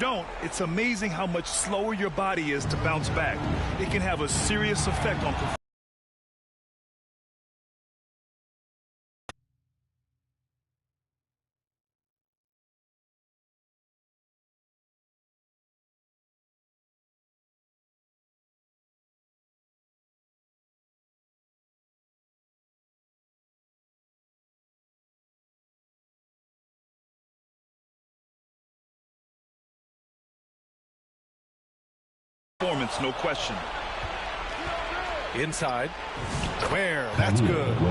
don't, it's amazing how much slower your body is to bounce back. It can have a serious effect on performance. No question. Inside. Ware, that's good.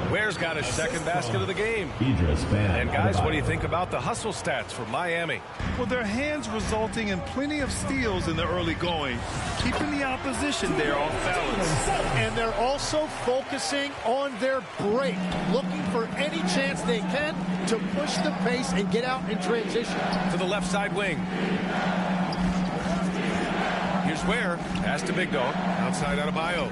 Ware's got his second basket of the game. And guys, what do you think about the hustle stats for Miami? Well, their hands resulting in plenty of steals in the early going, keeping the opposition there off balance. And they're also focusing on their break, looking for any chance they can to push the pace and get out in transition. To the left side wing. Here's Ware. Pass to Big Dog. Outside Adebayo.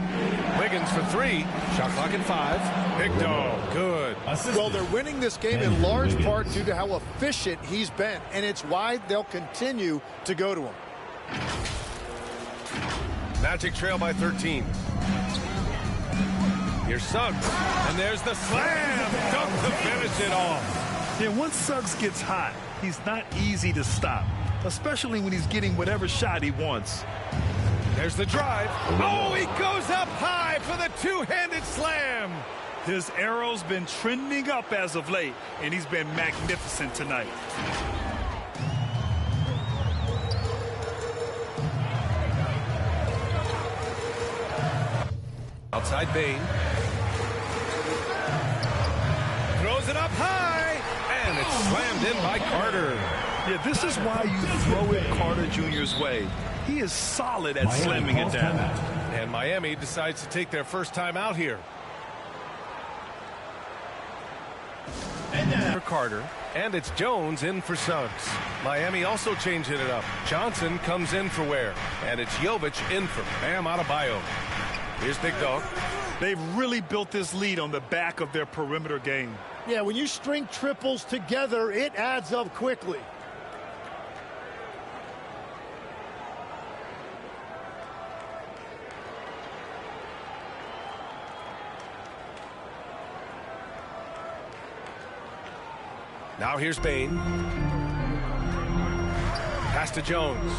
Wiggins for three. Shot clock at 5. Big Dog. Good. Well, they're winning this game in large part due to how efficient he's been, and it's why they'll continue to go to him. Magic trail by 13. Here's Suggs. And there's the slam. Dunk to finish it off. Yeah, once Suggs gets hot, he's not easy to stop, especially when he's getting whatever shot he wants. There's the drive. Oh, he goes up high for the two-handed slam. His arrow's been trending up as of late, and he's been magnificent tonight. Outside Bane. Throws it up high, and it's slammed in by Carter. Yeah, this is why you throw it Carter Jr.'s way. He is solid at slamming it down. And Miami decides to take their first time out here. For Carter. And it's Jones in for Suggs. Miami also changing it up. Johnson comes in for Ware. And it's Jovic in for Bam Adebayo. Here's Big Dog. They've really built this lead on the back of their perimeter game. Yeah, when you string triples together, it adds up quickly. Now here's Bane. Pass to Jones.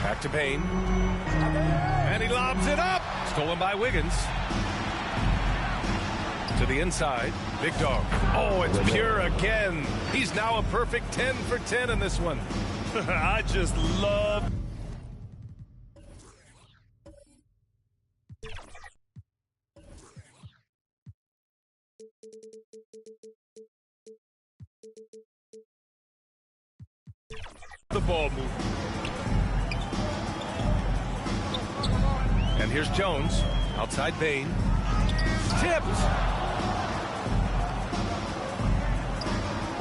Back to Bane. And he lobs it up. Stolen by Wiggins. To the inside. Big Dog. Oh, it's pure again. He's now a perfect 10 for 10 in this one. I just love... the ball move. And here's Jones. Outside Bane. Tipped.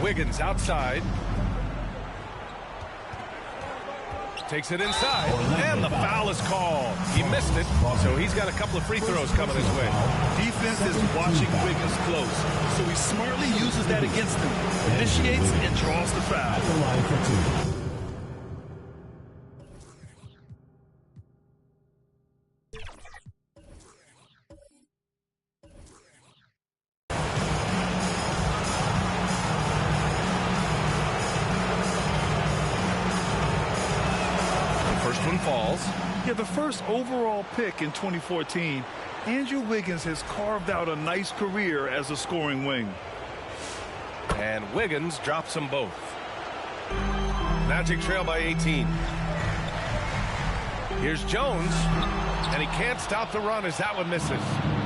Wiggins outside. Takes it inside. And the foul is called. He missed it, so he's got a couple of free throws coming his way. Defense is watching Wiggins close, so he smartly uses that against him. Initiates and draws the foul. Falls. Yeah, the first overall pick in 2014, Andrew Wiggins has carved out a nice career as a scoring wing. And Wiggins drops them both. Magic trail by 18. Here's Jones, and he can't stop the run as that one misses.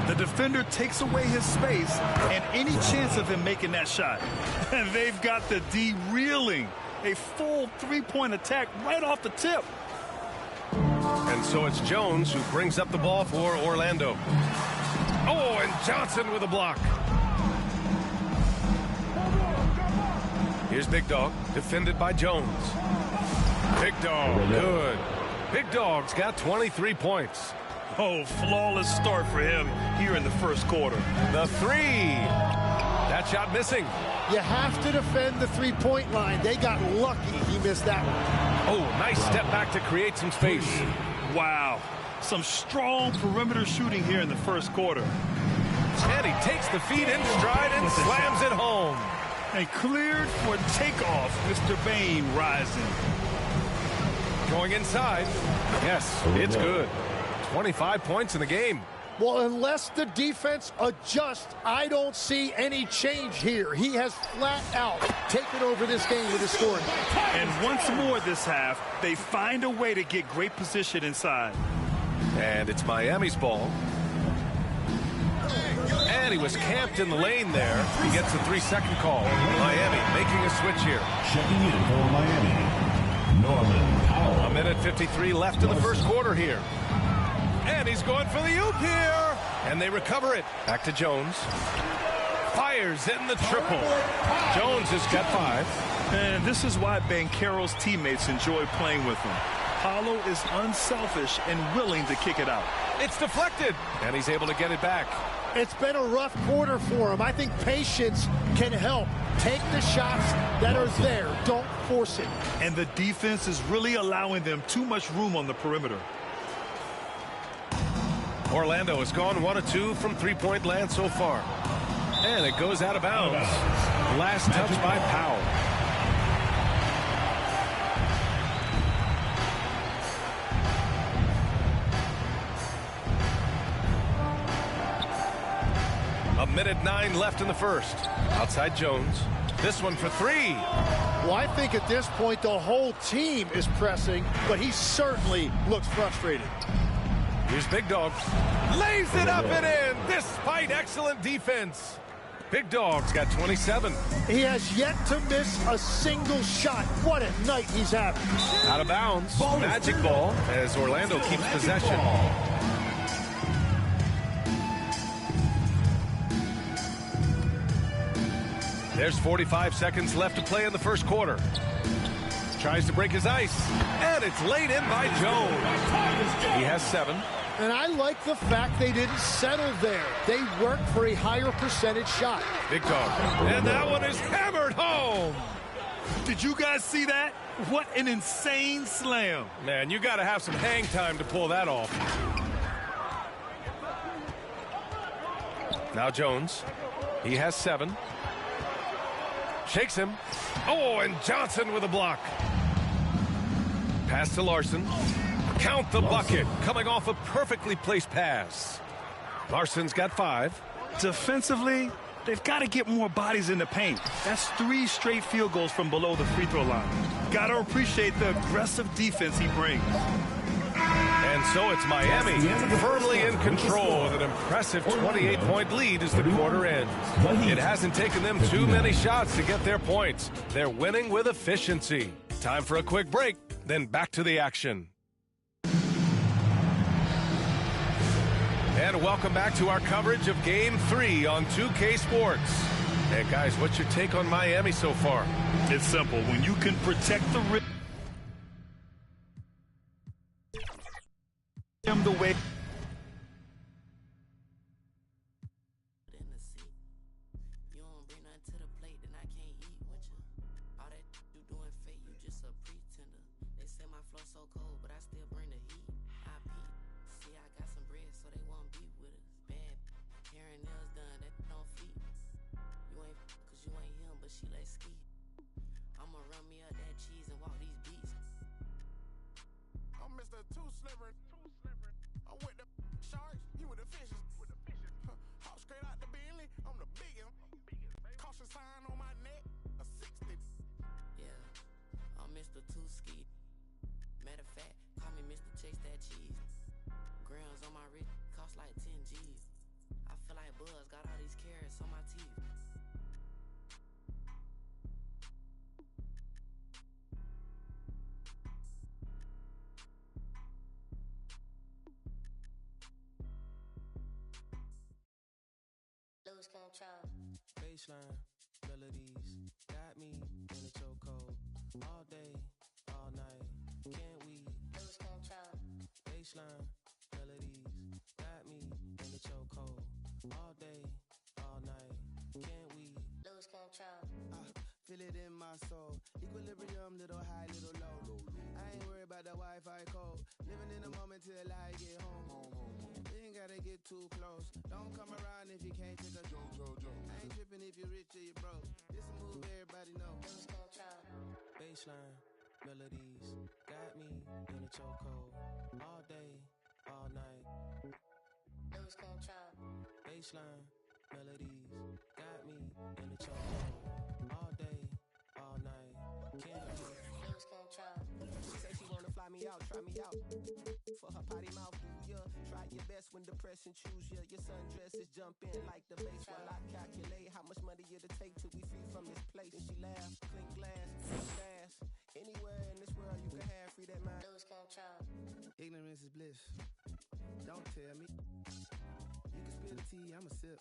The defender takes away his space and any chance of him making that shot. And they've got the D reeling. A full three-point attack right off the tip. And so it's Jones who brings up the ball for Orlando. Oh, and Johnson with a block. Here's Big Dog, defended by Jones. Big Dog, good. Big Dog's got 23 points. Oh, flawless start for him here in the first quarter. The three. That shot missing. You have to defend the three-point line. They got lucky he missed that one. Oh, nice step back to create some space. Wow. Some strong perimeter shooting here in the first quarter. And he takes the feed in stride and slams it home. And cleared for takeoff. Mr. Bain rising. Going inside. Yes, it's good. 25 points in the game. Well, unless the defense adjusts, I don't see any change here. He has flat out taken over this game with his scoring. And once more this half, they find a way to get great position inside. And it's Miami's ball. And he was camped in the lane there. He gets a 3-second call. Miami making a switch here. Checking in for Miami, Norman Powell. 1:53 left in the first quarter here. And he's going for the oop here. And they recover it. Back to Jones. Fires in the triple. Jones has got 5. And this is why Banchero's teammates enjoy playing with him. Paulo is unselfish and willing to kick it out. It's deflected. And he's able to get it back. It's been a rough quarter for him. I think patience can help. Take the shots that are there. Don't force it. And the defense is really allowing them too much room on the perimeter. Orlando has gone 1 of 2 from three-point land so far. And it goes out of bounds. Last touch by Powell. A 1:09 left in the first. Outside Jones. This one for 3. Well, I think at this point the whole team is pressing, but he certainly looks frustrated. Here's Big Dog. Lays it up and in despite excellent defense. Big Dog's got 27. He has yet to miss a single shot. What a night he's having. Out of bounds. Magic ball as Orlando keeps possession. There's 45 seconds left to play in the first quarter. Tries to break his ice. And it's laid in by Jones. He has 7. And I like the fact they didn't settle there. They worked for a higher percentage shot. Big Dog. And that one is hammered home. Did you guys see that? What an insane slam. Man, you got to have some hang time to pull that off. Now Jones. He has 7. Shakes him. Oh, and Johnson with a block. Pass to Larson. Count the bucket. Coming off a perfectly placed pass. Larson's got 5. Defensively, they've got to get more bodies in the paint. That's 3 straight field goals from below the free throw line. Got to appreciate the aggressive defense he brings. And so it's Miami firmly in control with an impressive 28-point lead as the quarter ends. It hasn't taken them too many shots to get their points. They're winning with efficiency. Time for a quick break, then back to the action. And welcome back to our coverage of Game 3 on 2K Sports. Hey, guys, what's your take on Miami so far? It's simple. When you can protect the rim the way... Lose control. Baseline melodies got me in a chokehold all day, all night. Can't we Lose control? Baseline melodies got me in a chokehold all day, all night. Can't we Lose control? feel it in my soul. Equilibrium, little high, little low. I ain't worried about the Wi-Fi code. Living in the moment till I get home. You ain't gotta get too close. Don't come around if you can't take a joke. I ain't tripping if you're rich or you're broke. This a move everybody know. Baseline, melodies, got me in a chokehold. All day, all night. Lose control. Baseline, melodies, got me in a chokehold. All day, all night. Can't lose control. She said she wanna fly me out, try me out. For her potty mouth, do ya? Try your best when depression choose ya. Your sundress is jumping like the bass while I calculate how much money it'll take till we free from this place. And she laugh, clink glass, fast. Anywhere in this world you can have free that mind. Lose control. Ignorance is bliss. Don't tell me. You can spill the tea, I'ma sip.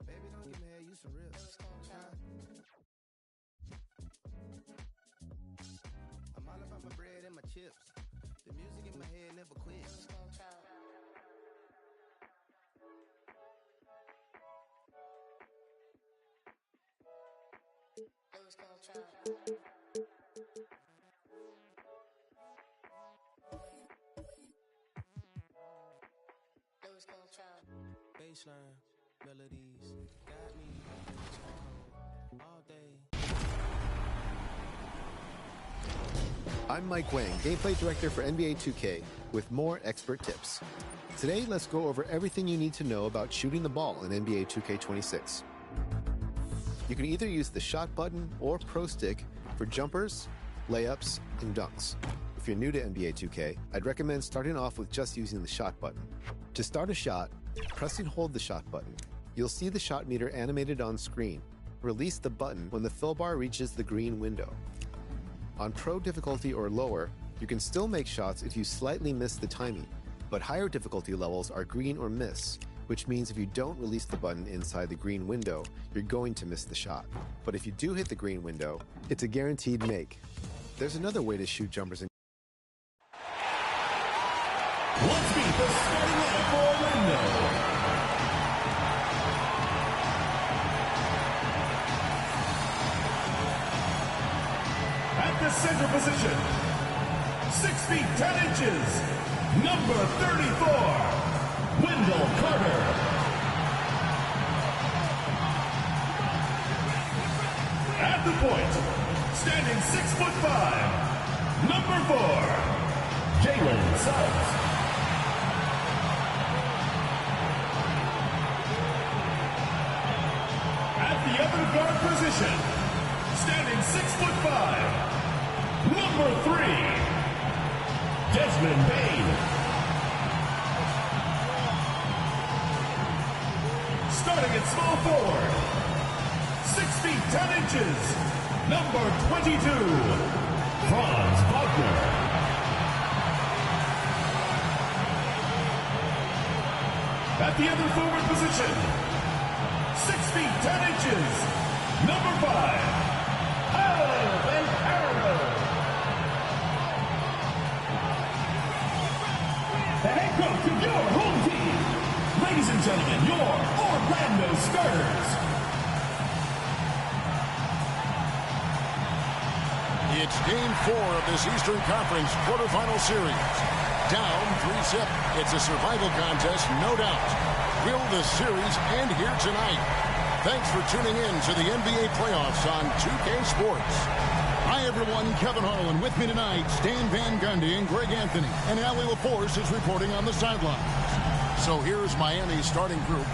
Baby, don't get mad, you some real. Lose control. I'm all about my bread and my chips. The music in my head never quits. Lose control. Lose control. Baseline, melodies, got me all day. I'm Mike Wang, gameplay director for NBA2K, with more expert tips. Today, let's go over everything you need to know about shooting the ball in NBA 2K6. You can either use the shot button or pro stick for jumpers, layups, and dunks. If you're new to NBA 2K, I'd recommend starting off with just using the shot button. To start a shot, press and hold the shot button. You'll see the shot meter animated on screen. Release the button when the fill bar reaches the green window. On pro difficulty or lower, you can still make shots if you slightly miss the timing, but higher difficulty levels are green or miss, which means if you don't release the button inside the green window, you're going to miss the shot. But if you do hit the green window, it's a guaranteed make. There's another way to shoot jumpers in. Let's meet the starting lineup for Orlando. At the center position, 6 feet 10 inches, number 34, Wendell Carter. At the point, standing 6'5", number 4, Jalen Suggs. At the other guard position, standing 6'5", number 3, Desmond Bane. Starting at small forward, 6 feet 10 inches, number 22, Franz Wagner. At the other forward position, 6 feet 10 inches, number 5, Alvin Carroll. The head coach of your home team. Ladies and gentlemen, your Orlando starters. It's game 4 of this Eastern Conference quarterfinal series. Down 3-zip. It's a survival contest, no doubt. Will the series end here tonight? Thanks for tuning in to the NBA playoffs on 2K Sports. Hi, everyone. Kevin Harlan with me tonight. Stan Van Gundy and Greg Anthony. And Allie LaForce is reporting on the sidelines. So here's Miami's starting group.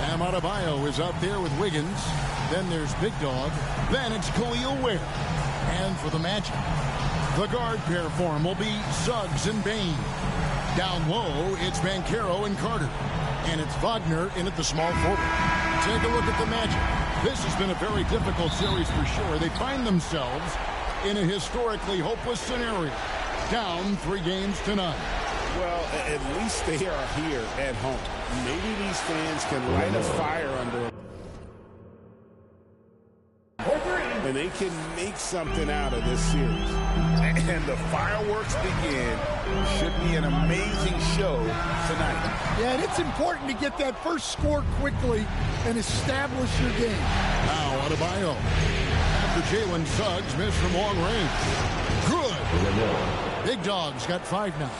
Bam Adebayo is out there with Wiggins. Then there's Big Dog. Then it's Khalil Ware. And for the Magic, the guard pair form will be Suggs and Bane. Down low, it's Banchero and Carter. And it's Wagner in at the small forward. Take a look at the Magic. This has been a very difficult series for sure. They find themselves in a historically hopeless scenario. Down 3 games to none. Well, at least they are here at home. Maybe these fans can light a fire under them. And they can make something out of this series. And the fireworks begin. Should be an amazing show tonight. Yeah, and it's important to get that first score quickly and establish your game. Now Adebayo. after Jalen Suggs missed from long range. Good. Big Dog's got 5 now.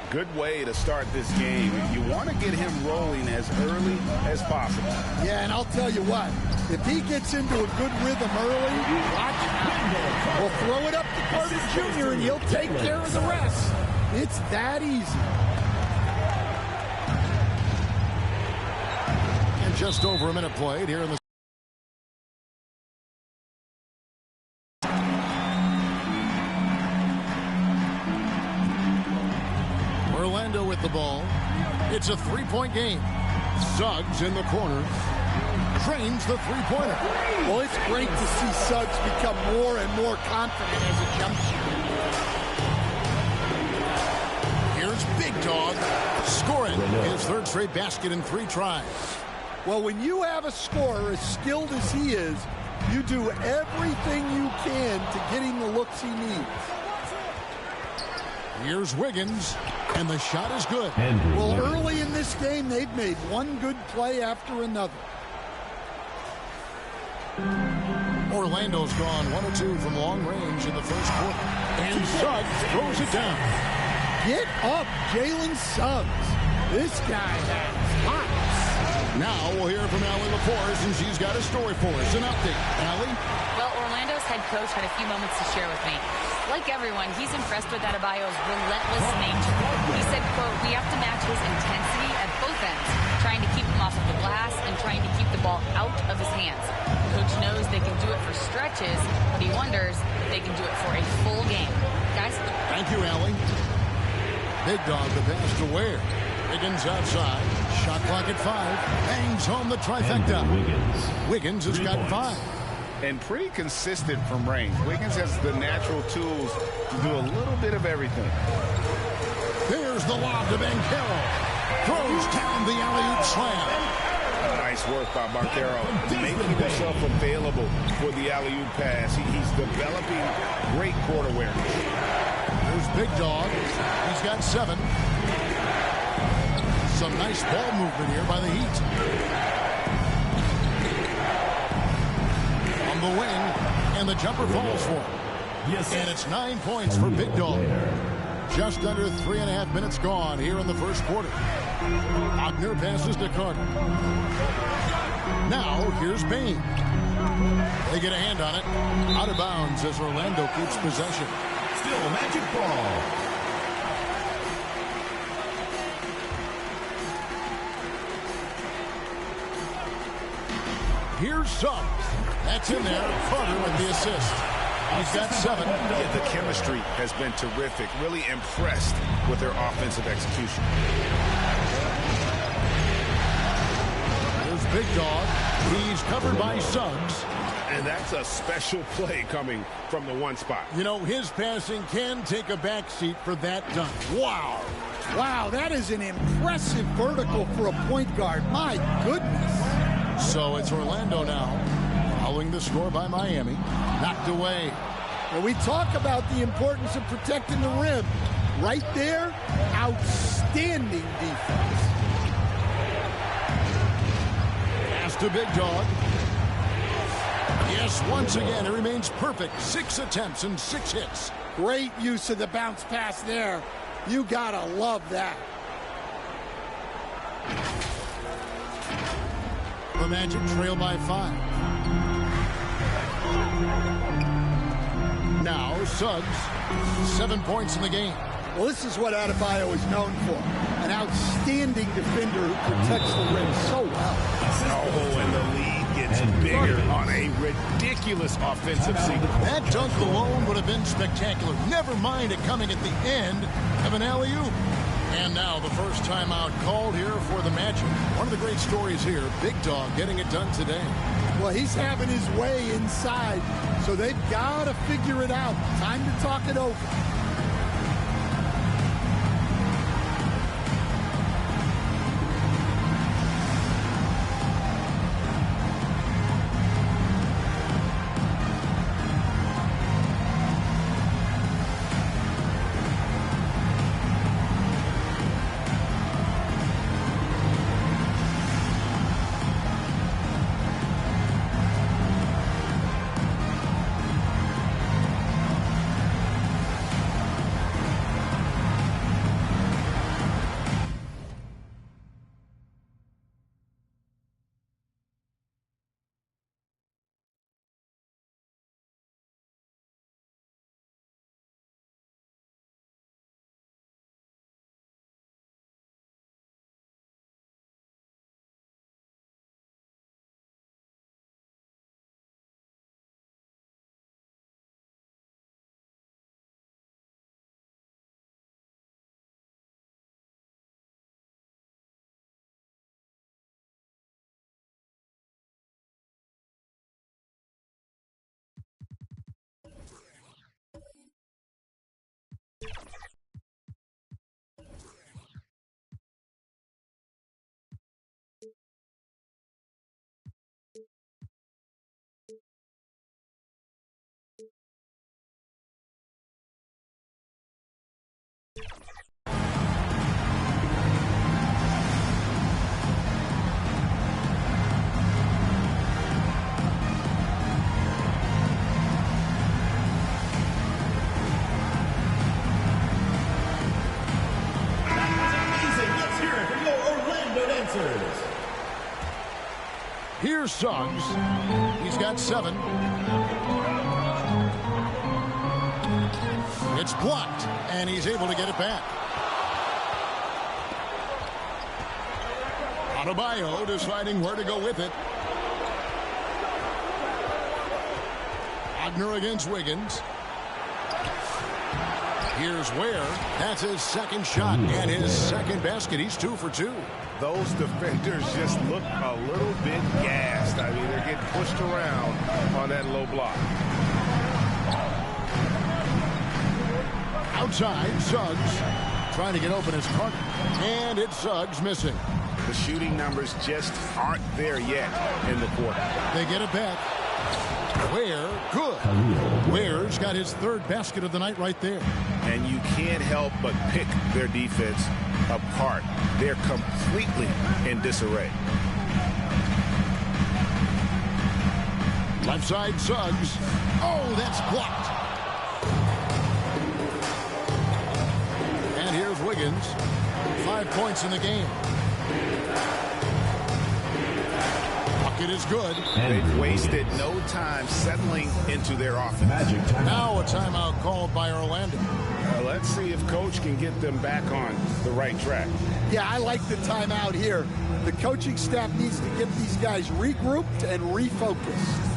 Good way to start this game. You want to get him rolling as early as possible. Yeah, and I'll tell you what, if he gets into a good rhythm early, watch out. We'll throw it up to Carter Jr. and he'll take care of the rest. It's that easy. And just over a minute played here in the Orlando with the ball. It's a 3-point game. Suggs in the corner. Trains the three-pointer. Well, it's great to see Suggs become more and more confident as a jump shooter. Here's Big Dog scoring his 3rd straight basket in 3 tries. Well, when you have a scorer as skilled as he is, you do everything you can to get him the looks he needs. Here's Wiggins, and the shot is good. Well, early in this game, they've made one good play after another. Orlando's gone 1 of 2 from long range in the first quarter. And Suggs throws it down. Get up, Jalen Suggs. This guy has hops. Now we'll hear from Allie LaForce, and she's got a story for us. An update. Allie? Well, Orlando's head coach had a few moments to share with me. Like everyone, he's impressed with Adebayo's relentless nature. He said, quote, "We have to match his intensity at both ends, trying to keep him off of the glass and trying to keep the ball out of his hands. The coach knows they can do it for stretches, but he wonders if they can do it for a full game." Guys? Thank you, Allie. Big Dog the pass to Ware. Wiggins outside. Shot clock at 5. Bangs home the trifecta. Wiggins has got 5. And pretty consistent from range. Wiggins has the natural tools to do a little bit of everything. There's the lob to Banchero. Throws down the alley-oop slam. Nice work by Banchero, making himself available for the alley-oop pass. He's developing great court awareness. There's Big Dog. He's got 7. Some nice ball movement here by the Heat. On the wing, and the jumper falls for him. And it's 9 points for Big Dog. Just under 3.5 minutes gone here in the first quarter. Wagner passes to Carter. Now here's Bain. They get a hand on it. Out of bounds as Orlando keeps possession. Still Magic ball. Here's Suggs. That's in there. Carter with the assist. He's got 7. Yeah, the chemistry has been terrific. Really impressed with their offensive execution. There's Big Dog. He's covered by Suggs. And that's a special play coming from the 1 spot. You know, his passing can take a backseat for that dunk. Wow. Wow, that is an impressive vertical for a point guard. My goodness. So it's Orlando now, following the score by Miami. Knocked away. Well, we talk about the importance of protecting the rim. Right there, outstanding defense. Pass to Big Dog. Yes, once again, it remains perfect. 6 attempts and 6 hits. Great use of the bounce pass there. You gotta love that. The Magic trail by 5. Now Suggs, 7 points in the game. Well, this is what Adebayo is known for. An outstanding defender who protects the rim so well. Oh, and the lead gets bigger on a ridiculous offensive sequence. That dunk alone would have been spectacular. Never mind it coming at the end of an alley-oop. And now the first timeout called here for the Magic. One of the great stories here, Big Dog getting it done today. Well, he's having his way inside, so they've got to figure it out. Time to talk it over. Here's Suggs. He's got 7. It's blocked, and he's able to get it back. Adebayo deciding where to go with it. Wagner against Wiggins. Here's Ware. That's his second shot and his second basket. He's 2 for 2. Those defenders just look a little bit gassed. I mean, they're getting pushed around on that low block. Outside, Suggs trying to get open his Carter. And it's Suggs missing. The shooting numbers just aren't there yet in the quarter. They get it back. Ware, good. Ware's got his 3rd basket of the night right there. And you can't help but pick their defense apart. They're completely in disarray. Left side, Suggs. Oh, that's blocked. And here's Wiggins. 5 points in the game. Bucket is good. They've wasted no time settling into their offense. Now a timeout called by Orlando. Let's see if coach can get them back on the right track. Yeah, I like the timeout here. The coaching staff needs to get these guys regrouped and refocused.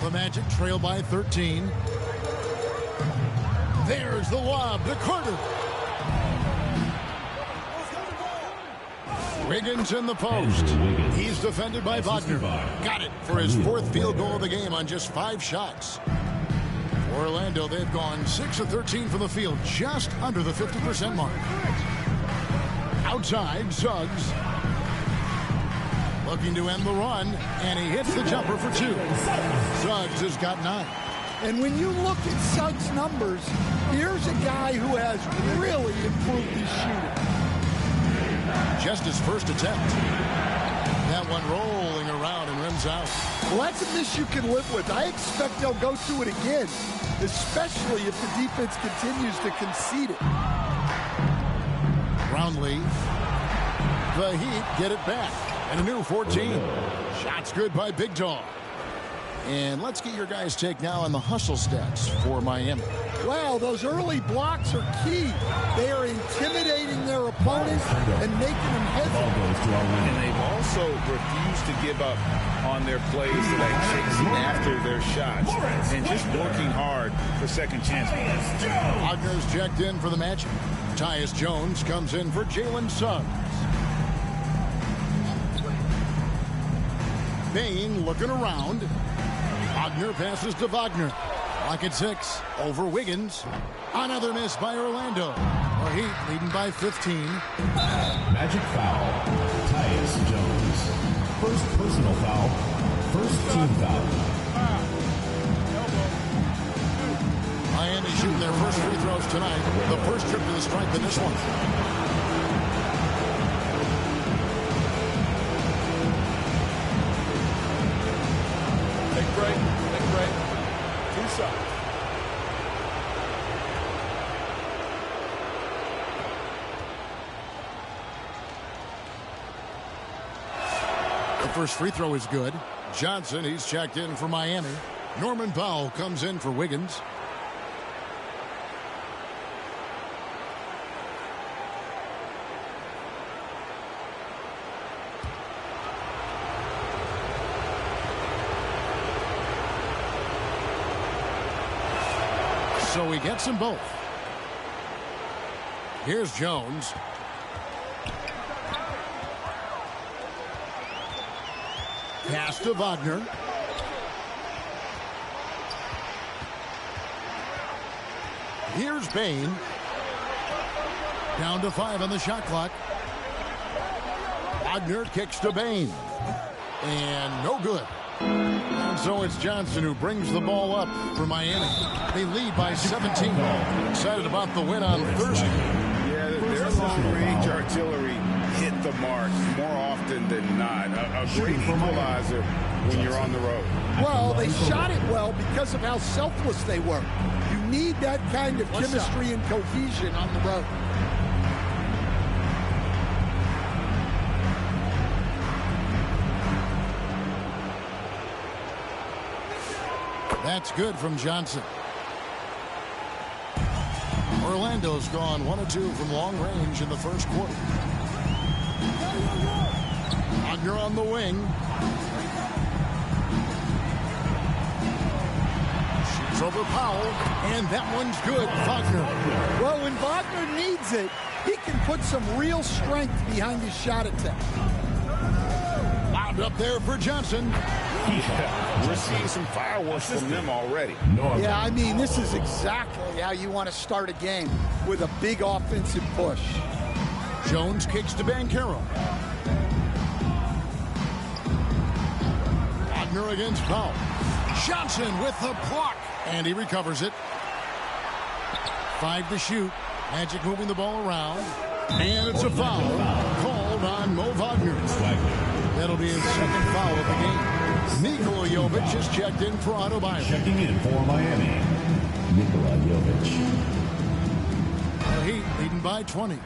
The Magic trail by 13. There's the lob to Carter. Wiggins in the post. He's defended by Wagner. Got it for his 4th field goal of the game on just 5 shots. For Orlando, they've gone 6 of 13 from the field, just under the 50% mark. Outside, Suggs. Looking to end the run, and he hits the jumper for 2. Suggs has got 9. And when you look at Suggs' numbers, here's a guy who has really improved his shooting. Just his first attempt. That one rolling around and rims out. Well, that's a miss you can live with. I expect they'll go to it again, especially if the defense continues to concede it. Brownlee. The Heat get it back. And a new 14. Shots good by Big Dog. And let's get your guys' take now on the hustle stats for Miami. Wow, those early blocks are key. They are intimidating their opponents and making them hesitate. And they've also refused to give up on their plays today, chasing after their shots and just working hard for second chance. Wagner's checked in for the Magic. Tyus Jones comes in for Jalen Suggs. Bain looking around. Wagner passes to Wagner. Lock at 6 over Wiggins. Another miss by Orlando. The Heat leading by 15. Magic foul. Tyus Jones. First personal foul. First team foul. Miami shooting their first free throws tonight. The first trip to the stripe in this one. Break. 2 shots. The first free throw is good. Johnson, he's checked in for Miami. Norman Powell comes in for Wiggins. So he gets them both. Here's Jones. Pass to Wagner. Here's Bain. Down to 5 on the shot clock. Wagner kicks to Bain. And no good. And so it's Johnson who brings the ball up for Miami. They lead by 17. Excited about the win on Thursday. Yeah, their long-range artillery hit the mark more often than not. A great equalizer when you're on the road. Well, they shot it well because of how selfless they were. You need that kind of chemistry and cohesion on the road. That's good from Johnson. Orlando's gone 1 of 2 from long range in the first quarter. Wagner on the wing. Shoots over Powell, and that one's good. Wagner. Well, when Wagner needs it, he can put some real strength behind his shot attempt. Wound up there for Johnson. Yeah, we're seeing some fireworks from them already. Yeah, I mean, this is exactly how you want to start a game, with a big offensive push. Jones kicks to Banchero. Wagner against Powell. Johnson with the block, and he recovers it. 5 to shoot. Magic moving the ball around, and it's a foul called on Mo Wagner. That'll be his second foul of the game. Nikola Jovic is checked in for Adebayo. Checking in for Miami, Nikola Jovic. The Heat leading by 20.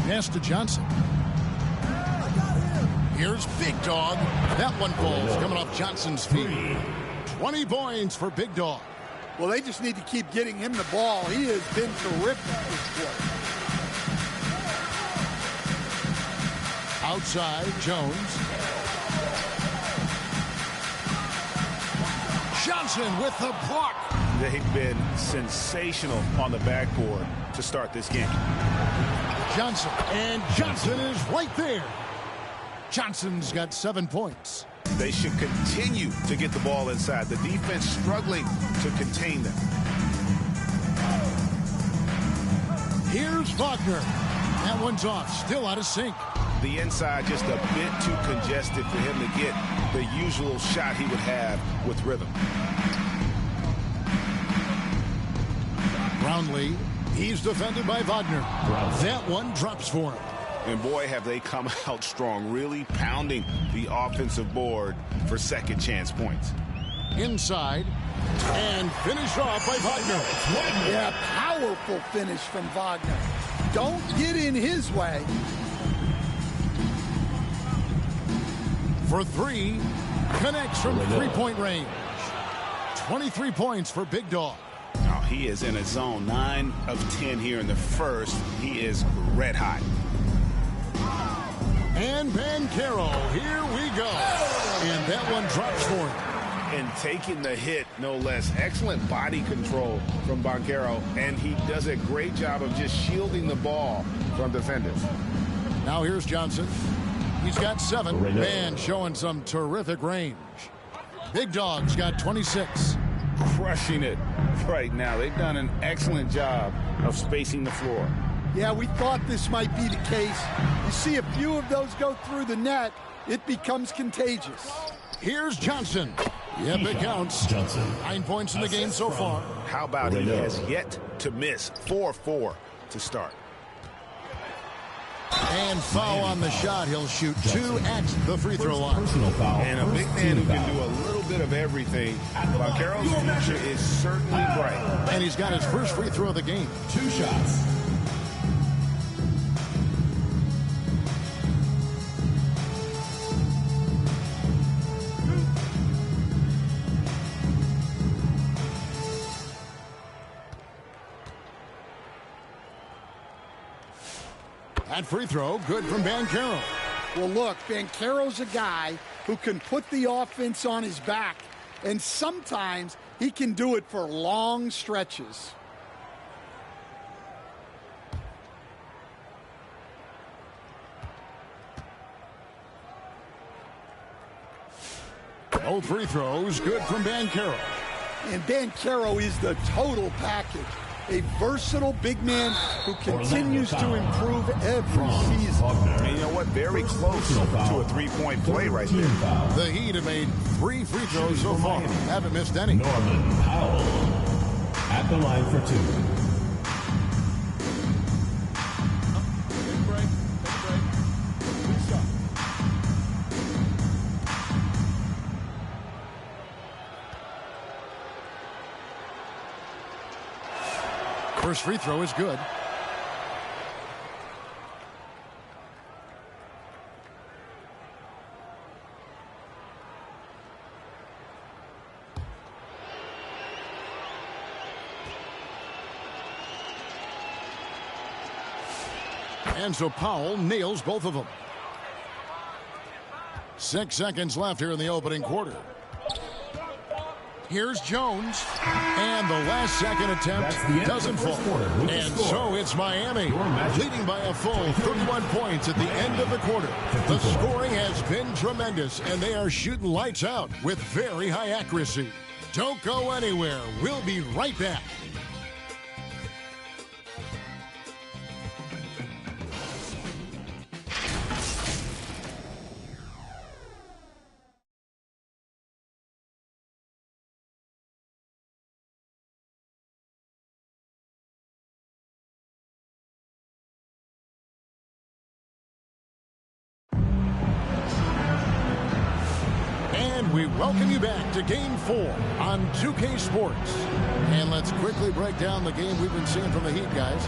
Pass to Johnson. Here's Big Dog. That one falls coming off Johnson's feet. 20 points for Big Dog. Well, they just need to keep getting him the ball. He has been terrific this quarter. Outside, Jones. Johnson with the block. They've been sensational on the backboard to start this game. Johnson, and Johnson is right there. Johnson's got 7 points. They should continue to get the ball inside. The defense struggling to contain them. Here's Wagner. That one's off, still out of sync. The inside just a bit too congested for him to get the usual shot he would have with rhythm. Brownlee, he's defended by Wagner. That one drops for him. And boy, have they come out strong, really pounding the offensive board for second chance points. Inside, and finished off by Wagner. Yeah, powerful finish from Wagner. Don't get in his way. For 3, connects from 3-point range. 23 points for Big Dog. Now he is in a zone. 9 of 10 here in the first. He is red hot. And Banchero, here we go. And that one drops for him. And taking the hit, no less. Excellent body control from Banchero. And he does a great job of just shielding the ball from defenders. Now here's Johnson. He's got 7. Man showing some terrific range. Big Dog's got 26. Crushing it right now. They've done an excellent job of spacing the floor. Yeah, we thought this might be the case. You see a few of those go through the net, it becomes contagious. Here's Johnson. Yep, it counts. Johnson. 9 points in the game so far. How about he has yet to miss? 4-4 to start. And foul on the shot. He'll shoot 2 at the free throw line. And a big man who can do a little bit of everything. Banchero's future is certainly bright. And he's got his first free throw of the game. 2 shots. That free throw, good from Banchero. Well, look, Banchero's a guy who can put the offense on his back and sometimes he can do it for long stretches. Both free throws good from Banchero. And Banchero is the total package. A versatile big man who continues to improve every season. And you know what? Very close to a three-point play right there. The Heat have made 3 free throws so far. Haven't missed any. Norman Powell at the line for 2. Big break. Good shot. First free throw is good. And so Powell nails both of them. 6 seconds left here in the opening quarter. Here's Jones, and the last second attempt doesn't fall. And so it's Miami, leading by a full 31 points at the end of the quarter. The scoring has been tremendous, and they are shooting lights out with very high accuracy. Don't go anywhere. We'll be right back. We welcome you back to Game 4 on 2K Sports. And let's quickly break down the game we've been seeing from the Heat, guys.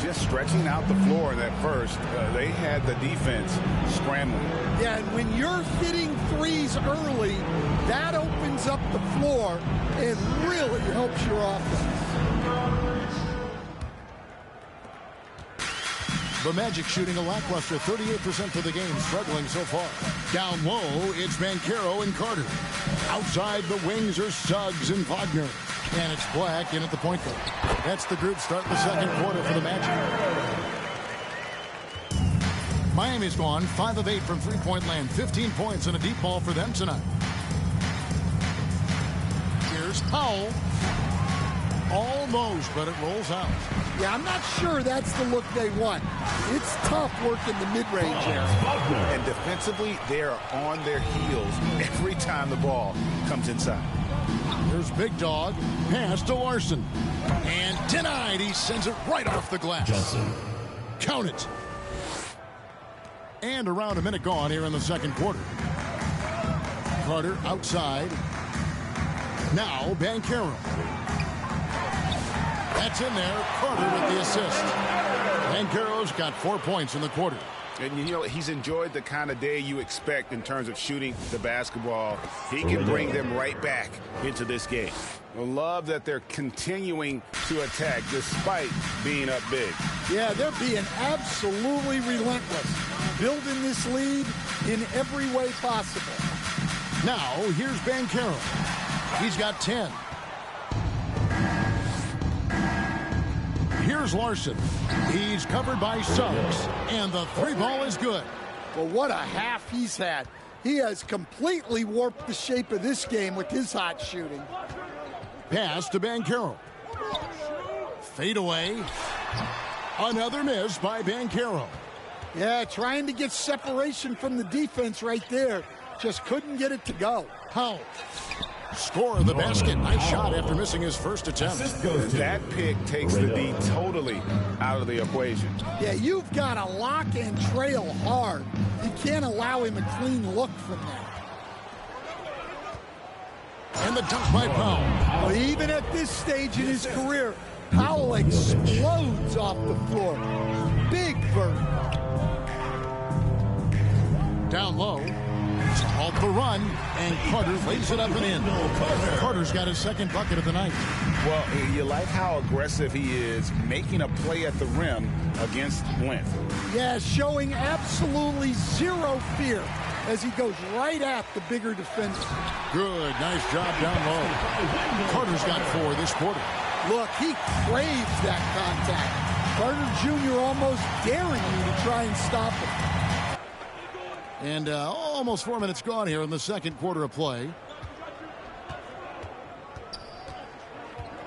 Just stretching out the floor that first. They had the defense scrambling. Yeah, and when you're hitting threes early, that opens up the floor and really helps your offense. The Magic shooting a lackluster 38% for the game, struggling so far. Down low, it's Banchero and Carter. Outside the wings are Suggs and Wagner. And it's Black in at the point guard. That's the group starting the second quarter for the Magic. Miami's gone 5 of 8 from three-point land. 15 points and a deep ball for them tonight. Here's Powell. Almost, but it rolls out. Yeah, I'm not sure that's the look they want. It's tough working the mid-range area. And defensively, they're on their heels every time the ball comes inside. Here's Big Dog. Pass to Larson. And denied. He sends it right off the glass. Johnson. Count it. And around a minute gone here in the second quarter. Carter outside. Now Banchero. That's in there. Carter with the assist. Banchero's got 4 points in the quarter. And, you know, he's enjoyed the kind of day you expect in terms of shooting the basketball. He can bring them right back into this game. I love that they're continuing to attack despite being up big. Yeah, they're being absolutely relentless, building this lead in every way possible. Now, here's Banchero. He's got 10. Here's Larson. He's covered by Suggs, and the three ball is good. Well, what a half he's had. He has completely warped the shape of this game with his hot shooting. Pass to Banchero. Fade away. Another miss by Banchero. Yeah, trying to get separation from the defense right there. Just couldn't get it to go. Powell. Score of the basket. Nice shot after missing his first attempt. That pick takes the D totally out of the equation. Yeah, you've got to lock and trail hard. You can't allow him a clean look from that. And the dunk by Powell. Well, even at this stage in his career, Powell explodes off the floor. Big vertical. Down low. To halt the run, and Carter lays it up and in. Carter's got his second bucket of the night. Well, you like how aggressive he is, making a play at the rim against length. Yeah, showing absolutely zero fear as he goes right at the bigger defender. Good, nice job down low. Carter's got 4 this quarter. Look, he craves that contact. Carter Jr. almost daring you to try and stop him. And almost 4 minutes gone here in the second quarter of play.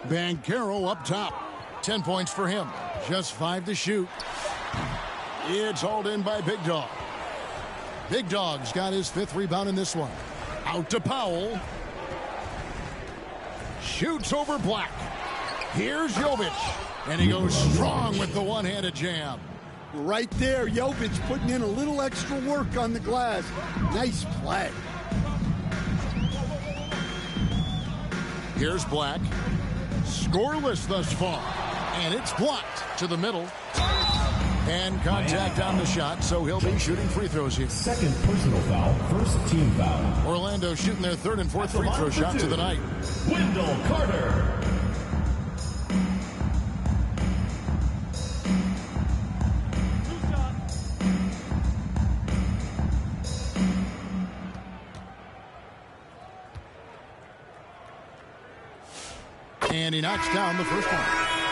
Banchero up top. 10 points for him. Just 5 to shoot. It's hauled in by Big Dog. Big Dog's got his 5th rebound in this one. Out to Powell. Shoots over Black. Here's Jovic. And he goes strong with the one-handed jam. Right there, Jovic putting in a little extra work on the glass. Nice play. Here's Black. Scoreless thus far. And it's blocked to the middle. And contact on the shot, so he'll be shooting free throws here. Second personal foul, first team foul. Orlando shooting their 3rd and 4th free throw shots of the night. Wendell Carter. And he knocks down the first one.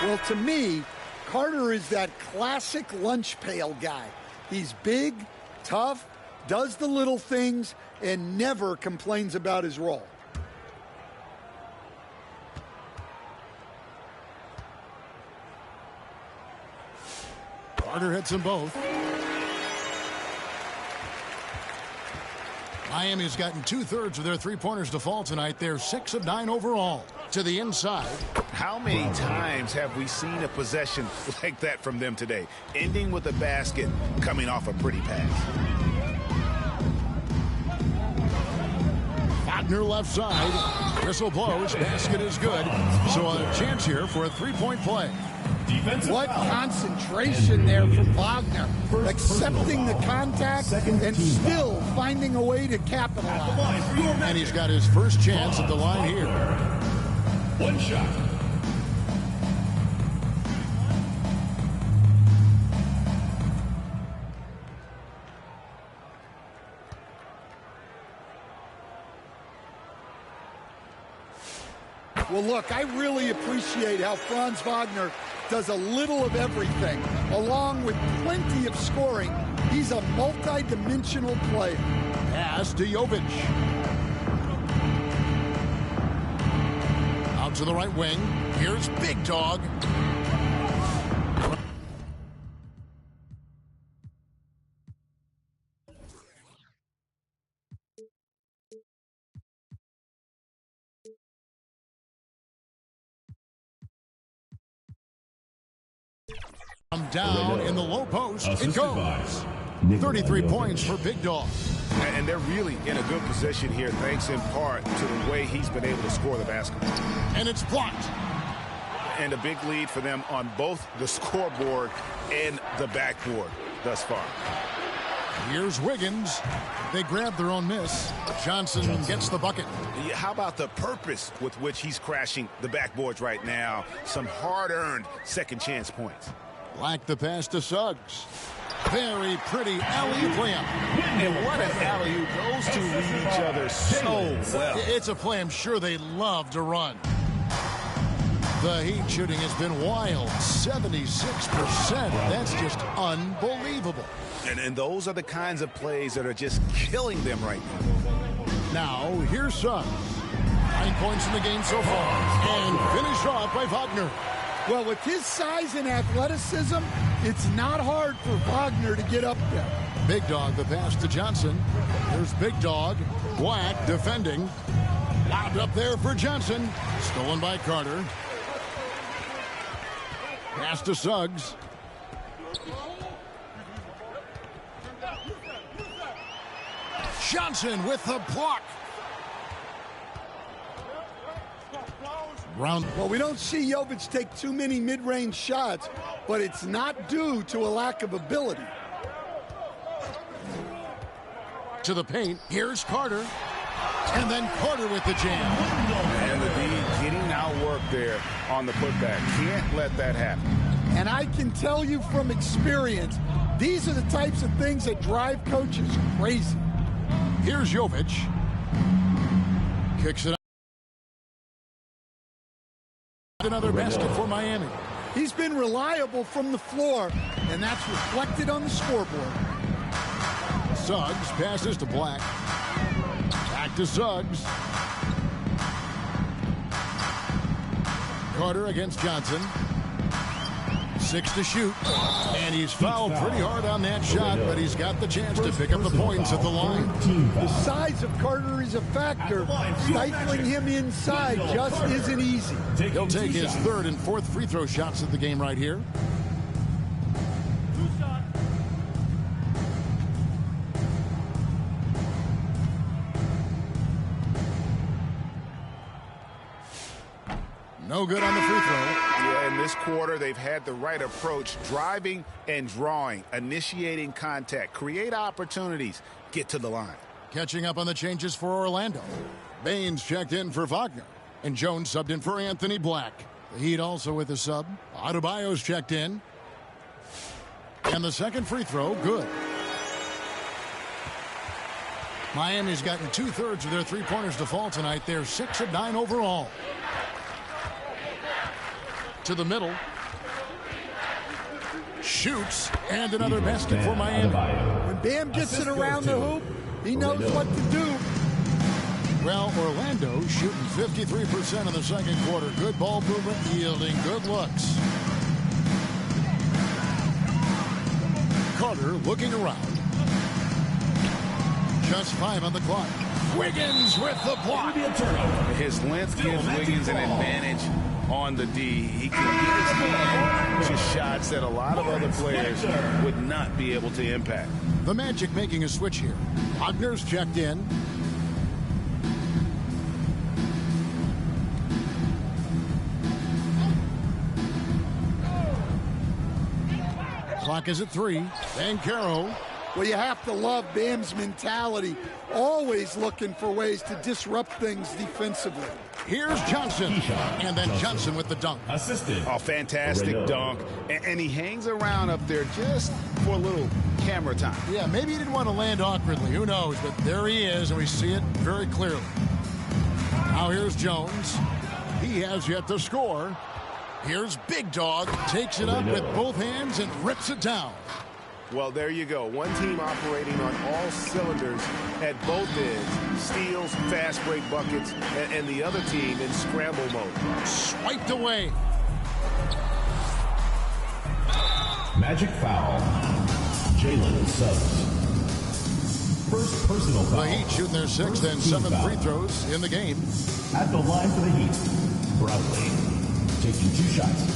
Well, to me, Carter is that classic lunch pail guy. He's big, tough, does the little things, and never complains about his role. Carter hits them both. Miami's gotten 2/3 of their three-pointers to fall tonight. They're 6 of 9 overall. To the inside. How many times have we seen a possession like that from them today? Ending with a basket, coming off a pretty pass. Wagner left side. Whistle blows. Basket is good. So a chance here for a three-point play. What concentration there from Wagner. Accepting the contact and still finding a way to capitalize. And he's got his first chance at the line here. One shot. Well, look, I really appreciate how Franz Wagner does a little of everything. Along with plenty of scoring, he's a multi-dimensional player. Pass to Jovic. Out to the right wing. Here's Big Dog. Down in the low post. It goes. 33 points for Big Dog. And they're really in a good position here, thanks in part to the way he's been able to score the basketball. And it's blocked. And a big lead for them on both the scoreboard and the backboard thus far. Here's Wiggins. They grab their own miss. Johnson gets the bucket. How about the purpose with which he's crashing the backboards right now? Some hard-earned second chance points. Like the pass to Suggs. Very pretty alley-oop layup. And what an alley-oop. Those two read each other so well. It's a play I'm sure they love to run. The Heat shooting has been wild. 76%. That's just unbelievable. And those are the kinds of plays that are just killing them right now. Now, here's Suggs. 9 points in the game so far. And finished off by Wagner. Well, with his size and athleticism, it's not hard for Wagner to get up there. Big Dog, the pass to Johnson. Here's Big Dog. Black defending. Lobbed up there for Johnson. Stolen by Carter. Pass to Suggs. Johnson with the block. Well, we don't see Jovic take too many mid-range shots, but it's not due to a lack of ability. To the paint. Here's Carter. And then Carter with the jam. And the D getting outworked there on the putback. Can't let that happen. And I can tell you from experience, these are the types of things that drive coaches crazy. Here's Jovic. Kicks it out. Another basket for Miami. He's been reliable from the floor, and that's reflected on the scoreboard. Suggs passes to Black. Back to Suggs. Carter against Johnson. 6 to shoot. And he's fouled pretty hard on that shot, but he's got the chance to pick up the points at the line. The size of Carter is a factor. Stifling him inside just isn't easy. He'll take his third and fourth free throw shots of the game right here. No good on the free throw. Yeah, in this quarter, they've had the right approach, driving and drawing, initiating contact, create opportunities, get to the line. Catching up on the changes for Orlando. Baines checked in for Wagner, and Jones subbed in for Anthony Black. The Heat also with a sub. Adebayo's checked in. And the second free throw, good. Miami's gotten 2/3 of their three-pointers to fall tonight. They're 6 of 9 overall. To the middle. Shoots. And another basket for Miami. When Bam gets it around the hoop, he knows what to do. Well, Orlando shooting 53% in the second quarter. Good ball movement, yielding good looks. Carter looking around. Just 5 on the clock. Wiggins with the block. His length gives Wiggins an advantage on the D. He can get his hand to shots that a lot of other players would not be able to impact. The Magic making a switch here. Wagner's checked in. Clock is at 3. Banchero. Well, you have to love Bam's mentality. Always looking for ways to disrupt things defensively. Here's Johnson. And then Johnson with the dunk. Assisted. Oh, fantastic dunk. And he hangs around up there just for a little camera time. Yeah, maybe he didn't want to land awkwardly. Who knows? But there he is, and we see it very clearly. Now here's Jones. He has yet to score. Here's Big Dog. Takes it up with both hands and rips it down. Well, there you go. One team operating on all cylinders at both ends. Steals, fast break buckets, and the other team in scramble mode. Swiped away. Magic foul. Jalen Suggs. First personal foul. The Heat shooting their 6th and 7th free throws in the game. At the line for the Heat, Bradley taking 2 shots.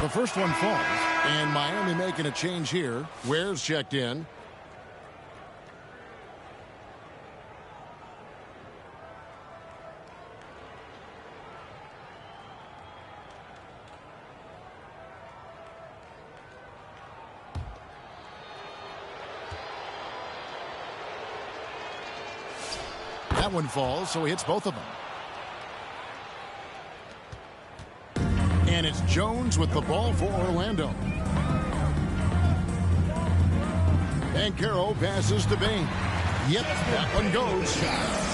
The first one falls, and Miami making a change here. Ware's checked in. That one falls, so he hits both of them. And it's Jones with the ball for Orlando. Banchero passes to Bane. Yep, that one goes.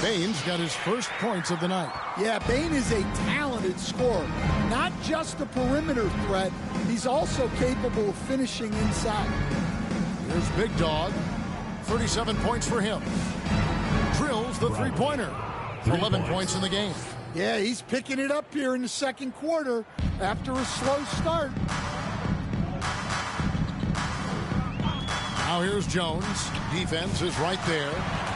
Bane's got his first points of the night. Yeah, Bane is a talented scorer. Not just a perimeter threat, he's also capable of finishing inside. Here's Big Dog. 37 points for him. Drills the three-pointer. 11 points in the game. Yeah, he's picking it up here in the second quarter after a slow start. Now here's Jones. Defense is right there.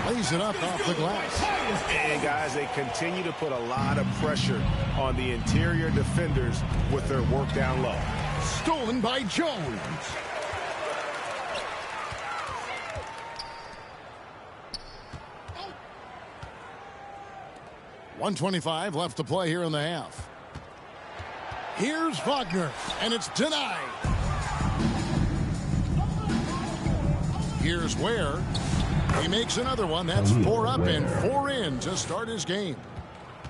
Lays it up off the glass. And guys, they continue to put a lot of pressure on the interior defenders with their work down low. Stolen by Jones. .125 left to play here in the half. Here's Wagner, and it's denied. Here's Ware. He makes another one. That's 4 up and 4 in to start his game.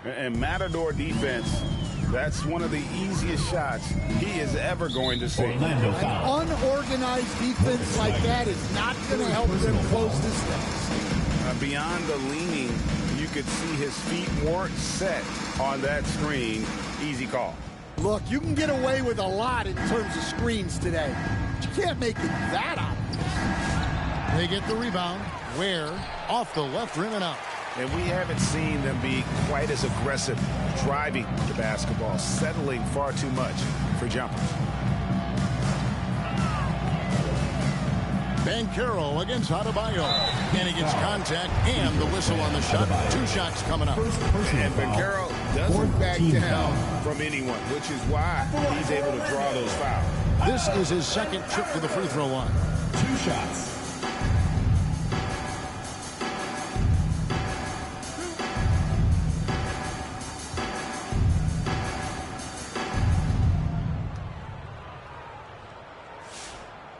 And Matador defense, that's one of the easiest shots he is ever going to see. An unorganized defense like that is not going to help them close this thing. Beyond the leaning, you could see his feet weren't set on that screen. Easy call. Look, you can get away with a lot in terms of screens today. But you can't make it that obvious. They get the rebound. Ware off the left rim and out. And we haven't seen them be quite as aggressive driving the basketball, settling far too much for jumpers. Banchero against Adebayo. And he gets contact and the whistle on the shot. 2 shots coming up. And Banchero doesn't back down from anyone, which is why he's able to draw those fouls. This is his second trip to the free throw line. 2 shots.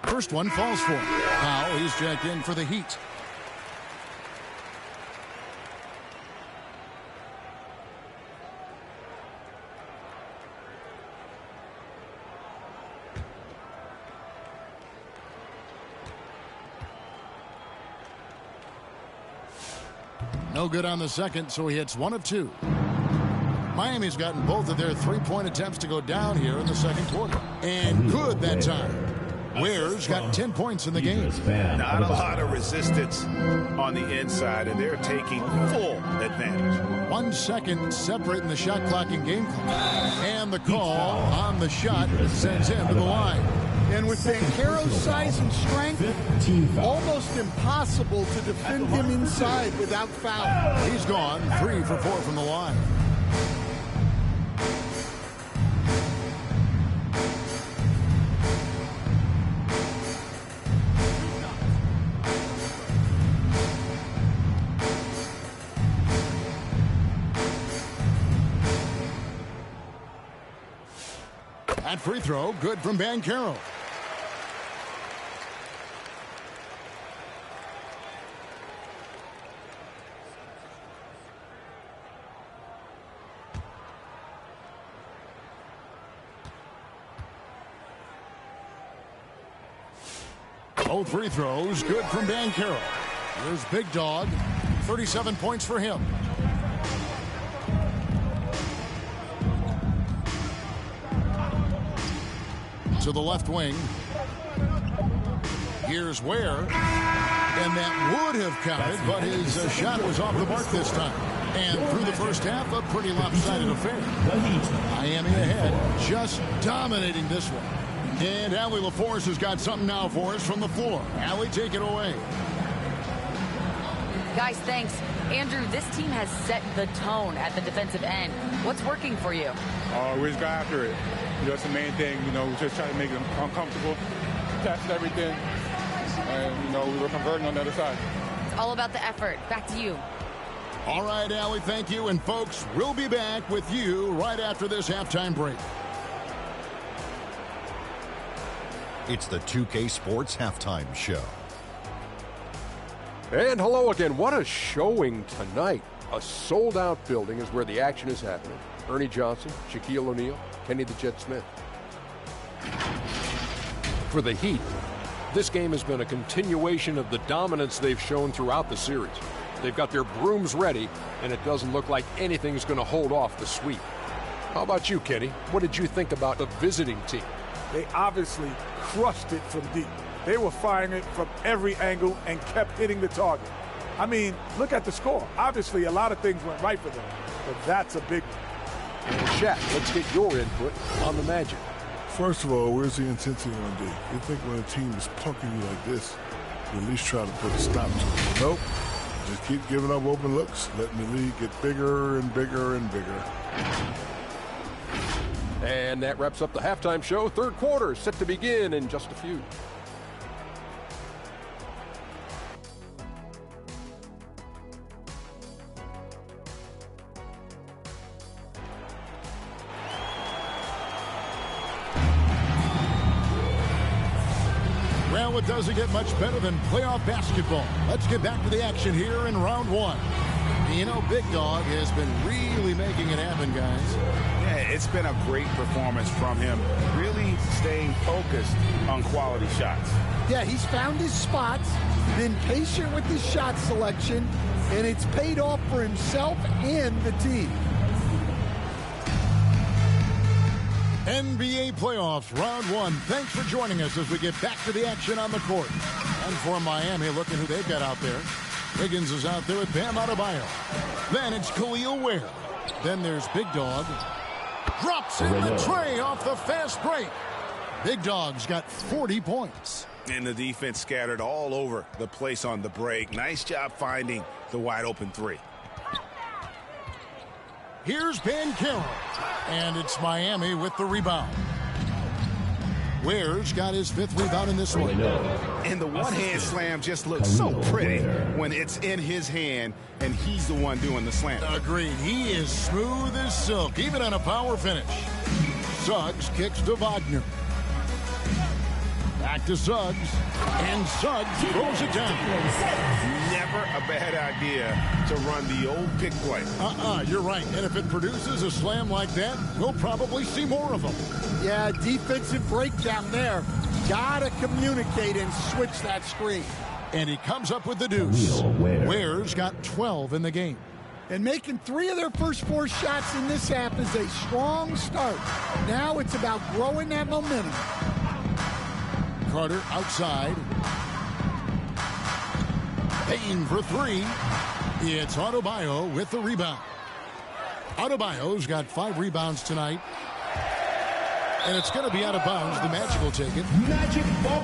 First one falls for him. Now he's jacked in for the Heat. No good on the second, so he hits 1 of 2. Miami's gotten both of their 3-point attempts to go down here in the second quarter. And good that time. Ware's got 10 points in the game. Not a lot of resistance on the inside, and they're taking full advantage. 1 second separating the shot clock and game clock. And the call on the shot sends him to the line. And with Banchero's size and strength, almost impossible to defend him inside without foul. He's gone 3 for 4 from the line. That free throw, good from Banchero. Both free throws, good from Banchero. Here's Big Dog, 37 points for him. To the left wing. Here's Ware. And that would have counted, but his shot was off the mark this time. And through the first half, a pretty lopsided affair. Miami ahead, just dominating this one. And Allie LaForce has got something now for us from the floor. Allie, take it away. Guys, thanks. Andrew, this team has set the tone at the defensive end. What's working for you? We just got after it. That's the main thing. We just try to make them uncomfortable, test everything, and, we were converting on the other side. It's all about the effort. Back to you. All right, Allie, thank you. And, folks, we'll be back with you right after this halftime break. It's the 2K Sports Halftime Show. And hello again. What a showing tonight. A sold-out building is where the action is happening. Ernie Johnson, Shaquille O'Neal, Kenny the Jet Smith. For the Heat, this game has been a continuation of the dominance they've shown throughout the series. They've got their brooms ready, and it doesn't look like anything's going to hold off the sweep. How about you, Kenny? What did you think about the visiting team? They obviously crushed it from deep. They were firing it from every angle and kept hitting the target. I mean, look at the score. Obviously, a lot of things went right for them, but that's a big one. And Shaq, let's get your input on the Magic. First of all, where's the intensity on D? You think when a team is punking you like this, you at least try to put a stop to it. Nope. Just keep giving up open looks, letting the lead get bigger and bigger and bigger. And that wraps up the halftime show. Third quarter set to begin in just a few. Well, it doesn't get much better than playoff basketball. Let's get back to the action here in round one. You know, Big Dog has been really making it happen, guys. Yeah, it's been a great performance from him, really staying focused on quality shots. Yeah, he's found his spots, been patient with his shot selection, and it's paid off for himself and the team. NBA playoffs, round one. Thanks for joining us as we get back to the action on the court. And for Miami, look at who they've got out there. Higgins is out there with Bam Adebayo. Then it's Khalil Ware. Then there's Big Dog. Drops in the tray off the fast break. Big Dog's got 40 points. And the defense scattered all over the place on the break. Nice job finding the wide open three. Here's Banchero. And it's Miami with the rebound. Ware's got his 5th rebound in this one. And the one-hand slam just looks so pretty when it's in his hand and he's the one doing the slam. Agreed. He is smooth as silk, even on a power finish. Suggs kicks to Wagner. Back to Suggs. And Suggs throws it down. Never a bad idea to run the old pick play. You're right. And if it produces a slam like that, we'll probably see more of them. Yeah, defensive breakdown there. Gotta communicate and switch that screen. And he comes up with the deuce. Ware's got 12 in the game. And making 3 of their first 4 shots in this half is a strong start. Now it's about growing that momentum. Carter outside. Payne for 3. It's Adebayo with the rebound. Adebayo's got 5 rebounds tonight. And it's going to be out of bounds. The Magic will take it. Magic ball.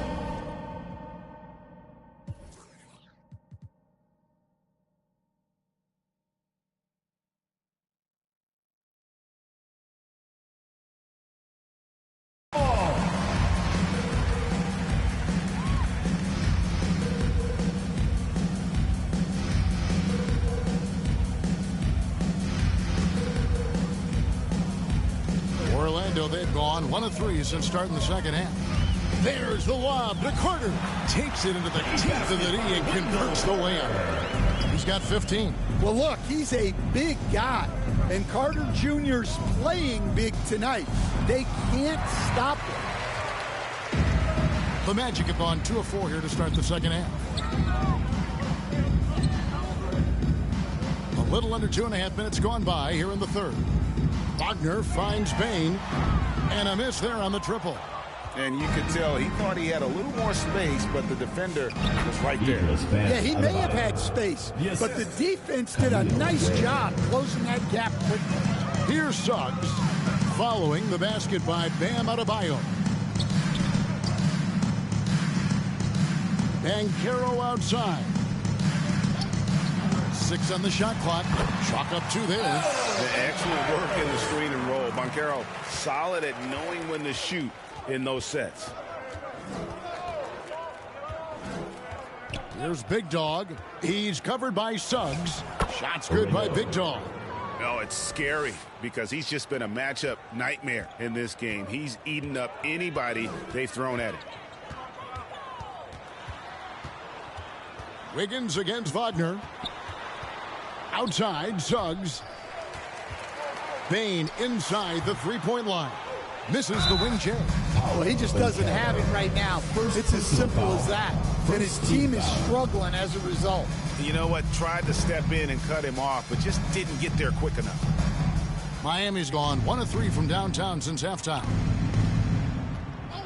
They've gone 1 of 3 since starting the second half. There's the lob to Carter. Takes it into the teeth of the knee and converts the layup. He's got 15. Well, look, he's a big guy. And Carter Jr.'s playing big tonight. They can't stop him. The Magic have gone 2 of 4 here to start the second half. A little under 2.5 minutes gone by here in the third. Wagner finds Payne, and a miss there on the triple. And you could tell he thought he had a little more space, but the defender was right there. Yeah, he may have had space, but the defense did a nice job closing that gap quickly. Here's Suggs, following the basket by Bam Adebayo. Banchero outside. 6 on the shot clock. Chalk up 2 there. The excellent work in the screen and roll. Banchero solid at knowing when to shoot in those sets. Here's Big Dog. He's covered by Suggs. Shot's good by Big Dog. No, it's scary because he's just been a matchup nightmare in this game. He's eaten up anybody they've thrown at him. Wiggins against Wagner. Outside, Suggs. Payne inside the 3-point line. Misses the wing J. Oh, he just doesn't have it right now. It's as simple as that. And his team is struggling as a result. You know what? Tried to step in and cut him off, but just didn't get there quick enough. Miami's gone 1 of 3 from downtown since halftime.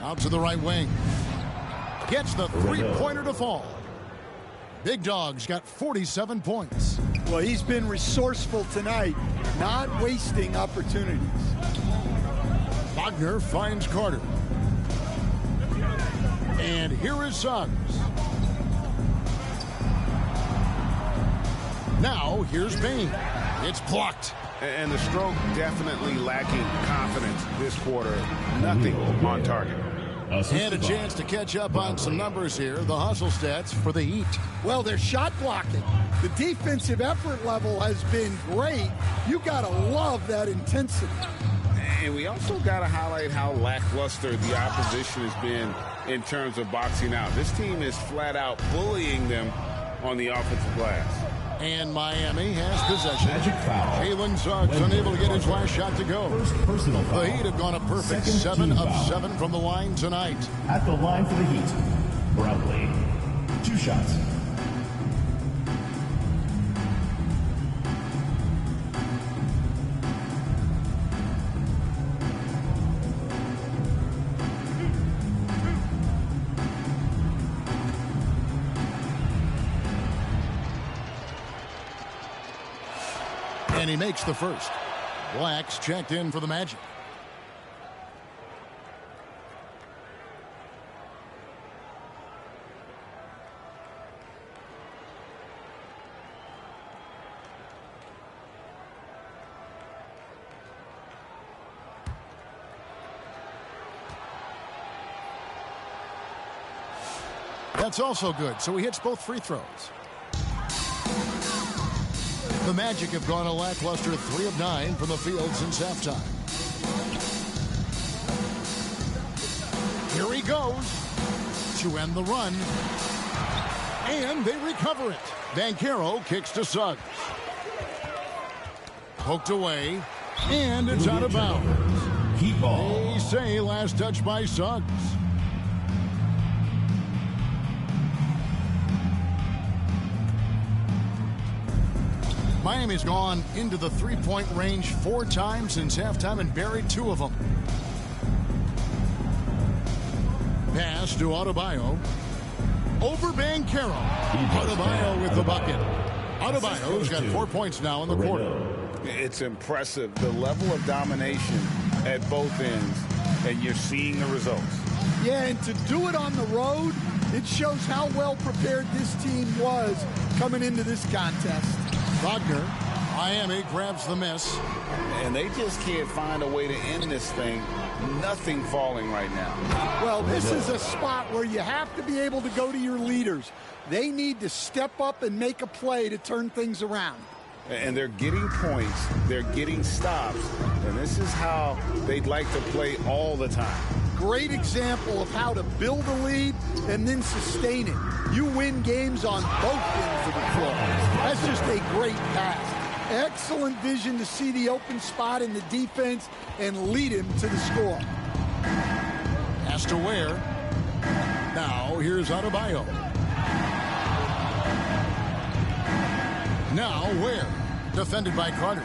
Out to the right wing. Gets the 3-pointer to fall. Big Dog's got 47 points. Well, he's been resourceful tonight, not wasting opportunities. Wagner finds Carter. And here is Suggs. Now, here's Payne. It's blocked. And the stroke definitely lacking confidence this quarter. Nothing on target. And a chance to catch up on some numbers here. The hustle stats for the Heat. Well, they're shot blocking. The defensive effort level has been great. You got to love that intensity. And we also got to highlight how lackluster the opposition has been in terms of boxing out. This team is flat out bullying them on the offensive glass. And Miami has possession. Jalen Suggs unable to get his last shot to go. The Heat have gone a perfect 7 of 7 from the line tonight. At the line for the Heat, Bradley. 2 shots. And he makes the first. Black's checked in for the Magic. That's also good, so he hits both free throws. The Magic have gone a lackluster 3 of 9 from the field since halftime. Here he goes to end the run. And they recover it. Banchero kicks to Suggs. Poked away. And it's out of bounds. Heat ball. They say last touch by Suggs. Miami's gone into the three-point range 4 times since halftime and buried 2 of them. Pass to Adebayo. Over Banchero. Adebayo with the bucket. Adebayo's got 4 points now in the quarter. It's impressive, the level of domination at both ends, and you're seeing the results. Yeah, and to do it on the road, it shows how well prepared this team was coming into this contest. Wagner, Miami grabs the miss. And they just can't find a way to end this thing. Nothing falling right now. Well, this is a spot where you have to be able to go to your leaders. They need to step up and make a play to turn things around. And they're getting points. They're getting stops. And this is how they'd like to play all the time. Great example of how to build a lead and then sustain it. You win games on both ends of the floor. That's just a great pass. Excellent vision to see the open spot in the defense and lead him to the score. Pass to Ware. Now here's Adebayo. Now Ware. Defended by Carter.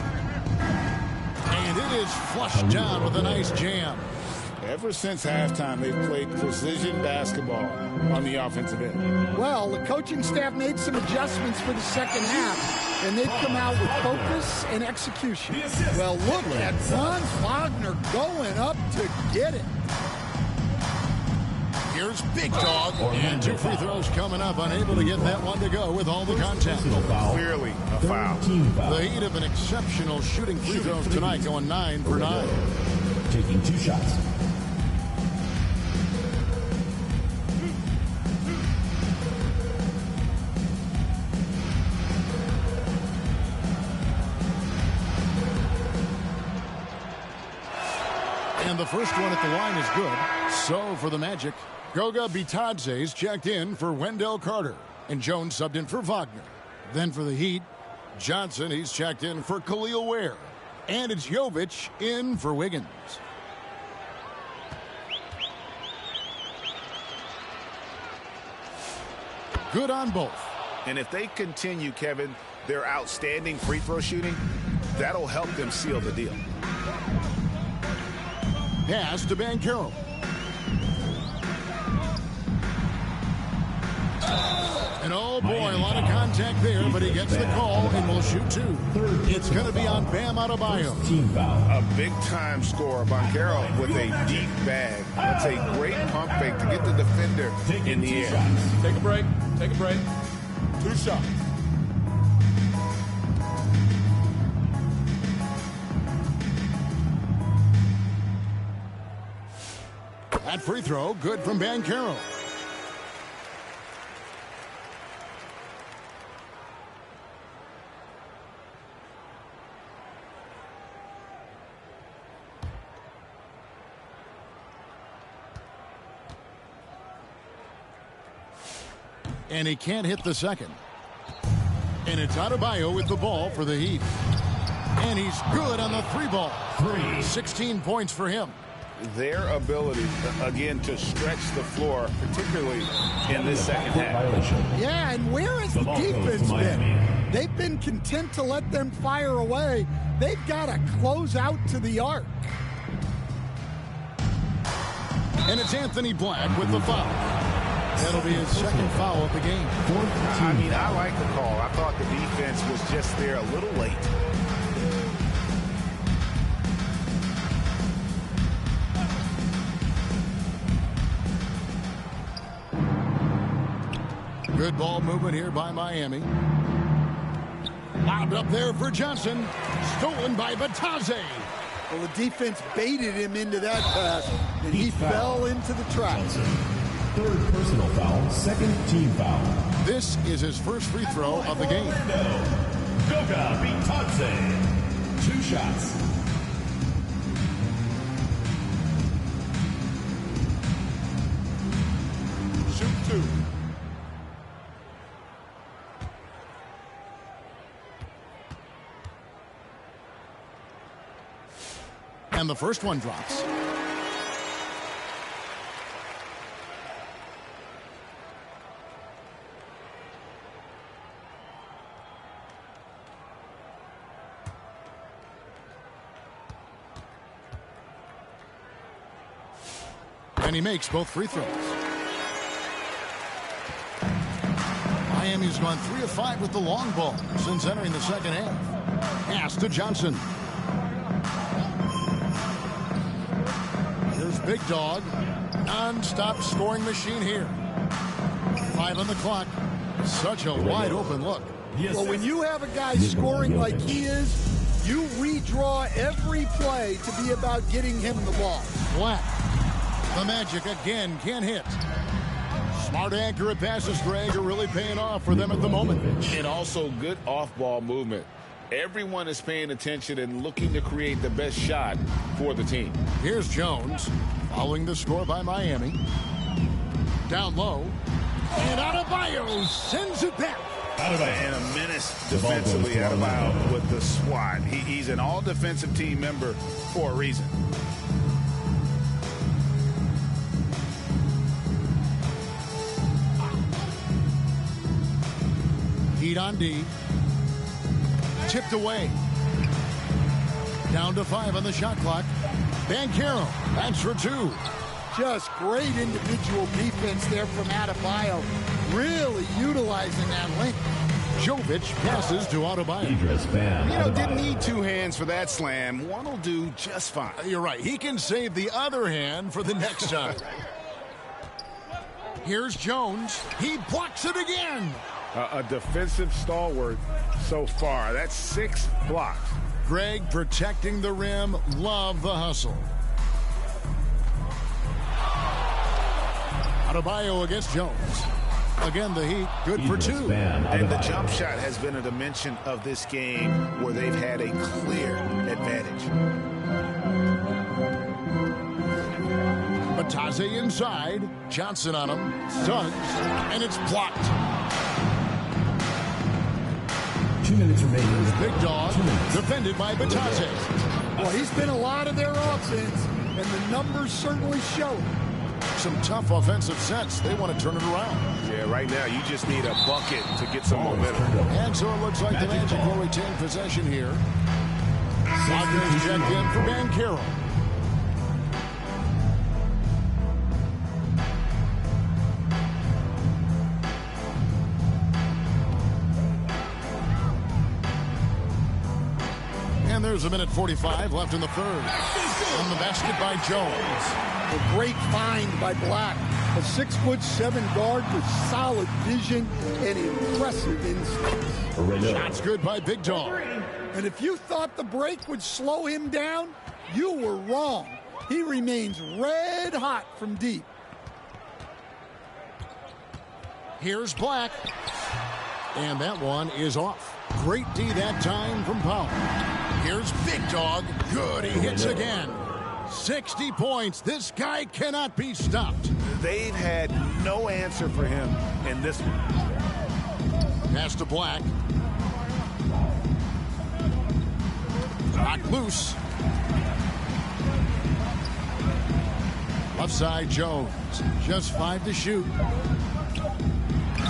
And it is flushed down with a nice jam. Ever since halftime, they've played precision basketball on the offensive end. Well, the coaching staff made some adjustments for the second half, and they've come out with focus and execution. Well, look at Franz Wagner going up to get it. Here's Big Dog, and 2 free throws coming up, unable to get that one to go with all the contact. Clearly a foul. The Heat have an exceptional shooting free throws tonight, going 9 for 9. Taking 2 shots. And the first one at the line is good. So for the Magic, Goga Bitadze's checked in for Wendell Carter. And Jones subbed in for Wagner. Then for the Heat, Johnson, he's checked in for Khalil Ware. And it's Jovic in for Wiggins. Good on both. And if they continue, Kevin, their outstanding free throw shooting, that'll help them seal the deal. Pass to Banchero. And oh boy, a lot of contact there, but he gets the call and will shoot 2. It's going to be on Bam Adebayo. A big-time scorer, Banchero, with a deep bag. That's a great pump fake to get the defender in the air. Take a break. Take a break. 2 shots. That free throw, good from Banchero. And he can't hit the second. And it's Adebayo with the ball for the Heat. And he's good on the 3-ball. 16 points for him. Their ability, again, to stretch the floor, particularly in this second half. Yeah, and where has the defense been? They've been content to let them fire away. They've got to close out to the arc. And it's Anthony Black with the foul. That'll be his second foul of the game. I mean, I like the call. I thought the defense was just there a little late. Good ball movement here by Miami. Lobbed up there for Johnson. Stolen by Batadze. Well, the defense baited him into that pass, and he fell into the trap. Third personal foul, second team foul. This is his first free throw of the game. Goga Batadze. 2 shots. Shoot 2. And the first one drops. And he makes both free throws. Miami's gone 3 of 5 with the long ball since entering the second half. Pass to Johnson. Here's Big Dog. Non-stop scoring machine here. 5 on the clock. Such a wide open look. Well, when you have a guy scoring like he is, you redraw every play to be about getting him the ball. Black. The Magic again can't hit. Smart, accurate passes, Greg, are really paying off for them at the moment. And also good off-ball movement. Everyone is paying attention and looking to create the best shot for the team. Here's Jones, following the score by Miami. Down low. And Adebayo sends it back. And a menace defensively, Adebayo with the swat. He's an all-defensive team member for a reason. Heat on D. Tipped away. Down to 5 on the shot clock. Banchero, that's for 2. Just great individual defense there from Adebayo. Really utilizing that length. Jovic passes to Adebayo. Didn't need 2 hands for that slam. One will do just fine. You're right. He can save the other hand for the next time. Here's Jones. He blocks it again. A defensive stalwart so far. That's 6 blocks. Greg protecting the rim. Love the hustle. Adebayo against Jones. Again, the Heat good for 2. And the jump shot has been a dimension of this game where they've had a clear advantage. Batadze inside. Johnson on him. Suggs. And it's blocked. 2 minutes remaining. Big Dog defended by Batadze. Well, he's been a lot of their offense, and the numbers certainly show it. Some tough offensive sets. They want to turn it around. Yeah, right now you just need a bucket to get some momentum. And so it looks like the Magic will retain possession here. Wagner's checked in for Banchero. And there's a minute 45 left in the third. On the basket by Jones. A great find by Black. A 6'7" guard with solid vision and impressive instincts. Shots good by Big Dog. And if you thought the break would slow him down, you were wrong. He remains red hot from deep. Here's Black. And that one is off. Great D that time from Powell. Here's Big Dog. Good, he hits again. 60 points. This guy cannot be stopped. They've had no answer for him in this one. Pass to Black. Knocked loose. Left side, Jones. Just 5 to shoot.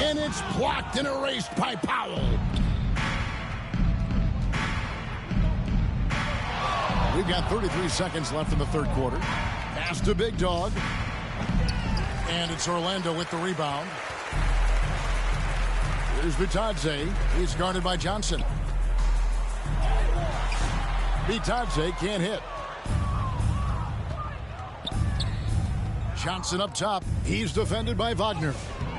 And it's blocked and erased by Powell. We've got 33 seconds left in the third quarter. Pass to Big Dog. And it's Orlando with the rebound. Here's Bitadze. He's guarded by Johnson. Bitadze can't hit. Johnson up top. He's defended by Wagner.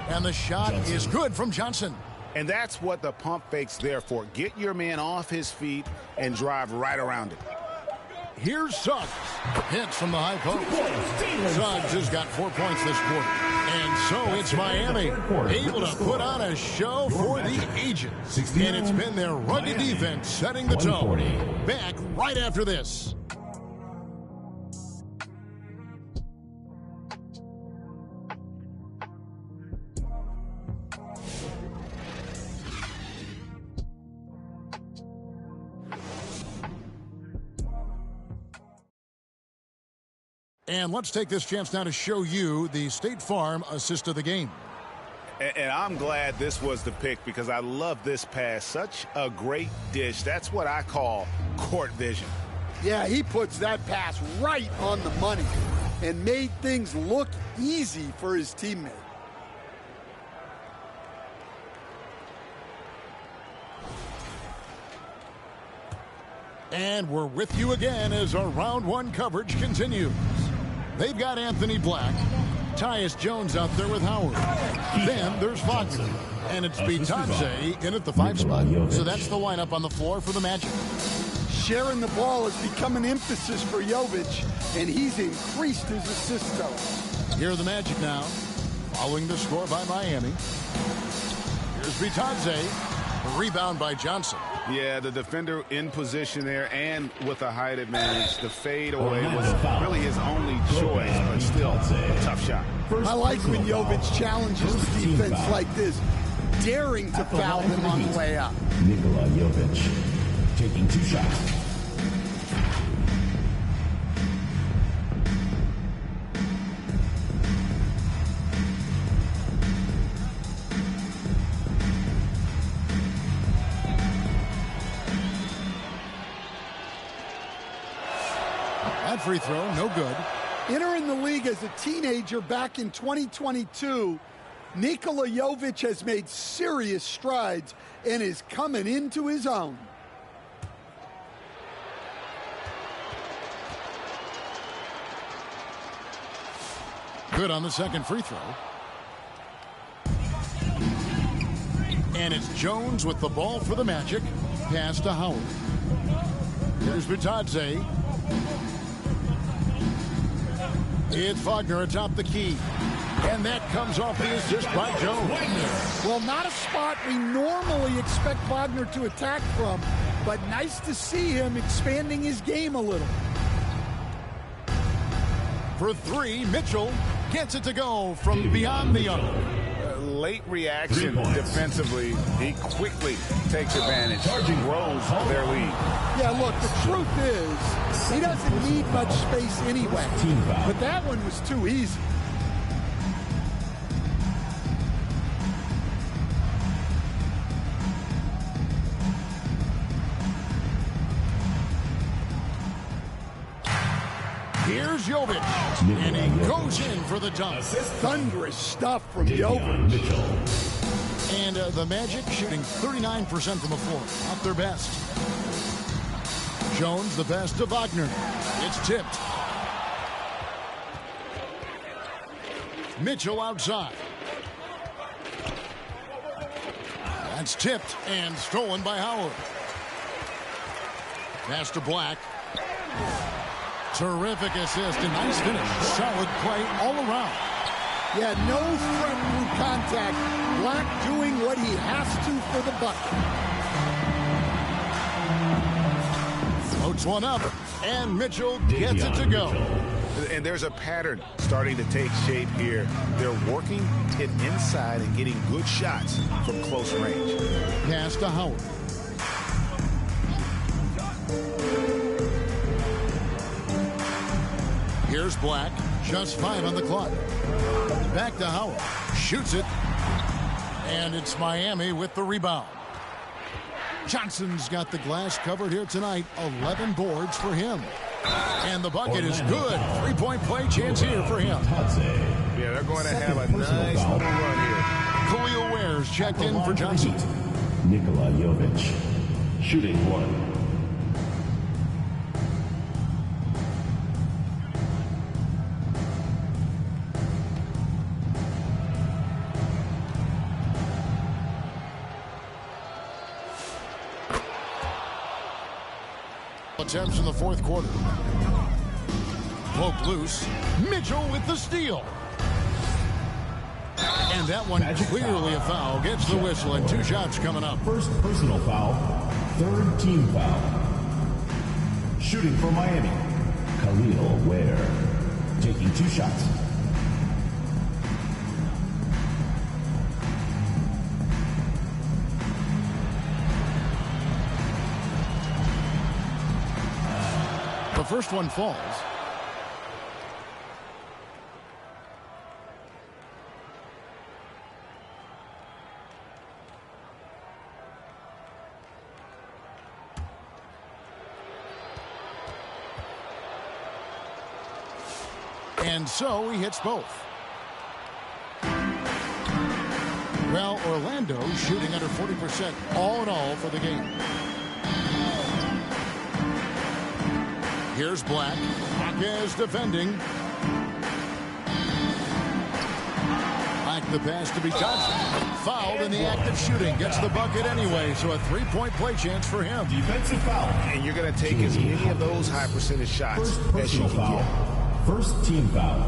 And the shot is good from Johnson. And that's what the pump fake's there for. Get your man off his feet and drive right around it. Here's Suggs. Hits from the high post. Suggs has got 4 points this quarter. And so it's Miami able to put on a show for the ages. And it's been their rugged defense setting the tone. Back right after this. And let's take this chance now to show you the State Farm assist of the game. And I'm glad this was the pick because I love this pass. Such a great dish. That's what I call court vision. Yeah, he puts that pass right on the money and made things look easy for his teammate. And we're with you again as our round one coverage continues. They've got Anthony Black, Tyus Jones out there with Howard. Then there's Wagner, and it's Bitadze in at the 5 spot. So that's the lineup on the floor for the Magic. Sharing the ball has become an emphasis for Jovic, and he's increased his assist total. Here are the Magic now, following the score by Miami. Here's Bitadze, rebound by Johnson. Yeah, the defender in position there and with a height advantage. The fade away was really his only choice, but still a tough shot. I like when Jovic challenges the defense like this, daring to foul him on the way up. Nikola Jovic taking 2 shots. That free throw, no good. Entering the league as a teenager back in 2022, Nikola Jovic has made serious strides and is coming into his own. Good on the second free throw. And it's Jones with the ball for the Magic. Pass to Howard. Here's Bitadze. It's Wagner atop the key. And that comes off the assist by Jones. Well, not a spot we normally expect Wagner to attack from, but nice to see him expanding his game a little. For 3, Mitchell gets it to go from beyond the arc. Late reaction defensively. He quickly takes advantage, grows their lead. Yeah, look, the truth is, he doesn't need much space anyway, but that one was too easy. Here's Jovic, and he goes in for the dunk. Thunderous stuff from Jovic. And the Magic shooting 39% from the floor, not their best. Jones, the pass to Wagner. It's tipped. Mitchell outside. That's tipped and stolen by Howard. Pass to Black. Terrific assist and nice finish. Solid play all around. Yeah, no threat through contact. Black doing what he has to for the bucket. Floats one up, and Mitchell gets it to go. And there's a pattern starting to take shape here. They're working it inside and getting good shots from close range. Pass to Howard. Here's Black. Just 5 on the clock. Back to Howard. Shoots it. And it's Miami with the rebound. Johnson's got the glass covered here tonight. 11 boards for him. And the bucket is good. 3-point play chance here for him. Yeah, they're going to have a nice little run here. Khalil Ware's checked in for Johnson. Nikola Jovic, shooting 1. Attempts in the fourth quarter. Poked loose. Mitchell with the steal. And that one clearly a foul. Gets the whistle and 2 shots coming up. First personal foul, 3rd team foul. Shooting for Miami, Khalil Ware, taking 2 shots. The first one falls. And so he hits both. Well, Orlando shooting under 40% all in all for the game. Here's Black. Black defending. Black the pass to be touched. Fouled in the act of shooting. Gets the bucket anyway, so a 3-point play chance for him. Defensive foul. And you're going to take as many of those high percentage shots as you can get. First team foul.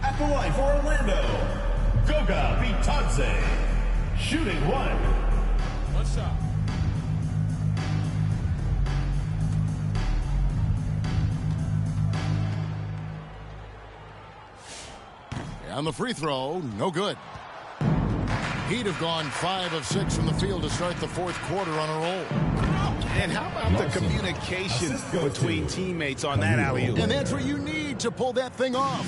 At the line for Orlando, Goga Bitadze, shooting 1. What's up? On the free throw, no good. He'd have gone 5 of 6 from the field to start the fourth quarter on a roll. And how about the communication between teammates on that alley-oop? And that's what you need to pull that thing off.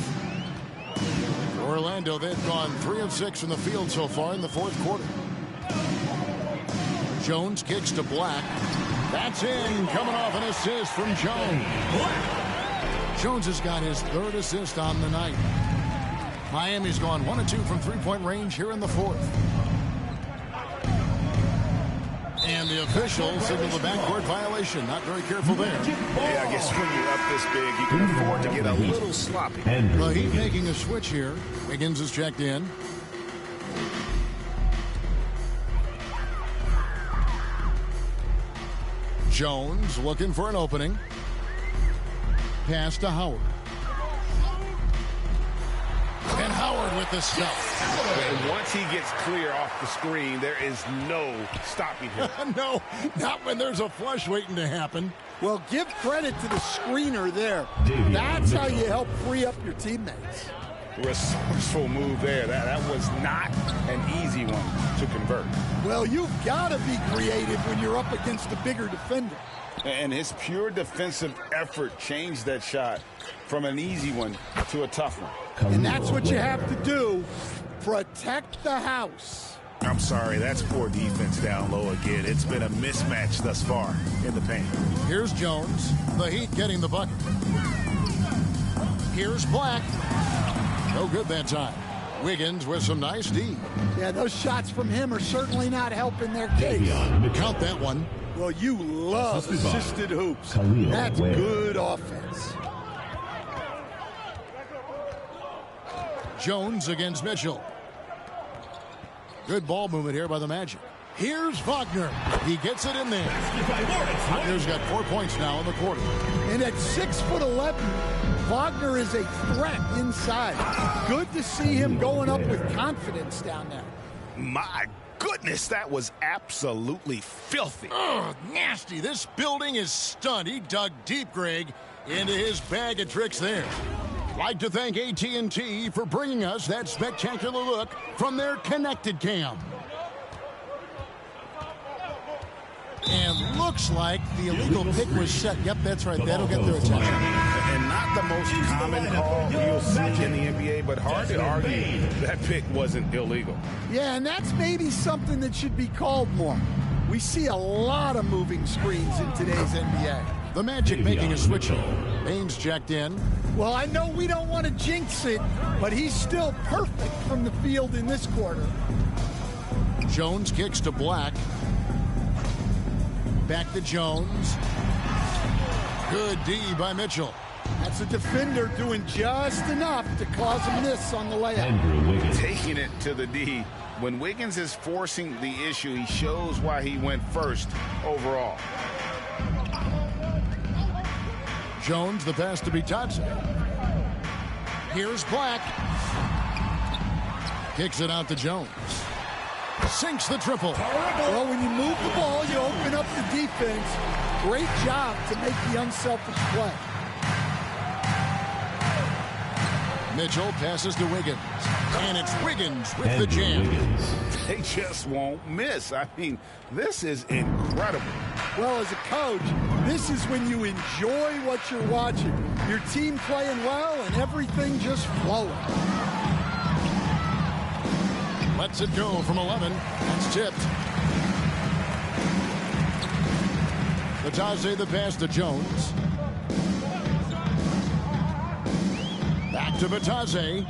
Orlando, they've gone 3 of 6 from the field so far in the fourth quarter. Jones kicks to Black. That's in, coming off an assist from Jones. Jones has got his 3rd assist on the night. Miami's gone 1 of 2 from 3-point range here in the fourth. And the official signaled the backcourt violation. Not very careful there. Yeah, I guess when you're up this big, you can afford to get a little sloppy. Well, he's making a switch here. Wiggins is checked in. Jones looking for an opening. Pass to Howard. And Howard with the stuff. And once he gets clear off the screen, there is no stopping him. No, not when there's a flush waiting to happen. Well, give credit to the screener there. That's how you help free up your teammates. Resourceful move there. That was not an easy one to convert. Well, you've got to be creative when you're up against a bigger defender. And his pure defensive effort changed that shot from an easy one to a tough one. And that's what you have to do. Protect the house. I'm sorry, that's poor defense down low again. It's been a mismatch thus far in the paint. Here's Jones. The Heat getting the bucket. Here's Black. No good that time. Wiggins with some nice D. Yeah, those shots from him are certainly not helping their case. Count that one. Well, you love assisted hoops. That's good offense. Jones against Mitchell. Good ball movement here by the Magic. Here's Wagner. He gets it in there. Wagner's got 4 points now in the quarter. And at 6'11", Wagner is a threat inside. Good to see him going up with confidence down there. My goodness, that was absolutely filthy. Ugh, nasty. This building is stunned. He dug deep, Greg. Into his bag of tricks there. Like to thank AT&T for bringing us that spectacular look from their connected cam. And looks like the illegal pick was set. Yep, that's right. That'll get their attention. And not the most common call you'll see in the NBA, but hard to argue that pick wasn't illegal. Yeah, and that's maybe something that should be called more. We see a lot of moving screens in today's NBA. The Magic making a switch. Baines checked in. Well, I know we don't want to jinx it, but he's still perfect from the field in this quarter. Jones kicks to Black. Back to Jones. Good D by Mitchell. That's a defender doing just enough to cause a miss on the layup. Taking it to the D. When Wiggins is forcing the issue, he shows why he went first overall. Jones, the pass to Bitadze. Here's Black. Kicks it out to Jones. Sinks the triple. Well, when you move the ball, you open up the defense. Great job to make the unselfish play. Mitchell passes to Wiggins. And it's Wiggins with the jam. They just won't miss. I mean, this is incredible. Well, as a coach, this is when you enjoy what you're watching. Your team playing well and everything just flowing. Lets it go from 11. That's tipped. Bitadze the pass to Jones. Back to Bitadze.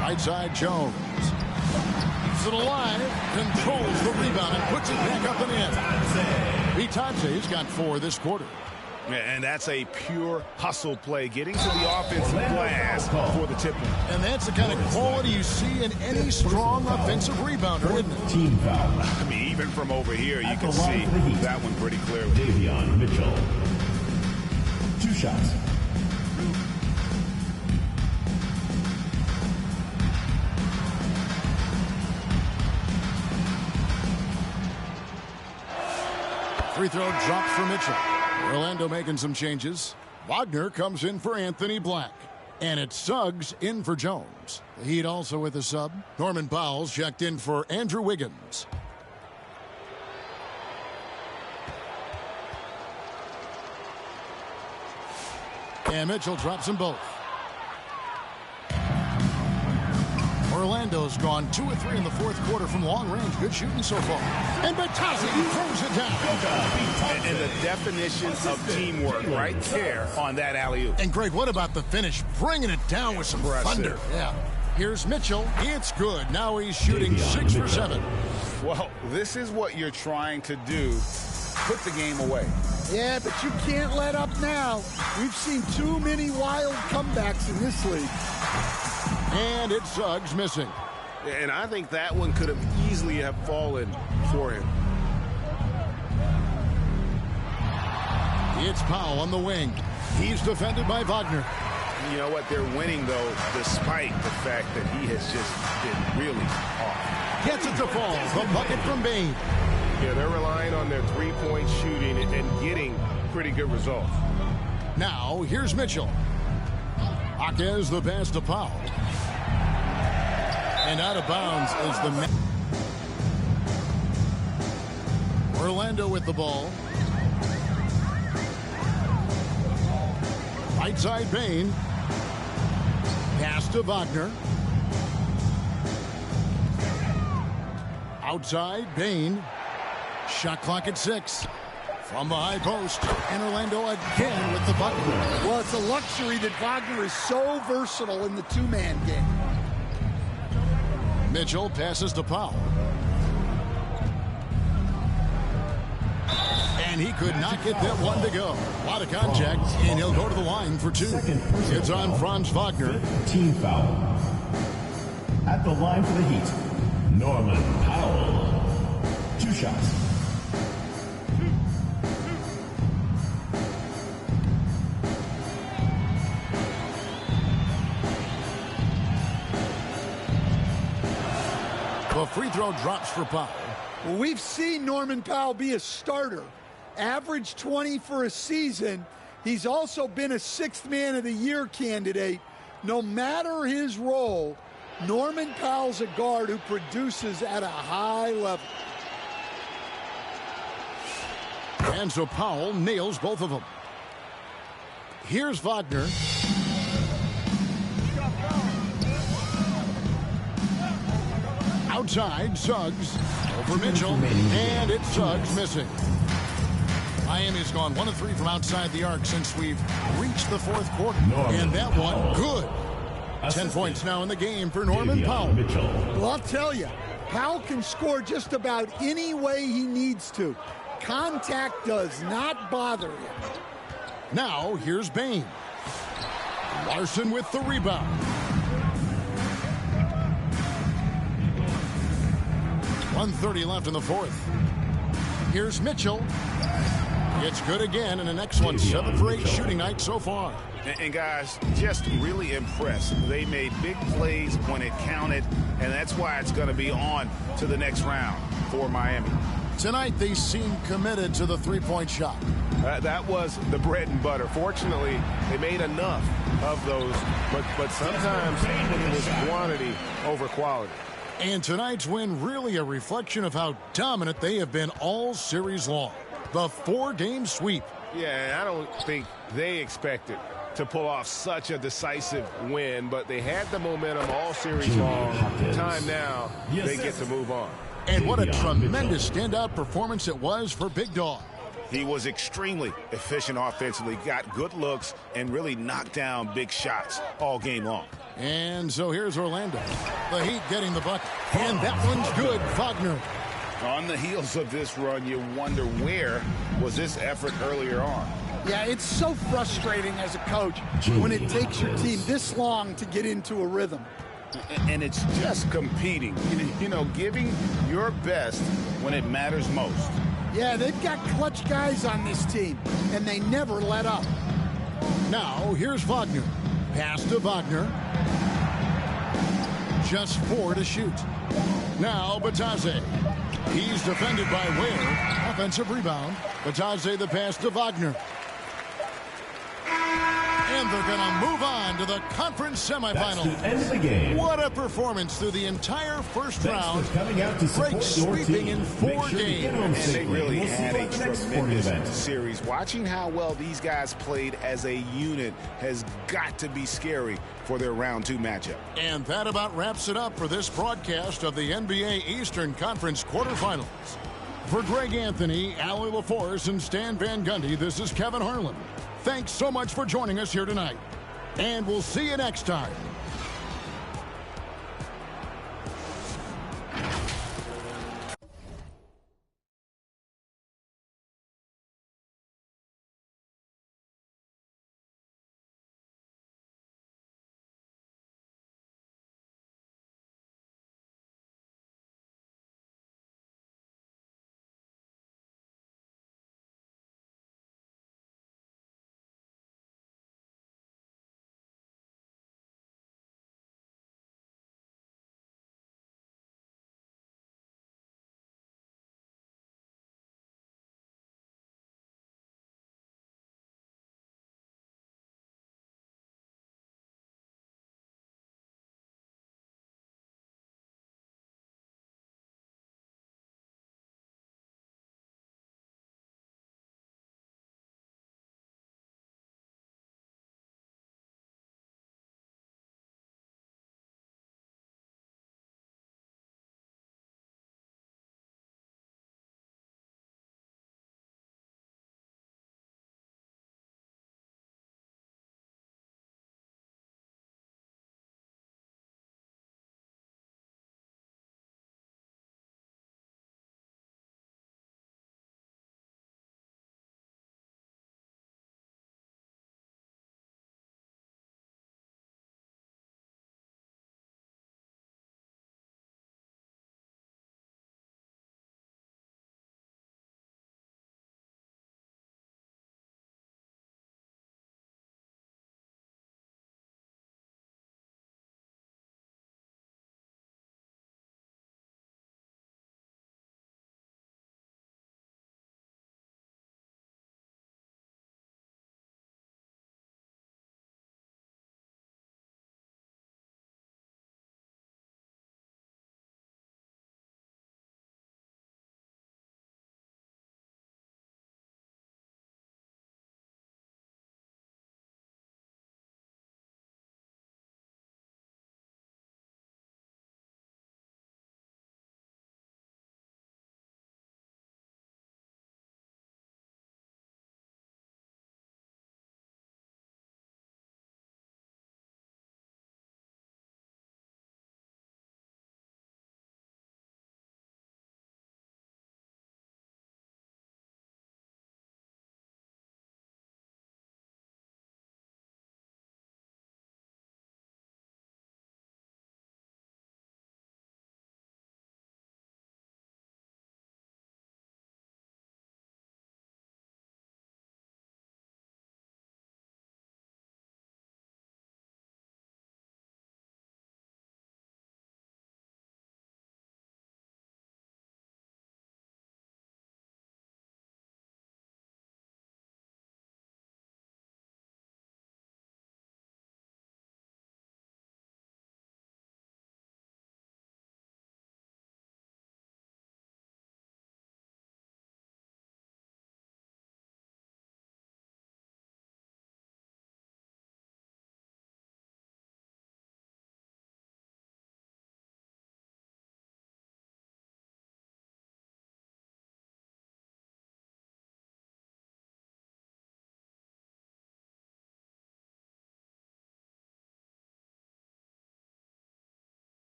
Right side Jones. Keeps it alive. Controls the rebound and puts it back up and in. Bitadze's got 4 this quarter. And that's a pure hustle play, getting to the offensive glass for the tip. And that's the kind of quality you see in any strong offensive rebounder, isn't it? Team foul. I mean, even from over here, you can see that one pretty clearly. Davion Mitchell. 2 shots. Free throw drops for Mitchell. Orlando making some changes. Wagner comes in for Anthony Black. And it's Suggs in for Jones. The Heat also with a sub. Norman Powell's checked in for Andrew Wiggins. And Mitchell drops them both. Orlando's gone 2 of 3 in the fourth quarter from long range. Good shooting so far. And Bitadze throws it down. And the definition of teamwork right there on that alley-oop. And Greg, what about the finish? Bringing it down with some thunder. Yeah. Here's Mitchell. It's good. Now he's shooting 6 for 7. Well, this is what you're trying to do. Put the game away. Yeah, but you can't let up now. We've seen too many wild comebacks in this league. And it's Suggs missing. And I think that one could have easily have fallen for him. It's Powell on the wing. He's defended by Wagner. You know what? They're winning, though, despite the fact that he has just been really off. Gets it to fall. The bucket from Bain. Yeah, they're relying on their three-point shooting and getting pretty good results. Now, here's Mitchell. Jaquez the pass to Powell. And out of bounds is the... Orlando with the ball. Right side Bain. Pass to Wagner. Outside Bain. Shot clock at 6. From the high post. And Orlando again with the bucket. Well, it's a luxury that Wagner is so versatile in the two-man game. Mitchell passes to Powell. And he could not get that one to go. A lot of contact, and he'll go to the line for 2. It's on Franz Wagner. Team foul. At the line for the Heat, Norman Powell. 2 shots. The free throw drops for Powell. Well, we've seen Norman Powell be a starter, averaged 20 for a season. He's also been a sixth man of the year candidate. No matter his role, Norman Powell's a guard who produces at a high level. And so Powell nails both of them. Here's Wagner. Outside, Suggs over Mitchell, and it's Suggs missing. Miami's gone 1 of 3 from outside the arc since we've reached the fourth quarter. And that one, good. 10 points now in the game for Norman Powell. Well, I'll tell you, Powell can score just about any way he needs to. Contact does not bother him. Now, here's Bain. Larson with the rebound. .130 left in the fourth. Here's Mitchell. It's good again, and an excellent 7 for 8 shooting night so far. And guys, just really impressed. They made big plays when it counted, and that's why it's going to be on to the next round for Miami. Tonight, they seem committed to the three-point shot. That was the bread and butter. Fortunately, they made enough of those, but sometimes it was quantity over quality. And tonight's win really a reflection of how dominant they have been all series long. The 4-game sweep. Yeah, I don't think they expected to pull off such a decisive win, but they had the momentum all series long. Time now, they get to move on. And what a tremendous standout performance it was for Big Dog. He was extremely efficient offensively, got good looks, and really knocked down big shots all game long. And so here's Orlando. The Heat getting the bucket. And that one's good, Wagner. On the heels of this run, you wonder where was this effort earlier on. Yeah, it's so frustrating as a coach when it takes your team this long to get into a rhythm. And it's just competing, you know, giving your best when it matters most. Yeah, they've got clutch guys on this team, and they never let up. Now, here's Wagner. Pass to Wagner. Just 4 to shoot. Now, Batadze. He's defended by Ware. Offensive rebound. Batadze the pass to Wagner. And they're going to move on to the conference semifinals. That's the end of the game. What a performance through the entire first Thanks round. for coming out to support Break your sweeping team. in 4 Make sure to games. get home And they safely. really We'll see had you a at the next sporting tremendous event. series. Watching how well these guys played as a unit has got to be scary for their round 2 matchup. And that about wraps it up for this broadcast of the NBA Eastern Conference quarterfinals. For Greg Anthony, Allie LaForce, and Stan Van Gundy, this is Kevin Harlan. Thanks so much for joining us here tonight. And we'll see you next time.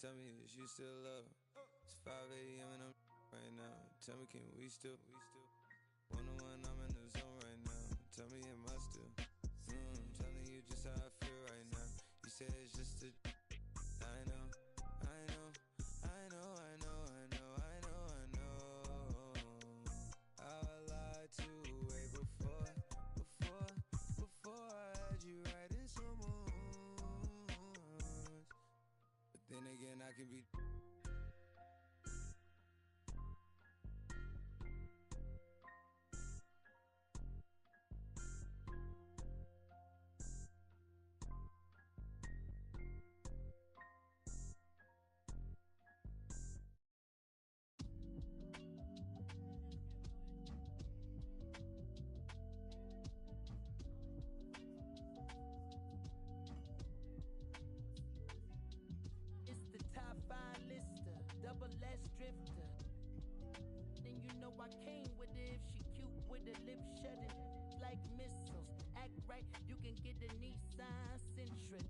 Tell me, is you still love? It's 5 a.m. and I'm right now. Tell me, can we still? One-on-one, I'm in the zone right now. Tell me, am I still? Telling you just how I feel right now. You say it's just a. I know. I lied to way before I had you right in someone. But then again, I can be. Double S drifter. And you know I came with it. If she cute with the lip shutting like missiles. Act right, you can get the Nissan Sentra.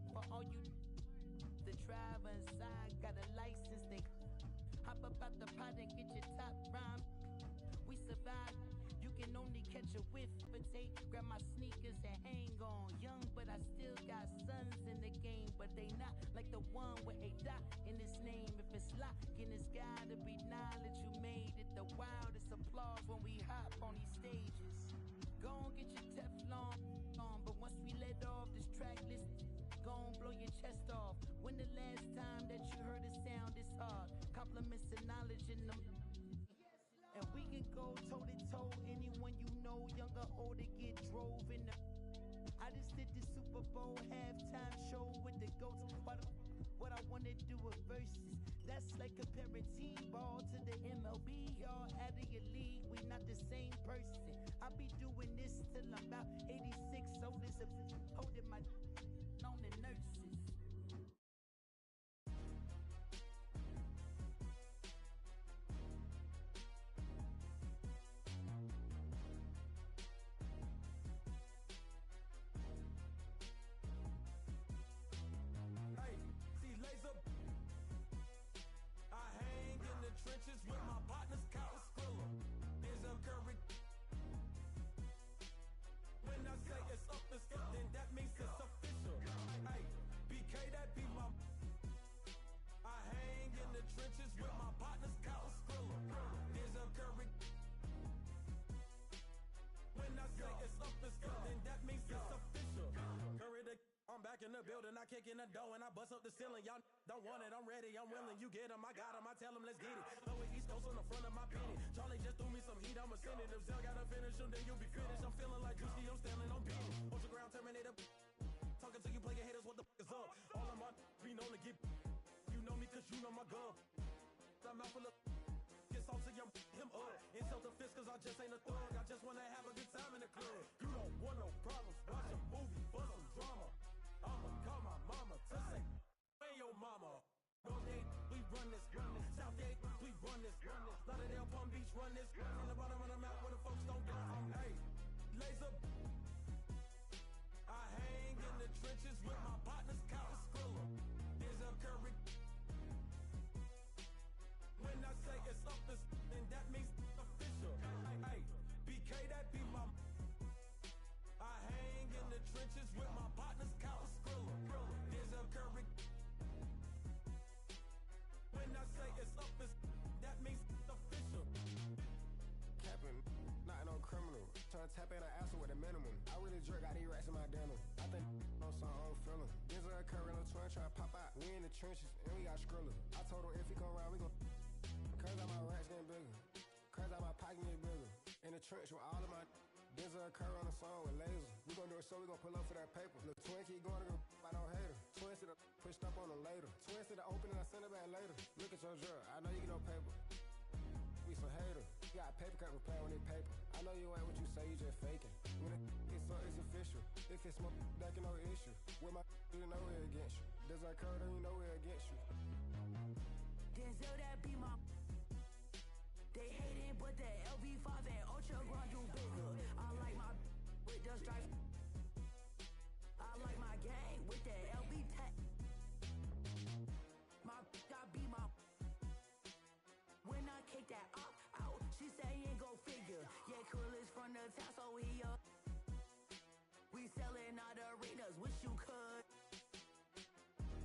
For all you the driver inside got a license, they hop up out the pot and get your top rhyme. We survive. You can only catch a whiff but take. Grab my sneakers and hang on. Young, but I still got sons in the game, but they not like the one with a dot in his name. If it's locking, it's gotta be knowledge. You made it the wildest applause when we hop on these stages. Go on, get your Teflon on, but once we let off this track list, go on, blow your chest off. When the last time that you heard a sound this hard? Compliments and knowledge in them. And we can go toe-to-toe, anyone you know, young or old, to get drove in the. I just did the Super Bowl halftime show with the GOATs. What I wanna do with verses, that's like comparing T-ball to the MLB. Y'all out of your league, we not the same person. I be doing this till I'm about 86, so this a holding my on the nurses. Trenches with my partners, Kyle Skrilla. There's a curry. When I say it's up, then that means it's official. Hey, BK, that be my. I hang in the trenches with my partners, Kyle Skrilla. There's a curry. When I say it's up, then that means it's official. Curry the. I'm back in the building, I kick in the door and I bust up the ceiling. Y'all don't want it, I'm ready, I'm willing. You get him, I got him, I tell him, let's get it. Lower East Coast on the front of my penny. Charlie just threw me some heat, I'ma send it. If Zell gotta finish him, then you'll be finished. I'm feeling like Juicy, I'm standing on penny. Ultra ground Terminator. Talking to you player haters, what the f is up? All of my be known to get. You know me cause you know my gun. I'm out full of. Get salty, I'm him up. Insult the fist cause I just ain't a thug. I just wanna have a good time in the club. You don't want no problems, watch a movie for some drama. I'ma call my mama to say, hey yo mama. Northgate, we run this. Southgate, we run this. Lauderdale, Palm Beach, run this. In the bottom of the map where the folks don't go. Hey, laser. I hang in the trenches with my partners, Kyle Skrilla. There's a curry. When I say it's up, then that means official. Hey, BK, that be my. I hang in the trenches with my partners, Kyle Skrilla. There's a curry. When I say it's up, that means official. Capping, not no criminal. Trying to tap in an answer with a minimum. I really jerk out these racks in my denim. I think no song, I don't feel him. There's a curry on the twin trying to pop out. We in the trenches and we got Skrilla. I told him if he come around, we gon' cause out my racks getting bigger. Cause out my pocket getting bigger. In the trench with all of my. There's a curry on the song with lasers. We gon' do it so we gon' pull up for that paper. The twin keep going to go, I don't hate her. Twin said I pushed up on them later. Twin said I open and I send it back later. Look at your drill, I know you get no paper. We some hater. You got a paper cut, we play on this paper. I know you ain't what you say, you just faking. When it's so it's official. If it's smoke, that can no issue. With my you know we're against you. There's a curry, you know we're against you. Denzel, that be my. They hate it, but that LV5 and Ultra Grand do bigger. I like my with the stripe. I like my gang with that LV tech. selling out arenas. Wish you could.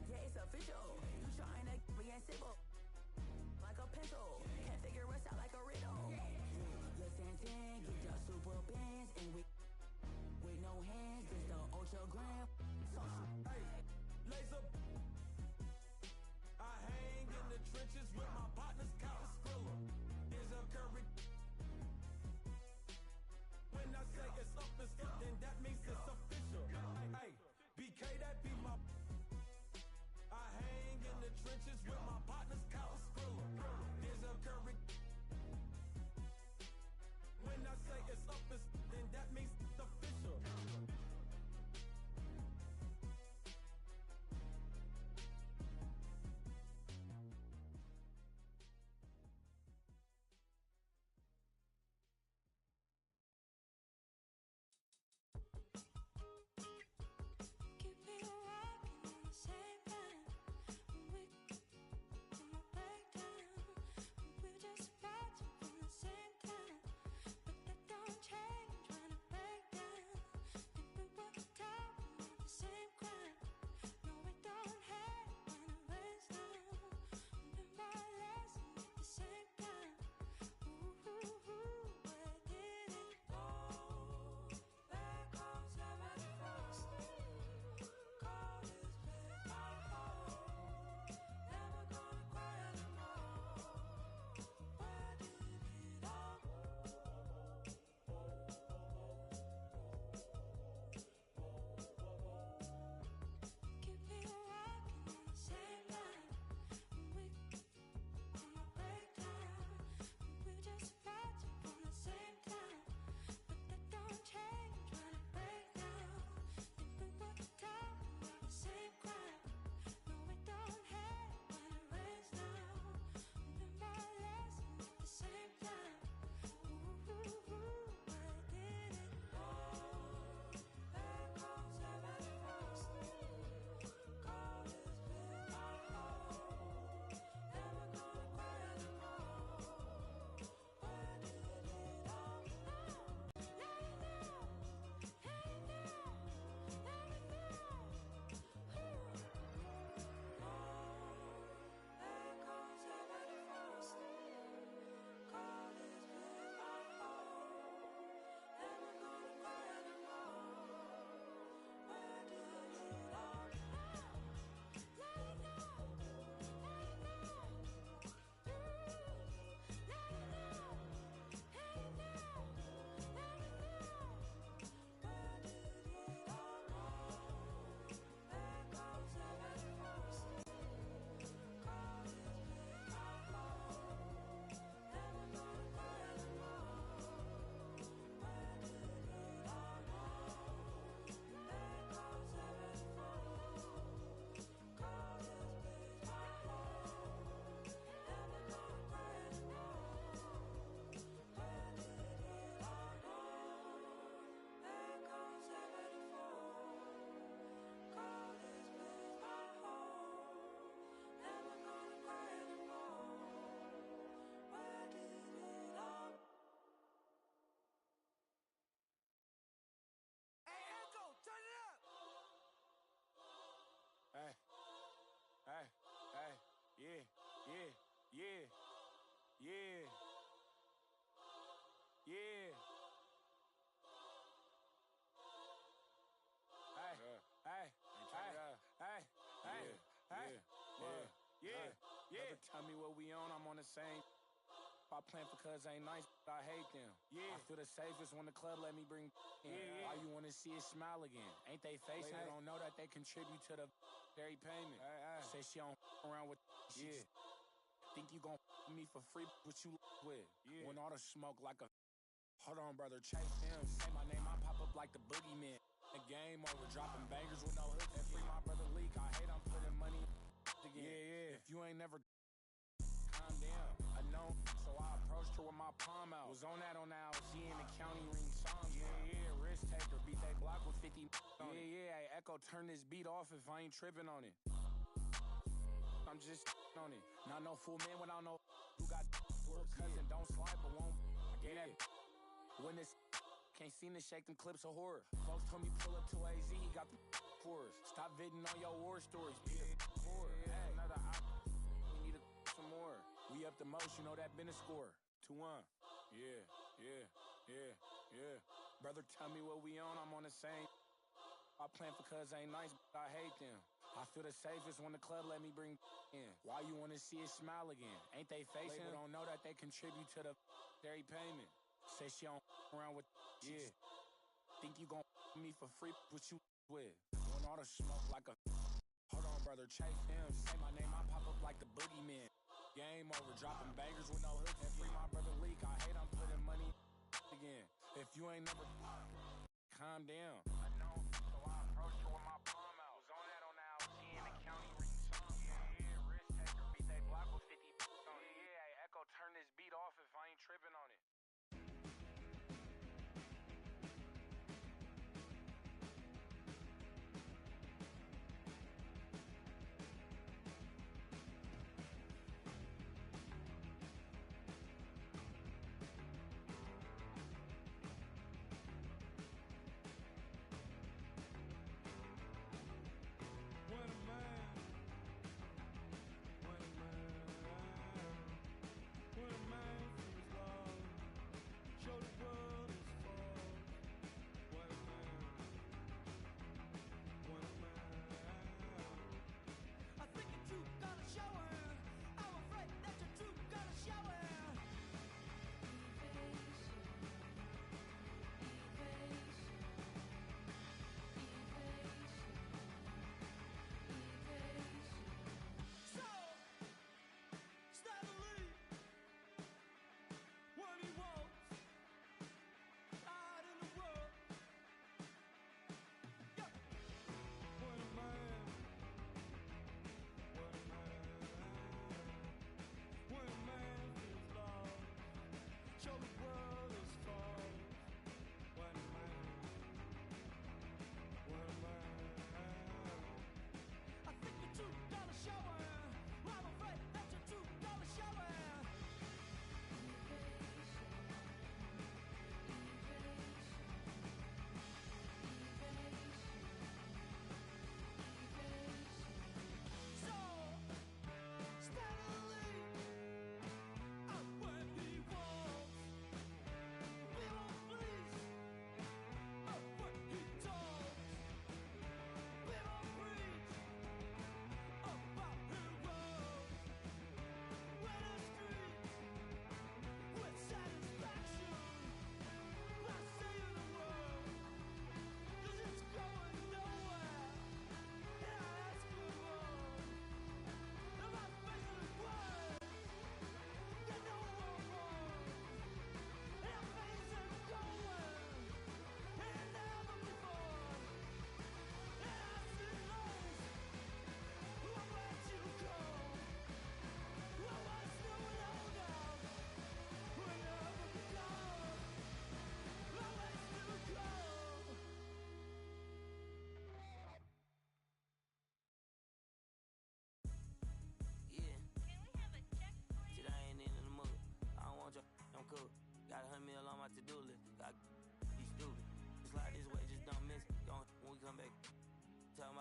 Yeah, it's official. You trying to be civil like a pencil. Can't figure us out like a riddle. Your Santan, get your super bands, and with no hands, just the ultra gram. Hey, laser. I hang in the trenches with my partners, Count Skrilla. There's a curry. When I say it's up, then that means it's official. Hey, BK, that be my. I hang in the trenches with my partners, Count Skrilla. There's a curry. When I say it's up, then that means it's official. Never tell me what we on, I'm on the same. I plan for cuz ain't nice, I hate them. I feel the safest when the club let me bring in. Why you wanna see it smile again? Ain't they facing? They don't know that they contribute to the dairy payment. Say she don't around with shit. Think you gon' me for free, what you with? When all the smoke like a. Hold on, brother, chase him. Say my name, I pop up like the boogeyman. The game over, dropping bangers with no hook. And free my brother Leak. I hate I'm putting money again. If you ain't never calm down, I know. So I approached her with my palm out. Was on that LC in the county ring songs. Risk taker, beat they block with 50 on it. Hey, Echo, turn this beat off if I ain't tripping on it. I'm just on it. Not no fool man without no who got cousin, don't slide but won't. I gave that when this Can't seem to shake them clips of horror. Folks told me pull up to AZ, he got the for us. Stop viding on your war stories, be the for. Hey, another we need some more. We up the most, you know that been a score. 2-1. Yeah. Brother, tell me what we on, I'm on the same. I plan for cuz ain't nice, but I hate them. I feel the safest when the club let me bring in. Why you wanna see it smile again? Ain't they facing? Label don't know that they contribute to the dairy payment. Say she don't around with yeah. Think you gon' me for free? What you with? Want all the smoke like a. Hold on, brother, chase him. Say my name, I pop up like the boogeyman. Game over, dropping bangers with no hooks. And free my brother Leak. I hate I'm putting money again. If you ain't never calm down. I know, so I approached her with my palm out. Was on that on the LT in the county reading songs. Yeah, risk taker, beat they block with 50 on it. Yeah, hey, Echo, turn this beat off if I ain't tripping on it.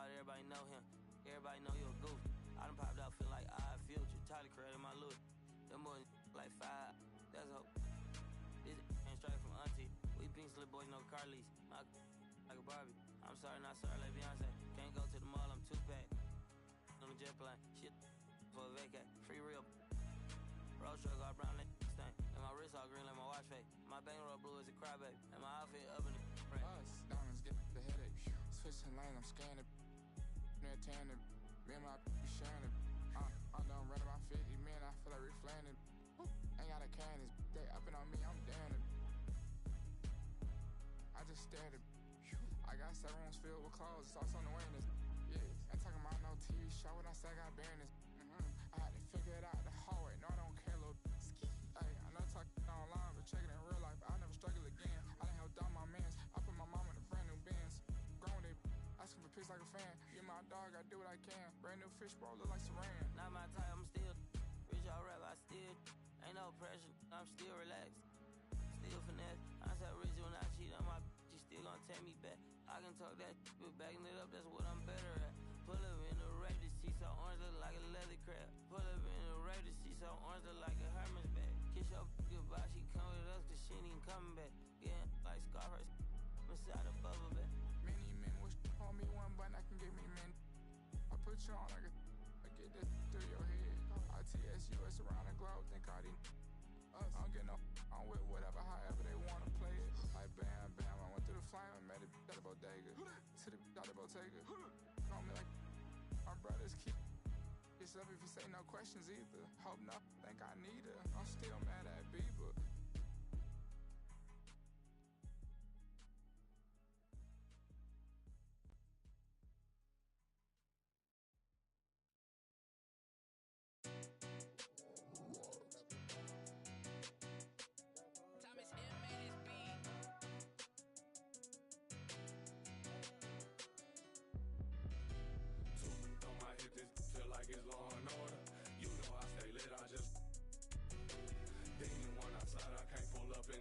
Everybody know him. Everybody know you a goof. I done popped out feeling like I future. Tyler created my look. Them boys like 5. That's hope. This ain't straight from auntie. We pink slip boys, no car lease. My like a Barbie. I'm sorry, not sorry, like Beyonce. Can't go to the mall, I'm 2-pack. On the jet plane. Shit for a vacay. Free real. Road truck all brown like stain. And my wrist all green like my watch face. My bankroll blue as a crybaby. And my outfit up in the rain. Us, diamonds get the headache. Switching lanes, I'm scanning. Tanning. Me and my be sharing it. I'm done running my 50 men, I feel like reflaning. Ain't got a cannon, they upping on me, I'm down it. I just stared at. I got 7 rooms filled with clothes, it's also on the awareness. Yeah, ain't talking about no TV show when I say I got bareness. I had to figure it out the hallway, no I don't care, little ski. Hey, I know talking online, but checking in real life, I'll never struggle again. I done helped out my mans, I put my mom in a brand new Benz. Grown they asking for pics like a fan. You my dog, I do what I can. Brand new fish bowl, look like Saran. Not my type, I'm still rich out rap, I still ain't no pressure, I'm still relaxed. Still finesse, I said rich when I cheat on my don't talk that, but backing it up, that's what I'm better at. Pull up in the rape, the seats so orange look like a leather crab. Pull up in the rape, the seats so orange look like a Hermes bag. Kiss your goodbye, she come with us cause she ain't even coming back. Yeah, like Scarface, inside a bubble bag. Many men wish on me one button, I can give me men. I put you on like I get this through your head. I TSUS around the globe, think all these I don't get no on with whatever, however they wanna play it. Like bam, bam, I went through the flame and met it at the bodega. To the at the Bottega. Call me like my brothers keep yourself if you say no questions either. Hope not, think I need her. I'm still mad at Bieber.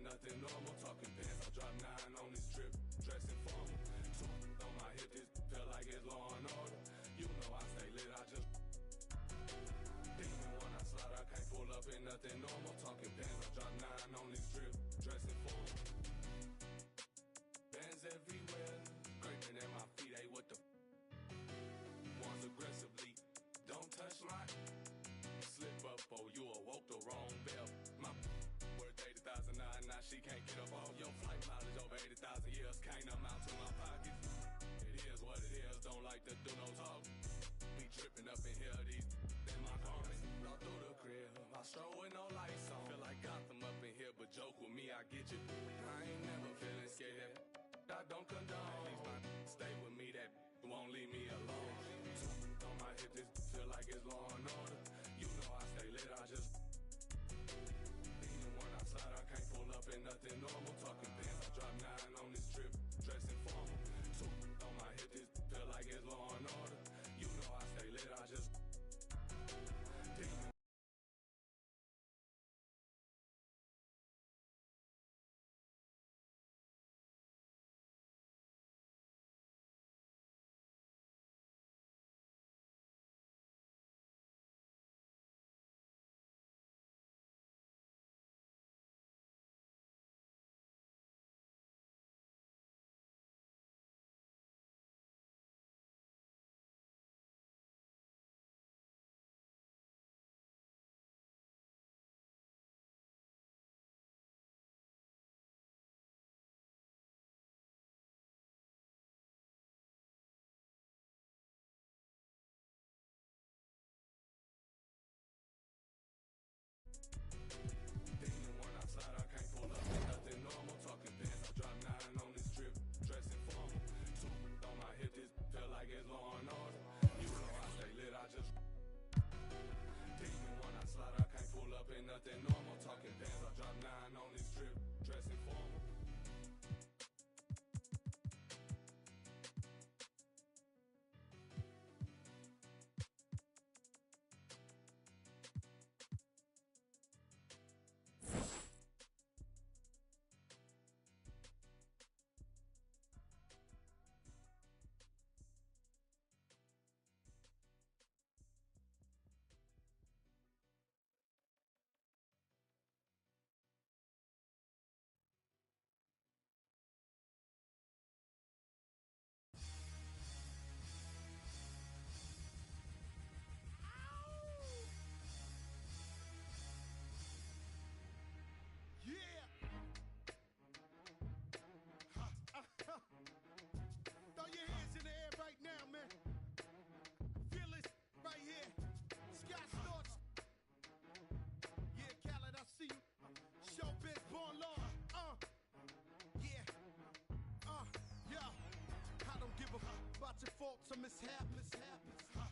Nothing normal, talking pants, I drop 9 on this trip, dressing formal. Two on my hip, this feel like it's law and order. You know I stay lit, I just demon when I slide, I can't pull up in nothing normal. Talking pants, I drop 9 on this trip, dressing formal. Bands everywhere, scraping at my feet, hey what the ones aggressively, don't touch my slip up, oh you awoke the wrong bell. My now she can't get up on your flight mileage over 80,000 years can't amount to my pockets. It is what it is, don't like to do no talk. Be tripping up in here, these in my garments. All through the crib, I stroll with no lights on. Feel like Gotham up in here, but joke with me, I get you. I ain't never feeling scared, I don't condone. Stay with me, that won't leave me alone. On my hip, this feel like it's law and order. You know I stay lit, I just nothing normal, talking pants, I drop 9 on this trip, dressing formal. Two on my hip, this feel like it's law and order. You know I stay lit, I just demon. Nothing normal, talking pants, I drop 9 on this trip, dressing formal. Faults or mishaps.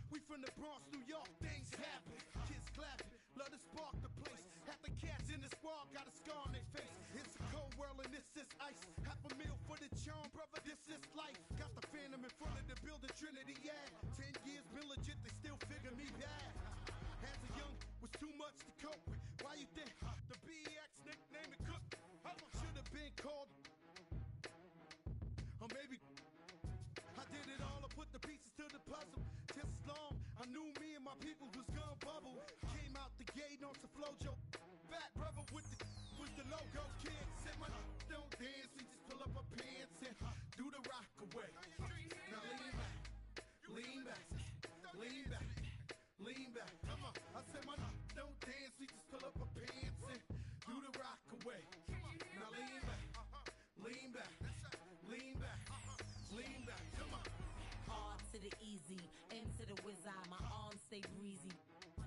We from the Bronx, New York, things happen. Kids clapping, love to spark the place. Half the cats in the squad got a scar on their face. It's a cold world and this is ice. Half a meal for the charm, brother, this is life. Got the phantom in front of the building, Trinity, yeah. 10 years been legit, they still figure me bad. As a young, was too much to cope with. Why you think the BX nickname it Cook? Should have been called, or maybe my people was gonna bubble. Came out the gate on some flojo. Fat brother with the logo. Kid said my don't dance. He just pull up her pants and do the rock away. Now lean back, lean back, lean back, lean back. Come on. I said my don't dance. He just pull up her pants and do the rock away. Now lean back, lean back, lean back, lean back. Come on. R to the easy, M to the whiz-eye. My arms stay breezy,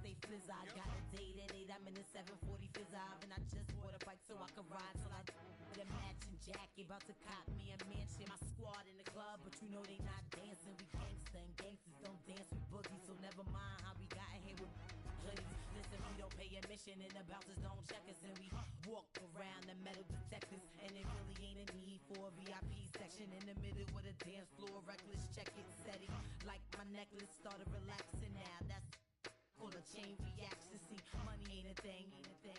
stay fizz-eye. Got a date at 8, I'm in the 740 fizz-eye. And I just bought a bike so I can ride till I with a matching jacket. About to cop me a mansion. My squad in the club, but you know they not dancing. We gangsta and gangsters don't dance with boogies. So never mind how we got in here with hoodies. Listen, we don't pay admission and the bouncers don't check us. And we walk around the metal detectors. And it really ain't a need for a VIP section in the middle with a dance floor. Reckless check it, setting like my necklace started relaxing now. That's full of chain reaction. See, money ain't a thing.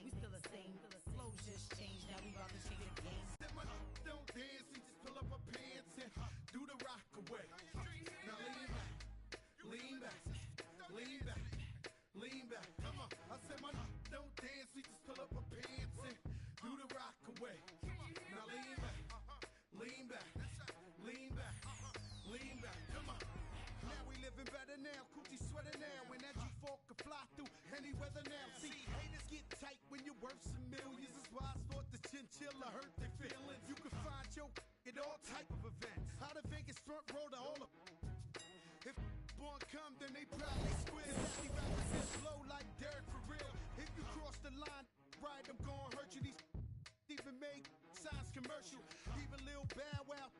We still the same. Flow just changed. Now we about to change the game. Said my don't dance. He just pull up her pants and do the rock away. Now lean back, lean back, lean back, lean back. Come on. I said my don't dance. He just pull up her pants and do the rock away. Now lean back, lean back, lean back, lean back. Come on. Now we living better now. Coochie sweater now. When that G4 can fly through any weather now. See, haters get tight when you're worth some millions. That's why I thought the chinchilla hurt their feelings. You can find your at all type of events. Out of Vegas front row to all of. If born come, then they probably squid. They represent flow like Derek for real. If you cross the line, right, I'm gonna hurt you. These even made signs commercial. Even Lil Bow Wow.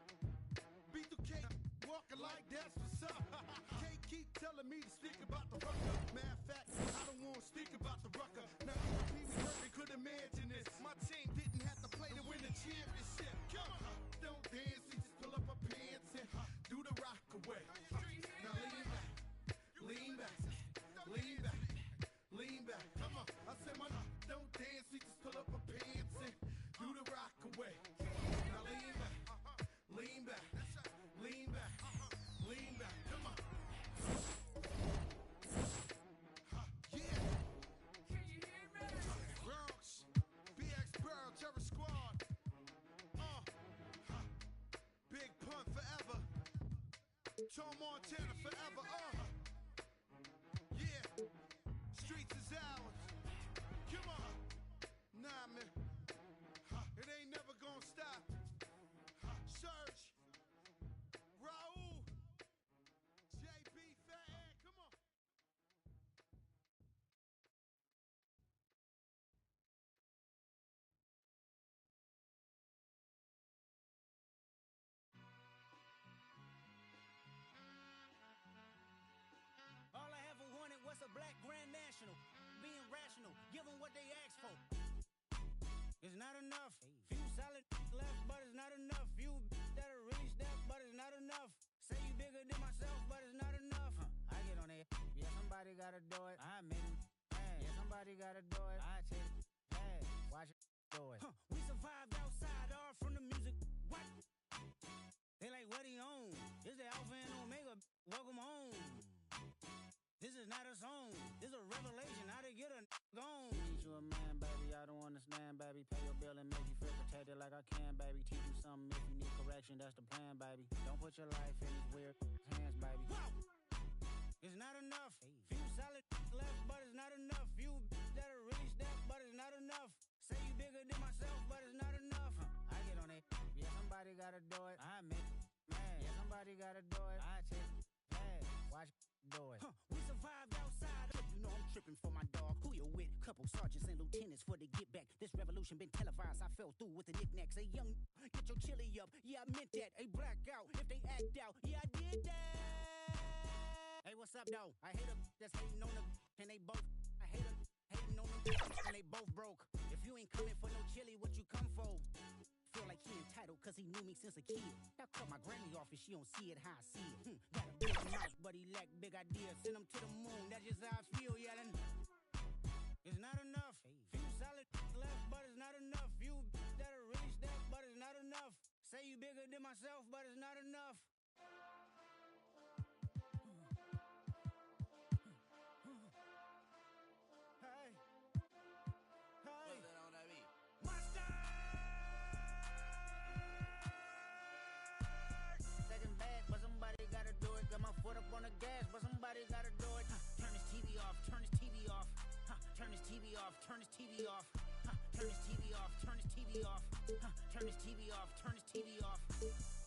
B2K walking like that's what's up. Can't keep telling me to speak about the rucker. Matter of fact, I don't want to speak about the rucker. Now even Pee Wee Herman could imagine this. My team didn't have to play to win the championship. Come on, don't dance, he just pull up her pants and do the rock away. Now lean back, lean back, lean back, lean back. Come on, I said my don't dance, he just pull up her pants and do the rock away. Now lean back, lean back, lean back, lean back. Come on. Yeah. Bronx, BX Pearl, Terror Squad. Big Pun forever. Tom Montana forever. Yeah. Streets is ours. Come on. Nah, man. It ain't never gonna stop. Surge. Raul. JB Fat Ed. Come on. All I ever wanted was a black Grand National. Being rational, give them what they asked for. It's not enough. Few solid left, but it's not enough. Few that'll really step, but it's not enough. Say you bigger than myself, but it's not enough. I get on it. Yeah, somebody gotta do it. I made it. Yeah, somebody gotta do it. I take it. Hey, watch it do it. We survived outside, all from the music. What? They like, what he on? This the Alpha and Omega. Welcome home. This is not a song. This is a revelation. How to get a gone. Teach you a man, baby. I don't understand, baby. Pay your bill and make you feel protected like I can, baby. Teach you something if you need correction. That's the plan, baby. Don't put your life in these weird hands, baby. Whoa! It's not enough. Few solid left, but it's not enough. Few that'll really step, but it's not enough. Say you bigger than myself, but it's not enough. I get on it. Yeah, somebody gotta do it. I make it. Man, yeah, somebody gotta do it. I take it. Hey, watch it do it. We survived outside. You know I'm tripping for my dog. Who you with? Couple sergeants and lieutenants for the get back. This revolution been televised. I fell through with the knickknacks. Hey, young, get your chili up. Yeah, I meant that. Hey, black out if they act out. Yeah, I did that. Hey, what's up, though? I hate them that's hating on them. And they both. I hate them hating on them. And they both broke. If you ain't coming for no chili, what you come for? Feel like he entitled cause he knew me since a kid. I cut my granny off and she don't see it how I see it. Got a big mouth but he lack big ideas. Send him to the moon, that's just how I feel yelling. It's not enough. Few solid left but it's not enough. Few that'll really step but it's not enough. Say you bigger than myself but it's not enough. foot up on the gas, but somebody gotta do it. Turn this TV off, turn this TV off. Turn this TV off, turn this TV off. Turn this TV off, turn this TV off. Turn this TV off, turn this TV off.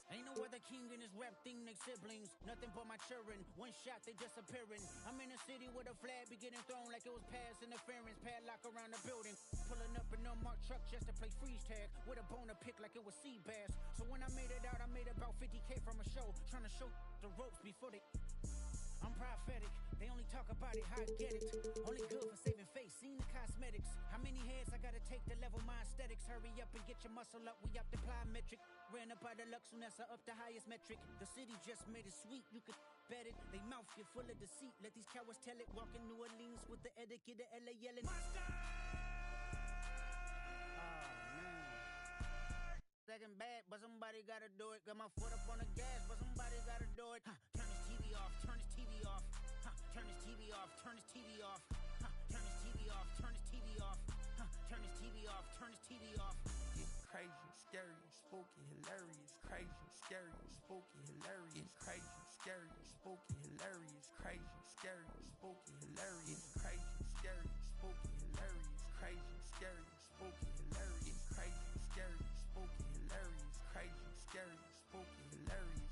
Ain't no other king in this rap thing, they siblings. Nothing but my children. One shot, they disappearing. I'm in a city with a flag be getting thrown like it was past interference. Padlock around the building. Pulling up an unmarked truck just to play freeze tag. With a boner pick like it was sea bass. So when I made it out, I made about 50K from a show. Trying to show the ropes before they... I'm prophetic, they only talk about it, how I get it. Only good for saving face, seen the cosmetics. How many heads I gotta take to level my aesthetics? Hurry up and get your muscle up, we optiply metric. Ran up out of Lux, Unessa up the highest metric. The city just made it sweet, you could bet it. They mouth get full of deceit, let these cowards tell it. Walking New Orleans with the etiquette of LA yelling Monster! Second bad, but somebody gotta do it. Got my foot up on the gas, but somebody gotta do it. Turn this TV off, turn this TV off. Turn this TV off, turn this TV off. Turn this TV off, turn this TV off. Turn this TV off, turn this TV off. Getting crazy, scary, spooky, hilarious. Crazy, scary, spooky, hilarious. Crazy, scary, spooky, hilarious. Crazy, scary, spooky, hilarious. Crazy, scary, spooky, hilarious. Crazy, scary, spooky, hilarious. Crazy, scary, spooky, hilarious. Crazy, scary, spooky, hilarious.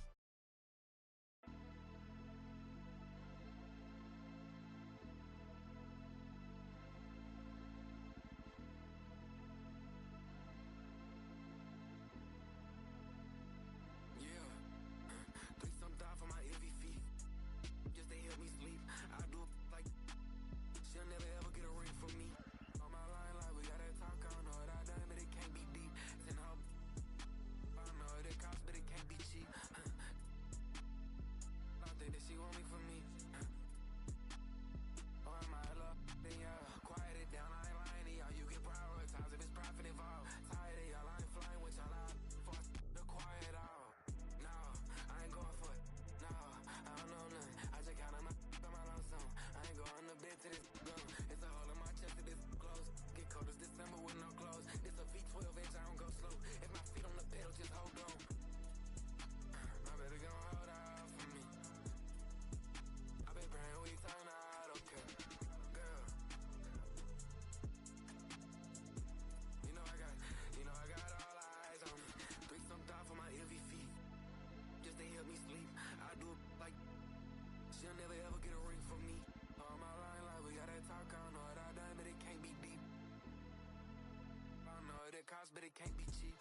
But it can't be cheap.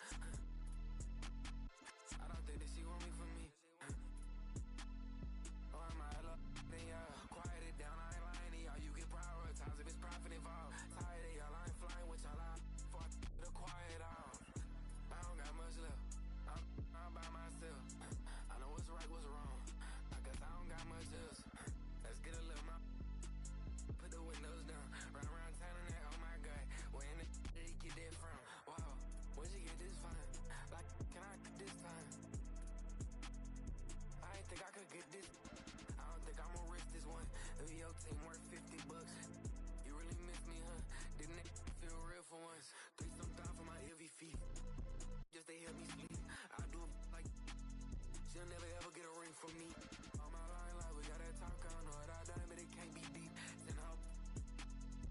I don't think that she want me for me. Oh, am I hella? Then yeah, quiet it down. I ain't lying to y'all. You get prioritized if it's profit involved. Tired of y'all. I ain't flying with y'all. I the quiet off. I don't got much left. I'm by myself. I know what's right, what's wrong. I guess I don't got much else. Let's get a little more. Put the windows down. Run around town and that. Oh my God, where in the did he get that from? Wow. Where'd you get this from? Like, can I get this time? I ain't think I could get this. I don't think I'ma risk this one. The VO team worth $50. You really miss me, huh? Didn't it feel real for once? 3 some down for my heavy feet. Just they help me sleep. I do it like she'll never ever get a ring from me. On my line, like we got that talk, I don't know what I done, but it can't be deep. Send her.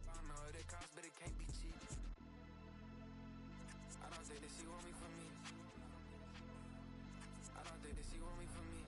I don't know what it costs, but it can't be cheap. I don't think that she want me for me. I don't think that she want me for me.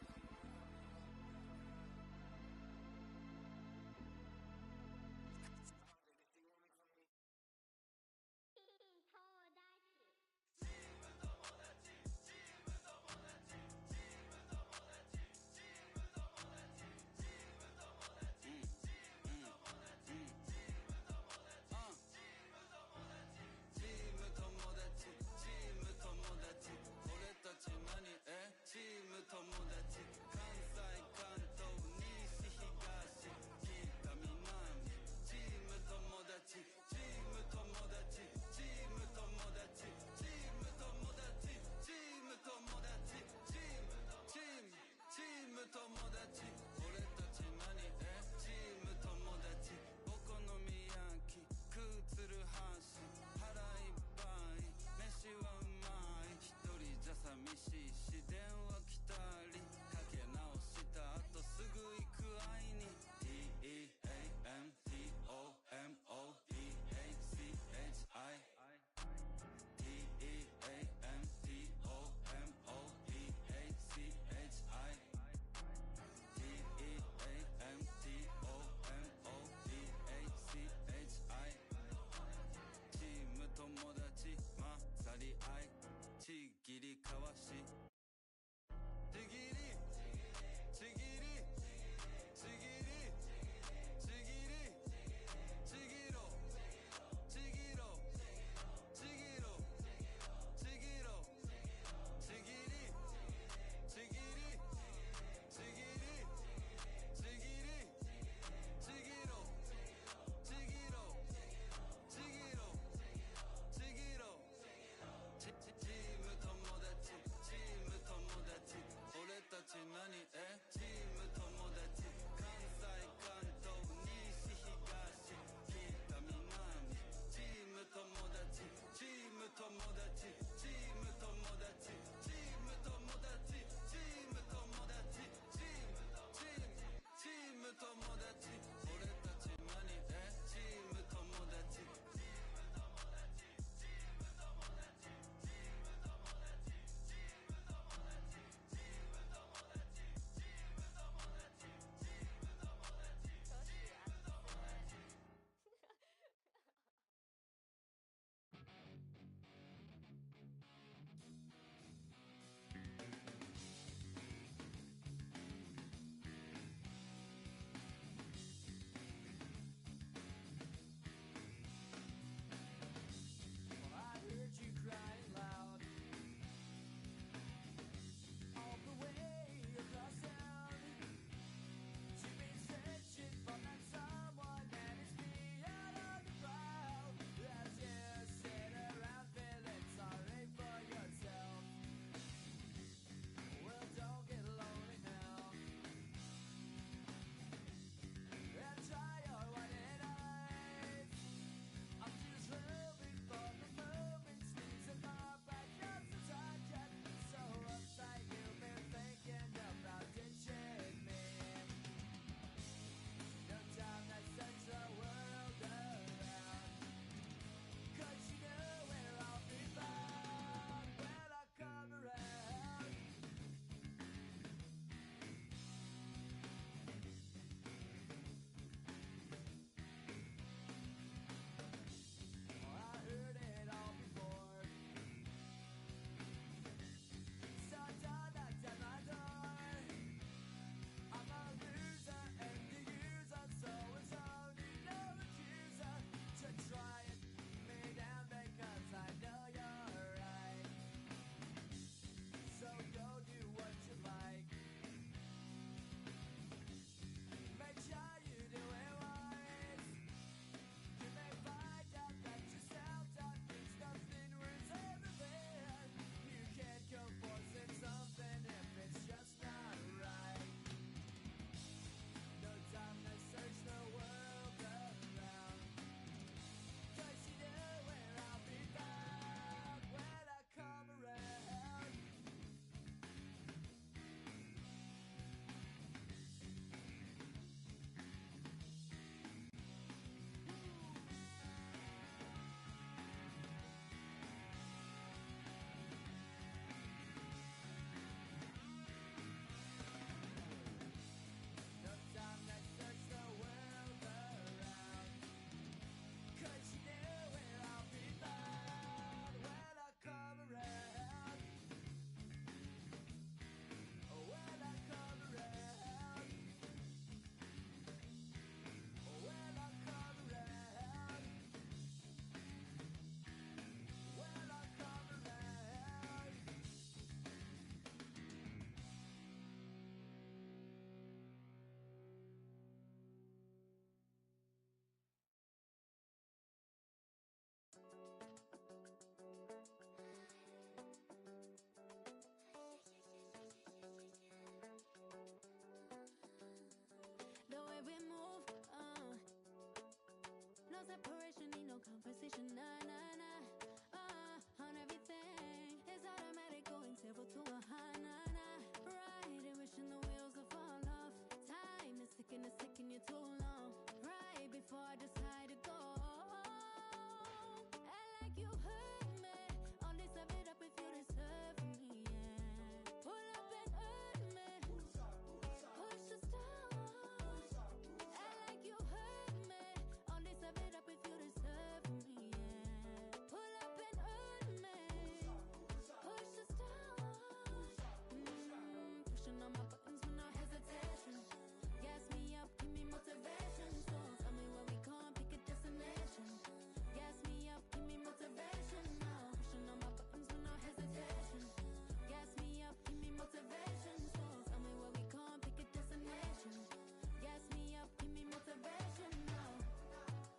separation, ain't no conversation, nah, nah, nah. On everything, it's automatic, going 0 to a high, nah, nah. Riding, wishing the wheels would fall off. Time is ticking, it's taking you too long. Right before I decide to go. And like you hurt me, only serve it up if you deserve me, yeah. Pull up and hurt me, push the stars. And like you hurt me, only serve it up if you deserve me, yeah. Pull up and hurt me, push the stars. Pushing on my buttons with no hesitation. Gas me up, give me motivation. So tell me where we going, pick a destination. Gas me up, give me motivation now. Pushing on my buttons with no hesitation. Gas me up, give me motivation. So tell me where we going, pick a destination. Gas me up, give me motivation now.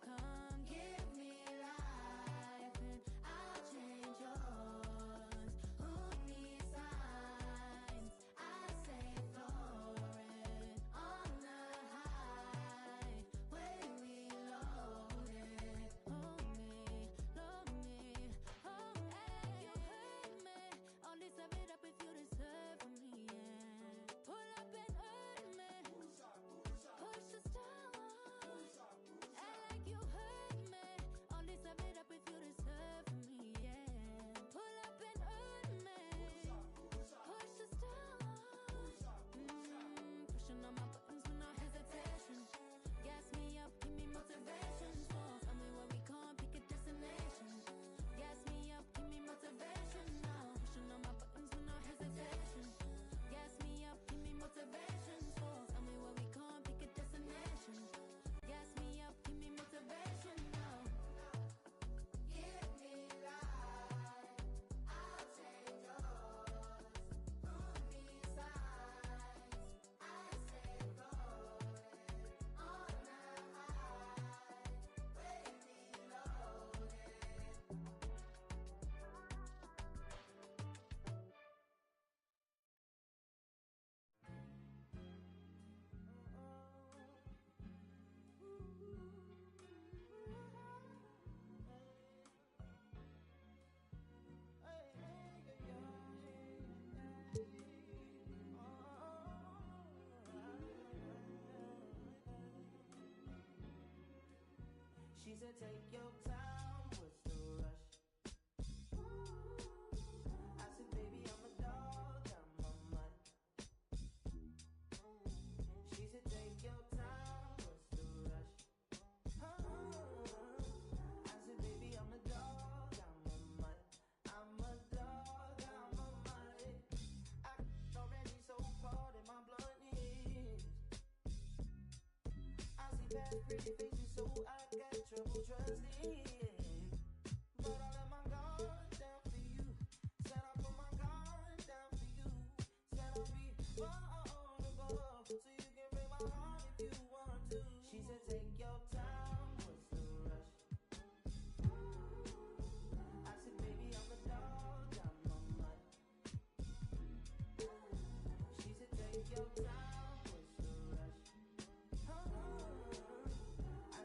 Come give me life and I'll change yours. Who needs signs? I say floating on the highway reloaded. Hold me, love me, hold me. You hurt me, only serve it up if you deserve me, yeah. Pull up and hurt me, push the stars. And like you hurt me, only serve it up if you deserve me, yeah. Pull up and hurt me, push the stars. Pushing on my buttons with no hesitation. Gas me up, give me motivation. So tell me where we going, pick a destination. Gas me up, give me motivation now. Pushing on my buttons with no hesitation. Gas me up, give me motivation. So tell me where we going, pick a destination. Gas me up, give me motivation now. Give me life, I'll change yours. Who needs signs? I say floating on the highway reloaded. She said, take your time, what's the rush? I said, baby, I'm a dog, I'm a mutt. She said, take your time, what's the rush? I said, baby, I'm a dog, I'm a mutt. I'm a dog, I'm a mutt. I already so cold in my blood is. I see past pretty faces, so I got trouble trusting. But I let my guard down for you. Said I put my guard down for you. Said I'll be vulnerable, so you can break my heart if you want to. She said, take your time, what's the rush? I said, baby, I'm a dog, I'm a mutt. She said, take your time, what's the rush? I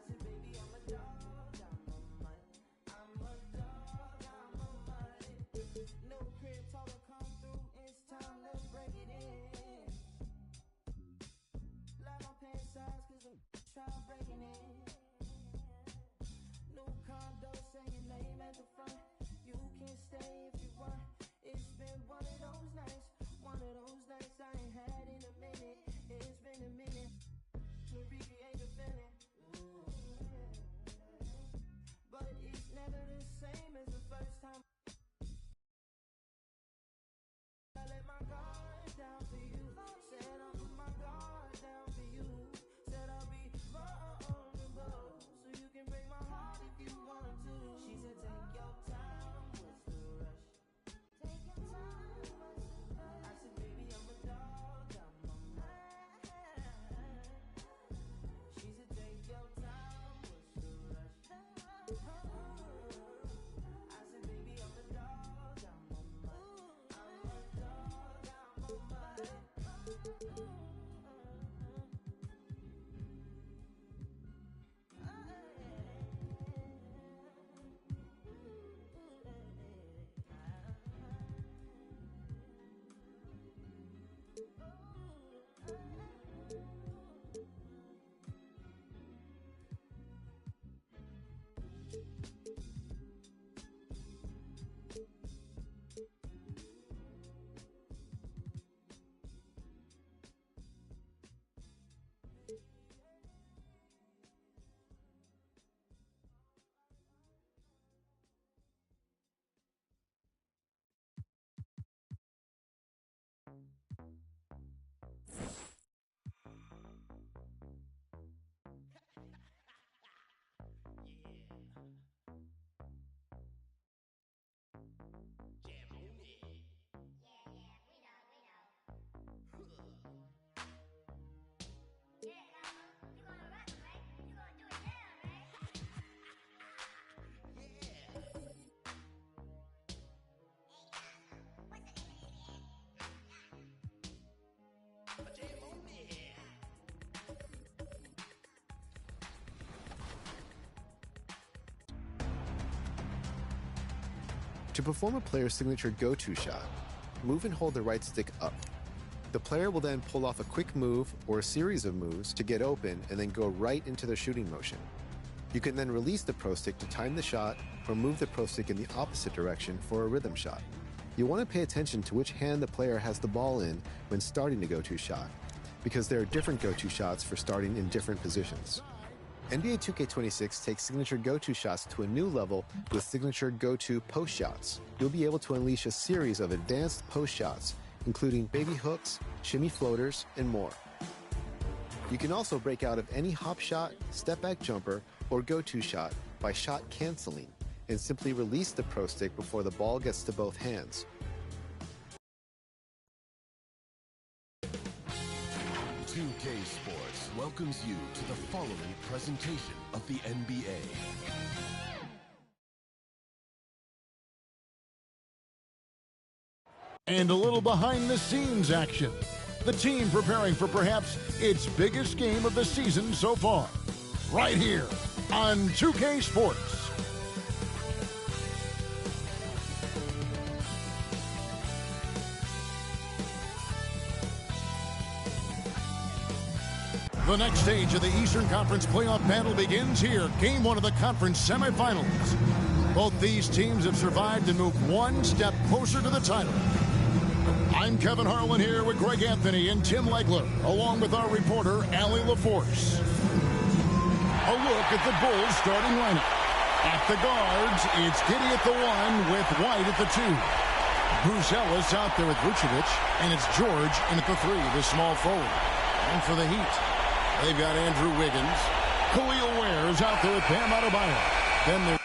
To perform a player's signature go-to shot, move and hold the right stick up. The player will then pull off a quick move or a series of moves to get open and then go right into their shooting motion. You can then release the pro stick to time the shot or move the pro stick in the opposite direction for a rhythm shot. You want to pay attention to which hand the player has the ball in when starting the go-to shot, because there are different go-to shots for starting in different positions. NBA 2K6 takes signature go-to shots to a new level with signature go-to post shots. You'll be able to unleash a series of advanced post shots, including baby hooks, shimmy floaters, and more. You can also break out of any hop shot, step-back jumper, or go-to shot by shot canceling and simply release the pro stick before the ball gets to both hands. $2K Sports welcomes you to the following presentation of the NBA. And a little behind-the-scenes action. The team preparing for perhaps its biggest game of the season so far. Right here on 2K Sports. The next stage of the Eastern Conference playoff battle begins here. Game 1 of the conference semifinals. Both these teams have survived and moved one step closer to the title. I'm Kevin Harlan here with Greg Anthony and Tim Legler, along with our reporter, Allie LaForce. A look at the Bulls starting lineup. At the guards, it's Giddey at the 1 with White at the 2. Bruce Ellis out there with Vucevic, and it's George in at the 3, the small forward. And for the Heat, they've got Andrew Wiggins. Khalil Ware's out there with Bam Adebayo. Then there's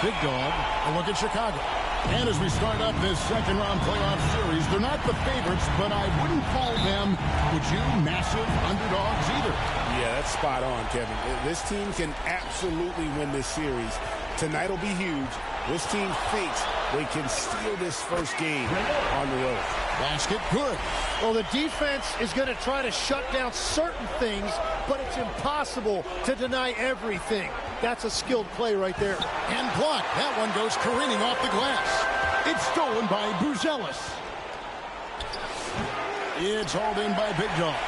Big Dog, a look at Chicago. And as we start up this second-round playoff series, they're not the favorites, but I wouldn't call them, would you, massive underdogs either? Yeah, that's spot on, Kevin. This team can absolutely win this series. Tonight will be huge. This team thinks they can steal this first game on the road. Basket good. Well, the defense is going to try to shut down certain things, but it's impossible to deny everything. That's a skilled play right there. And blocked. That one goes careening off the glass. It's stolen by Buzelis. It's hauled in by Big Dog.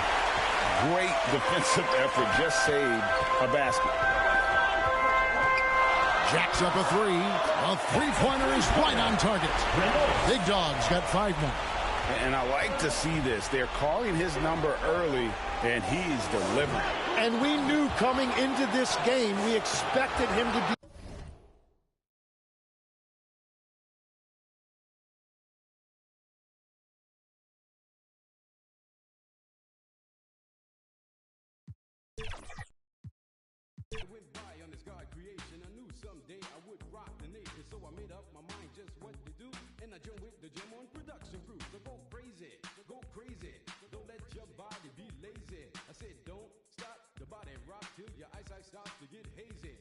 Great defensive effort. Just saved a basket. Jacks up a three. A three-pointer is right on target. Big Dog's got 5 more. And I like to see this. They're calling his number early, and he's delivering. And we knew coming into this game, we expected him to be. I went by on this God creation. I knew someday I would rock the nation, so I made up my mind just what to do. And I joined with the Gem on production crew. So go crazy, go crazy. Don't let your body be lazy. I said don't stop the body rock till your eyesight starts to get hazy.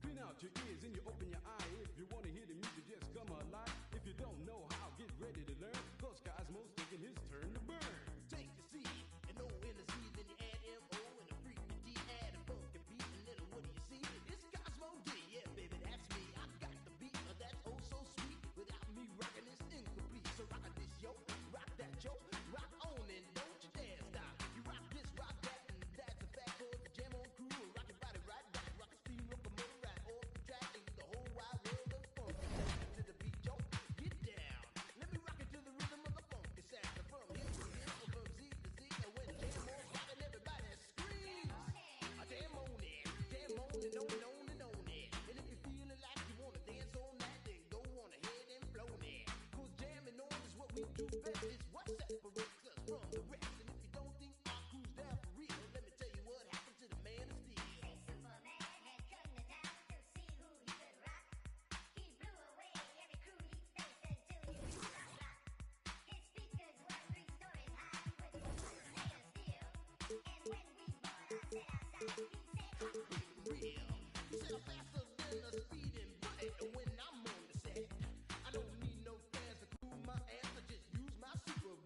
Clean out your ears and you open your eye. If you want to hear the music, just come alive. If you don't know how, get ready to learn. Cause Cosmo's taking his turn to burn. Take the C and O in the C, then you add M-O and a freaky D, add a funky beat, and then what do you see? It's Cosmo D, yeah baby, that's me. I got the beat, that's oh so sweet. Without me rocking this incomplete. So rock this yo, rock that yo, rock on and don't you dare stop. You rock this, rock that, and that's a fact. Cause the Jam on crew will rock your body right back. Rock a steam locomotive right off the track, and the whole wide world of funk. To the beat, yo, get down. Let me rock it to the rhythm of the funky sound. From here to here, from Z to Z, and when Jam on's rocking, everybody screams. I jam on it, jam on and on and on and on it. And if you're feeling like you wanna dance on that, then go on ahead and blow it. Cause jamming on is what we do best. It's what separates us from the rest. And if you don't think our crew's down for real, let me tell you what happened to the man of steel. Real. Said I'm faster than a speeding bullet when I'm on the set. I don't need no fans to cool my ass. I just use my super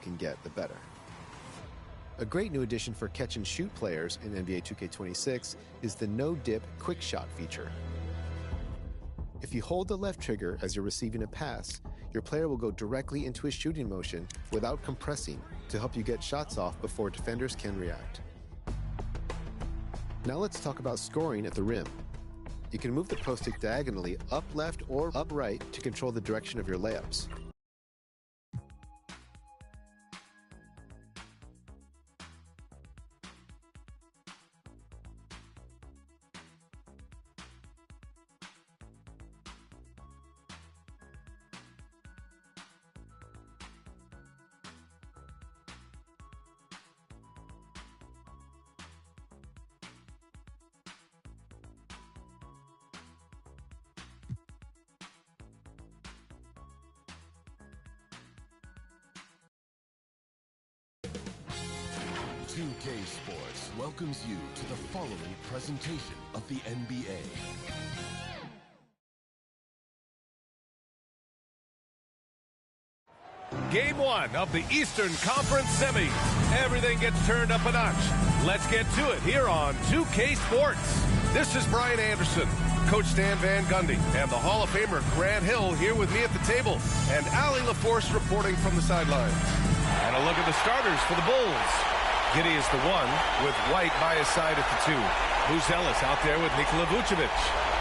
you can get, the better. A great new addition for catch-and-shoot players in NBA 2K6 is the no-dip quick shot feature. If you hold the left trigger as you're receiving a pass, your player will go directly into his shooting motion without compressing to help you get shots off before defenders can react. Now let's talk about scoring at the rim. You can move the pro stick diagonally up left or up right to control the direction of your layups. 2K Sports welcomes you to the following presentation of the NBA. Game 1 of the Eastern Conference Semis. Everything gets turned up a notch. Let's get to it here on 2K Sports. This is Brian Anderson, Coach Stan Van Gundy, and the Hall of Famer Grant Hill here with me at the table, and Allie LaForce reporting from the sidelines. And a look at the starters for the Bulls. Giddey is the one, with White by his side at the 2. Buzelis out there with Nikola Vucevic.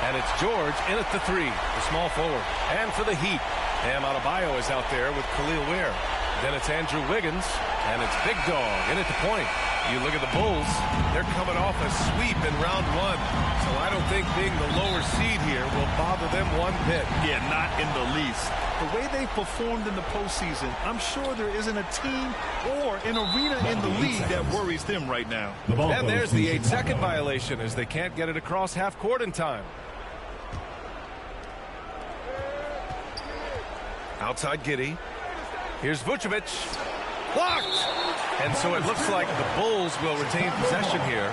And it's George in at the 3, the small forward. And for the Heat, Bam Adebayo is out there with Khalil Ware. Then it's Andrew Wiggins, and it's Big Dog in at the point. You look at the Bulls, they're coming off a sweep in round 1. So I don't think being the lower seed here will bother them one bit. Yeah, not in the least. The way they performed in the postseason, I'm sure there isn't a team or an arena in the league that worries them right now. And there's the 8-second violation as they can't get it across half court in time. Outside Giddey. Here's Vucevic. Blocked! And so it looks like the Bulls will retain possession here.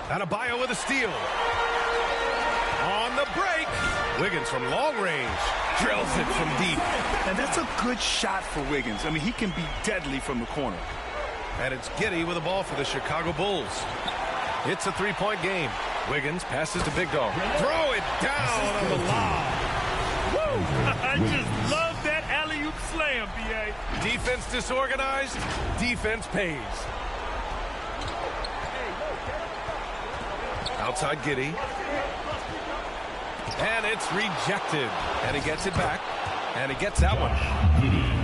Adebayo with a steal. On the break. Wiggins from long range. Drills it from deep. And that's a good shot for Wiggins. I mean, he can be deadly from the corner. And it's Giddey with the ball for the Chicago Bulls. It's a 3-point game. Wiggins passes to Big Dog. Throw it down on the lob. Woo! I just love that alley-oop slam, B.A. Defense disorganized. Defense pays. Outside Giddey. And it's rejected. And he gets it back. And he gets that one. Giddey.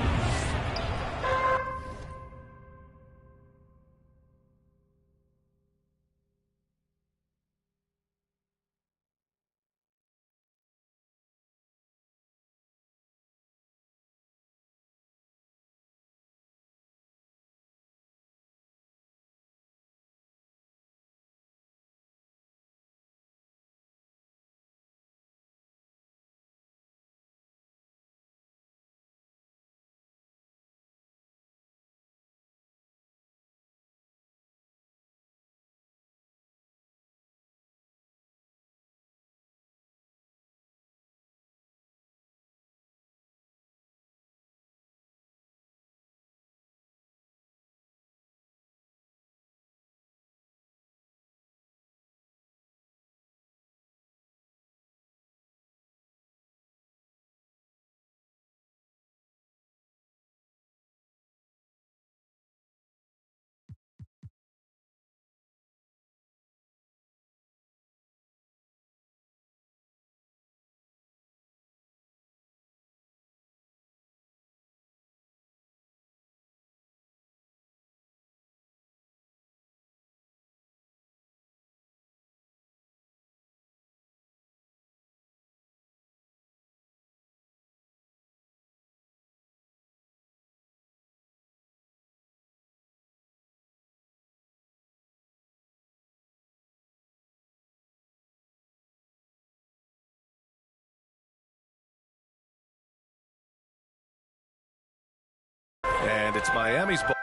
And it's Miami's ball.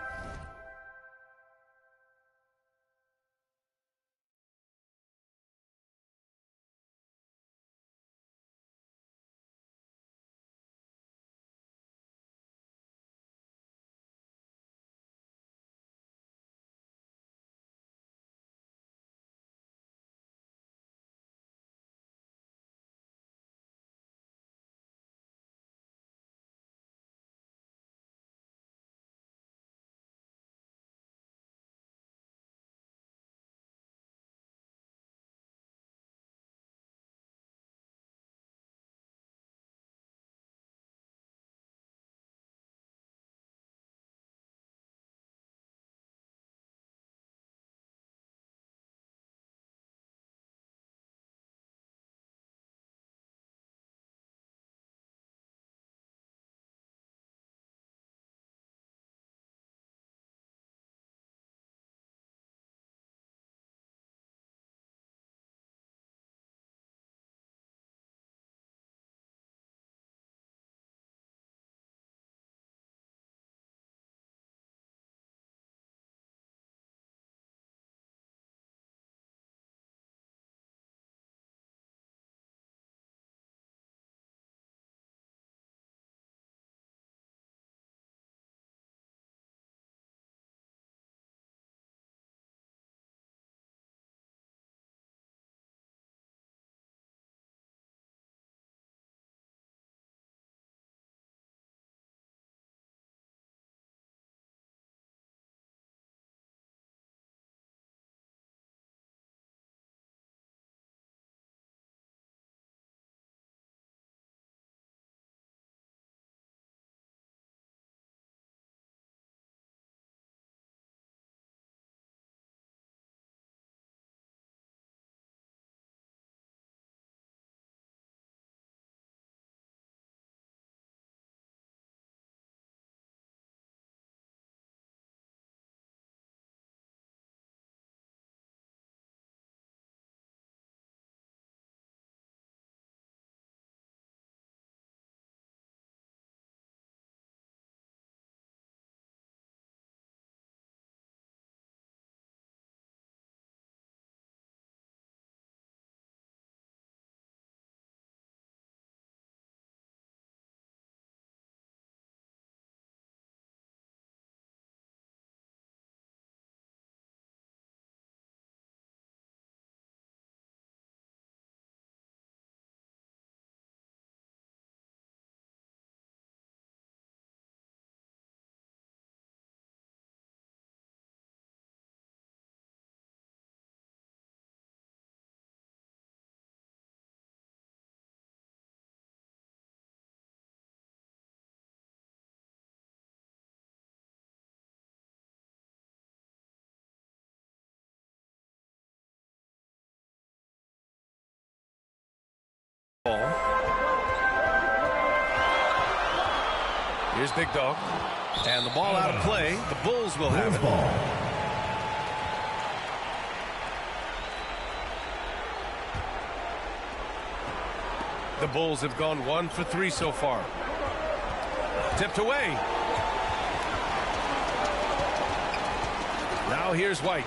ball. Here's Big Dog. And the ball out of play. The Bulls will have it. The Bulls have gone 1 for 3 so far. Tipped away. Now here's White.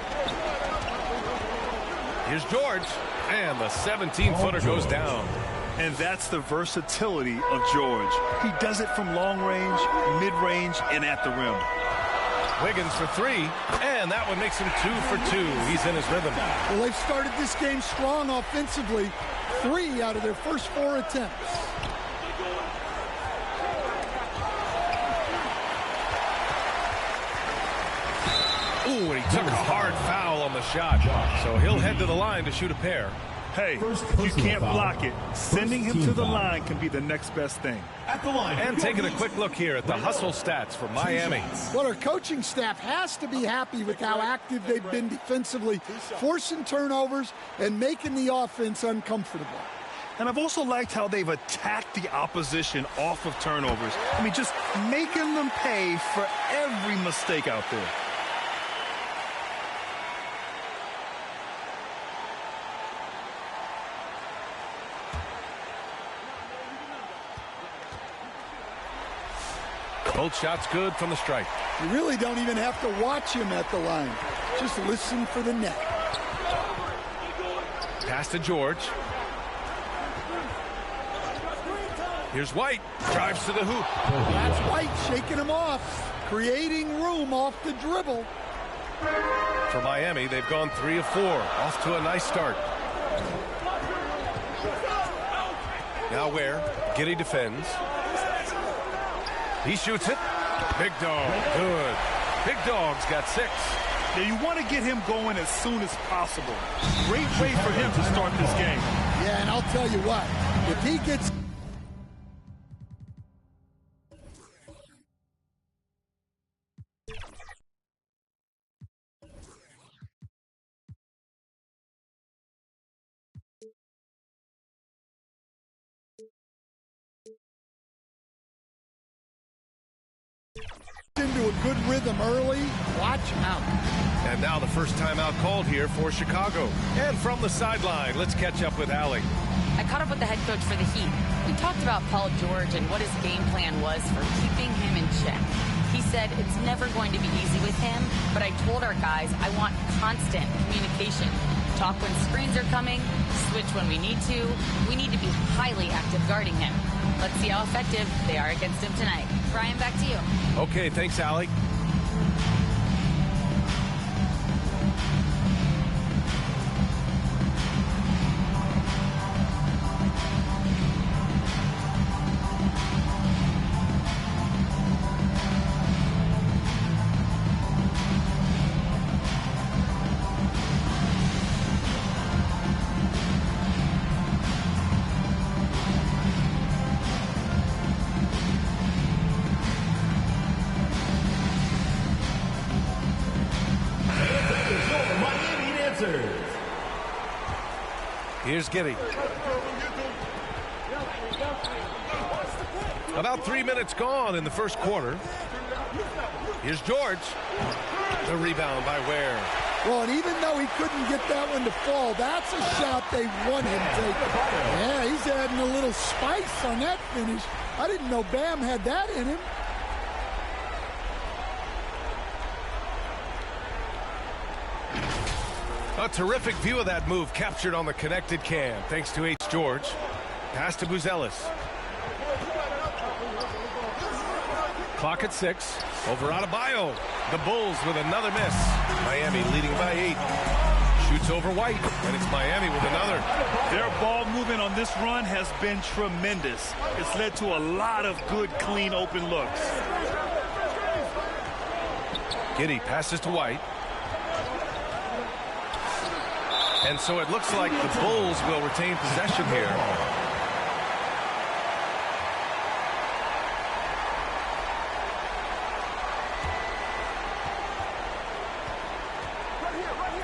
Here's George. And the 17-footer goes down. And that's the versatility of George. He does it from long range, mid-range, and at the rim. Wiggins for 3, and that one makes him 2 for 2. He's in his rhythm. Well, they've started this game strong offensively. 3 out of their first 4 attempts. Ooh, and he took a hard foul on the shot. So he'll head to the line to shoot a pair. Hey, if you can't block it, sending him to the line can be the next best thing. At the line. And taking a quick look here at the hustle stats for Miami. Well, our coaching staff has to be happy with how active they've been defensively, forcing turnovers and making the offense uncomfortable. And I've also liked how they've attacked the opposition off of turnovers. I mean, just making them pay for every mistake out there. Both shots good from the stripe. You really don't even have to watch him at the line. Just listen for the net. Pass to George. Here's White. Drives to the hoop. That's White shaking him off, creating room off the dribble. For Miami, they've gone 3 of 4. Off to a nice start. Now where? Giddey defends. He shoots it. Big Dog, good. Big Dog's got 6. Now you want to get him going as soon as possible. Great way for him to start this game. Yeah, and I'll tell you what, if he gets... into a good rhythm early, watch out. And now the first timeout called here for Chicago. And from the sideline, let's catch up with Allie. I caught up with the head coach for the Heat. We talked about Paul George and what his game plan was for keeping him in check. He said it's never going to be easy with him, but I told our guys I want constant communication. Talk when screens are coming, switch when we need to. We need to be highly active guarding him. Let's see how effective they are against him tonight. Brian, back to you. Okay, thanks, Allie. Here's Giddey. About 3 minutes gone in the first quarter. Here's George. The rebound by Ware. Well, and even though he couldn't get that one to fall, that's a shot they want him taking. Yeah, he's adding a little spice on that finish. I didn't know Bam had that in him. A terrific view of that move captured on the connected cam, thanks to H. George. Pass to Buzelis. Clock at 6. Over Adebayo. The Bulls with another miss. Miami leading by 8. Shoots over White, and it's Miami with another. Their ball movement on this run has been tremendous. It's led to a lot of good, clean, open looks. Giddey passes to White. And so it looks like the Bulls will retain possession here.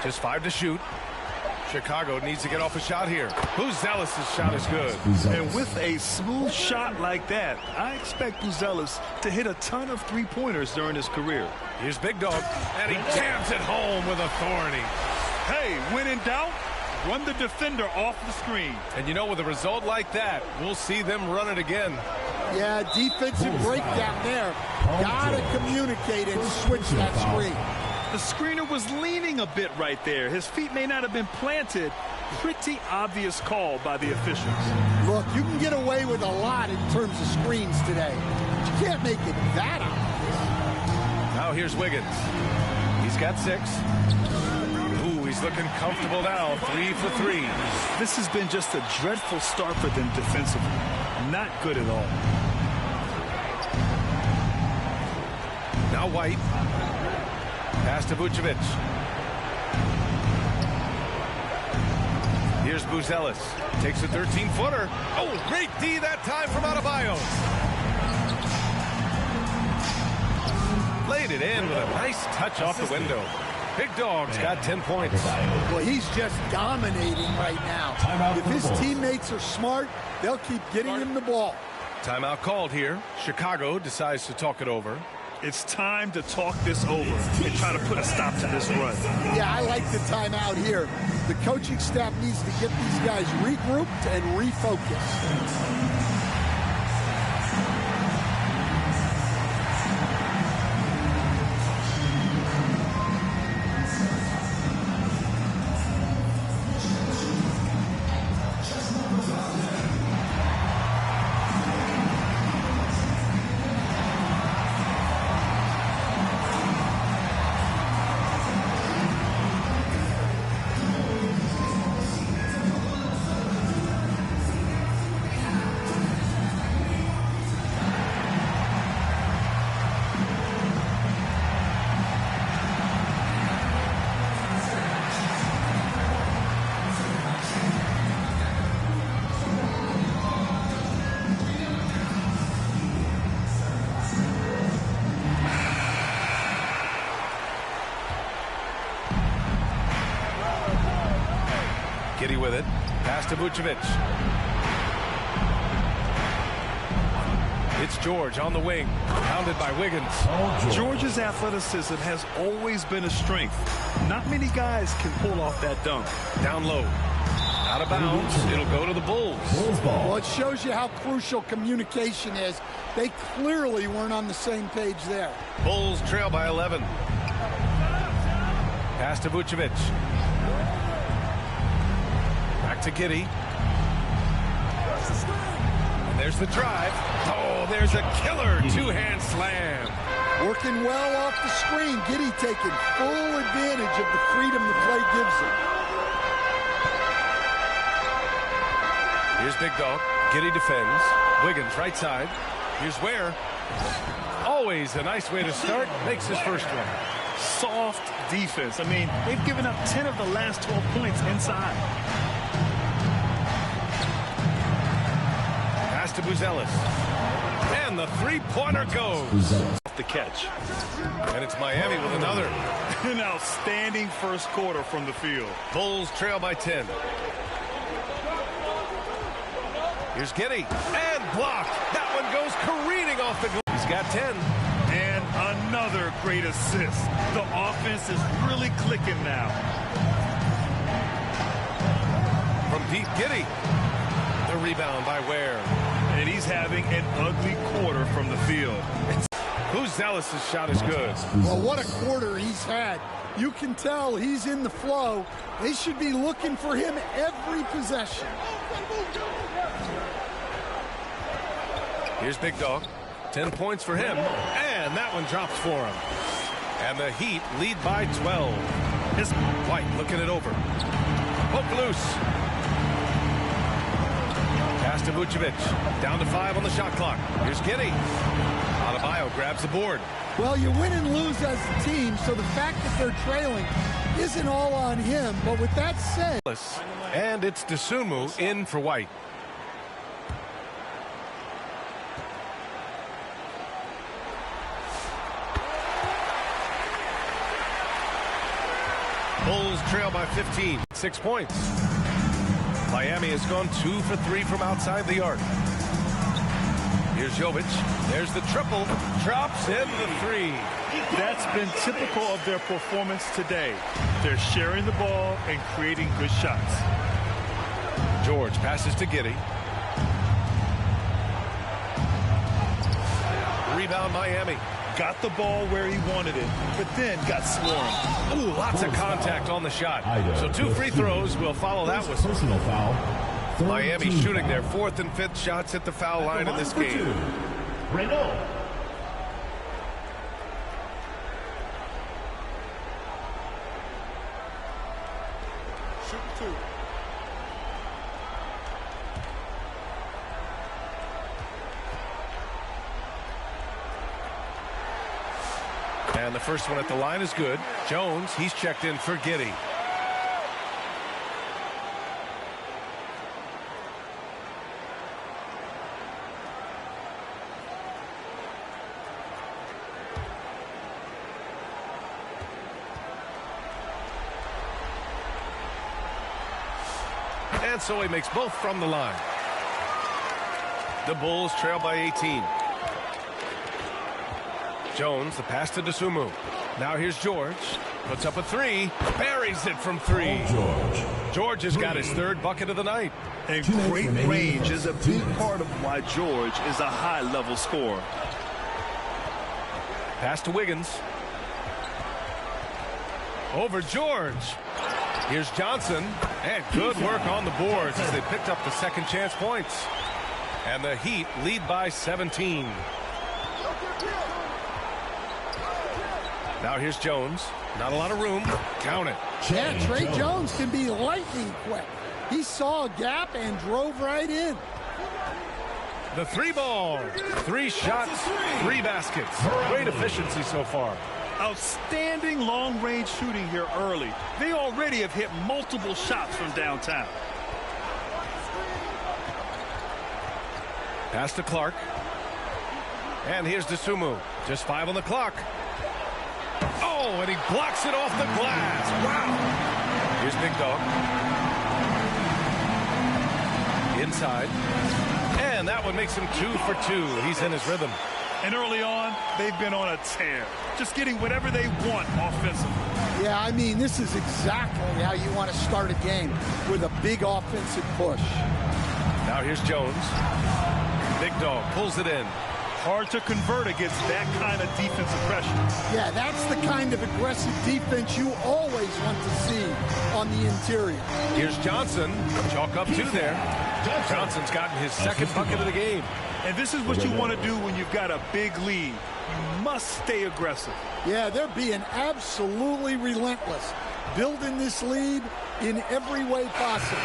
Just 5 to shoot. Chicago needs to get off a shot here. Buzelis' shot is good. And with a smooth shot like that, I expect Buzelis to hit a ton of three-pointers during his career. Here's Big Dog, and he jams it home with authority. Hey, when in doubt, run the defender off the screen. And you know, with a result like that, we'll see them run it again. Yeah, defensive breakdown there. Gotta communicate and switch that screen. The screener was leaning a bit right there. His feet may not have been planted. Pretty obvious call by the officials. Look, you can get away with a lot in terms of screens today. But you can't make it that obvious. Now here's Wiggins. He's got 6. Ooh, he's looking comfortable now. 3 for 3. This has been just a dreadful start for them defensively. Not good at all. Now White. Pass to Vucevic. Here's Buzelis. Takes a 13-footer. Oh, great D that time from Adebayo. Laid it in with a nice touch off the window. Big Dog's got 10 points. Well, he's just dominating right now. If his teammates are smart, they'll keep getting him the ball. Timeout called here. Chicago decides to talk it over. It's time to talk this over and try to put a stop to this run. Yeah, I like the timeout here. The coaching staff needs to get these guys regrouped and refocused. Giddy with it. Pass to Vucevic. It's George on the wing. Pounded by Wiggins. George's athleticism has always been a strength. Not many guys can pull off that dunk. Down low. Out of bounds. It'll go to the Bulls. Well, it shows you how crucial communication is. They clearly weren't on the same page there. Bulls trail by 11. Pass to Vucevic. Back to Giddy. And there's the drive. Oh, there's a killer two-hand slam. Working well off the screen. Giddy taking full advantage of the freedom the play gives him. Here's Big Dog. Giddy defends. Wiggins right side. Here's Ware. Always a nice way to start. Makes his first one. Soft defense. I mean, they've given up 10 of the last 12 points inside. Pass to Buzelis. And the three-pointer goes. Off the catch. And it's Miami with another. An outstanding first quarter from the field. Bulls trail by 10. Here's Giddy. And blocked. That one goes careening off the glass. He's got 10. And another great assist. The offense is really clicking now. From deep, Giddy. The rebound by Ware. And he's having an ugly quarter from the field. Buzelis' shot is good. Well, what a quarter he's had. You can tell he's in the flow. They should be looking for him every possession. Here's Big Dog. 10 points for him. And that one drops for him. And the Heat lead by 12. Here's White looking it over. Poke loose. Pass to Vucevic. Down to 5 on the shot clock. Here's Giddy. Adebayo grabs the board. Well, you win and lose as a team, so the fact that they're trailing isn't all on him. But with that said... And it's Dosunmu in for White. Bulls trail by 15, 6 points. Miami has gone 2 for 3 from outside the arc. Here's Jovic. There's the triple. Drops in the 3. That's been typical of their performance today. They're sharing the ball and creating good shots. George passes to Giddey. Rebound Miami. Got the ball where he wanted it, but then got swarmed. Ooh, lots of contact on the shot. So 2 free throws will follow that whistle. Personal foul. Miami shooting their 4th and 5th shots at the foul line in this game. Renault. Shoot 2. And the first one at the line is good. Jones, he's checked in for Giddey. And so he makes both from the line. The Bulls trail by 18. Jones, the pass to Dosunmu. Now here's George. Puts up a 3. Buries it from 3. George has got his 3rd bucket of the night. And great range is a big part of why George is a high-level scorer. Pass to Wiggins. Over George. Here's Johnson. And good work on the boards as they picked up the second chance points. And the Heat lead by 17. Now here's Jones. Not a lot of room. Count it. Yeah, Trey Jones can be lightning quick. He saw a gap and drove right in. The 3 ball. 3 shots, 3 baskets. Great efficiency so far. Outstanding long-range shooting here early. They already have hit multiple shots from downtown. Pass to Clark. And here's Dosunmu. Just 5 on the clock. Oh, and he blocks it off the glass. Wow. Here's Big Dog. Inside. And that one makes him 2 for 2. He's in his rhythm. And early on, they've been on a tear. Just getting whatever they want offensively. Yeah, I mean, this is exactly how you want to start a game, with a big offensive push. Now here's Jones. Big Dog pulls it in. Hard to convert against that kind of defensive pressure. Yeah, that's the kind of aggressive defense you always want to see on the interior. Here's Johnson. Chalk up 2 there. Johnson's gotten his 2nd bucket of the game. And this is what you want to do when you've got a big lead. You must stay aggressive. Yeah, they're being absolutely relentless, building this lead in every way possible.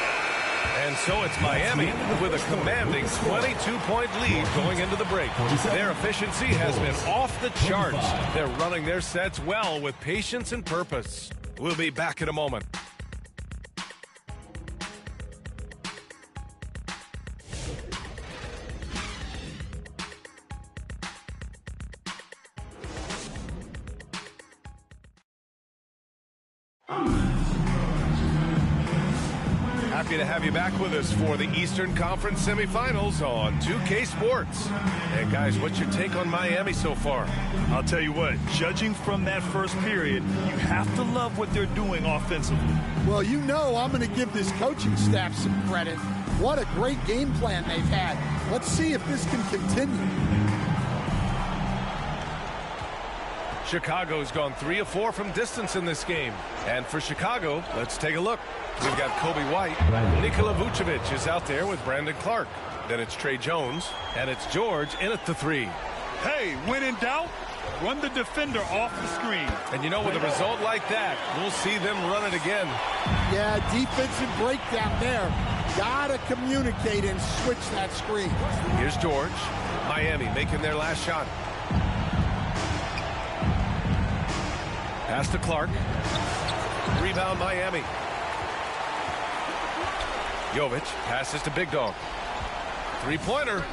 And so it's Miami with a commanding 22-point lead going into the break. Their efficiency has been off the charts. They're running their sets well with patience and purpose. We'll be back in a moment. Happy to have you back with us for the Eastern Conference semifinals on 2K Sports. And guys, what's your take on Miami so far? I'll tell you what, judging from that first period, you have to love what they're doing offensively. Well, you know I'm going to give this coaching staff some credit. What a great game plan they've had. Let's see if this can continue. Chicago's gone 3 of 4 from distance in this game. And for Chicago, let's take a look. We've got Kobe White. Nikola Vucevic is out there with Brandon Clark. Then it's Trey Jones. And it's George in at the 3. Hey, when in doubt, run the defender off the screen. And you know, with a result like that, we'll see them run it again. Yeah, defensive breakdown there. Gotta communicate and switch that screen. Here's George. Miami making their last shot. Pass to Clark. Rebound Miami. Jovic passes to Big Dog. Three-pointer.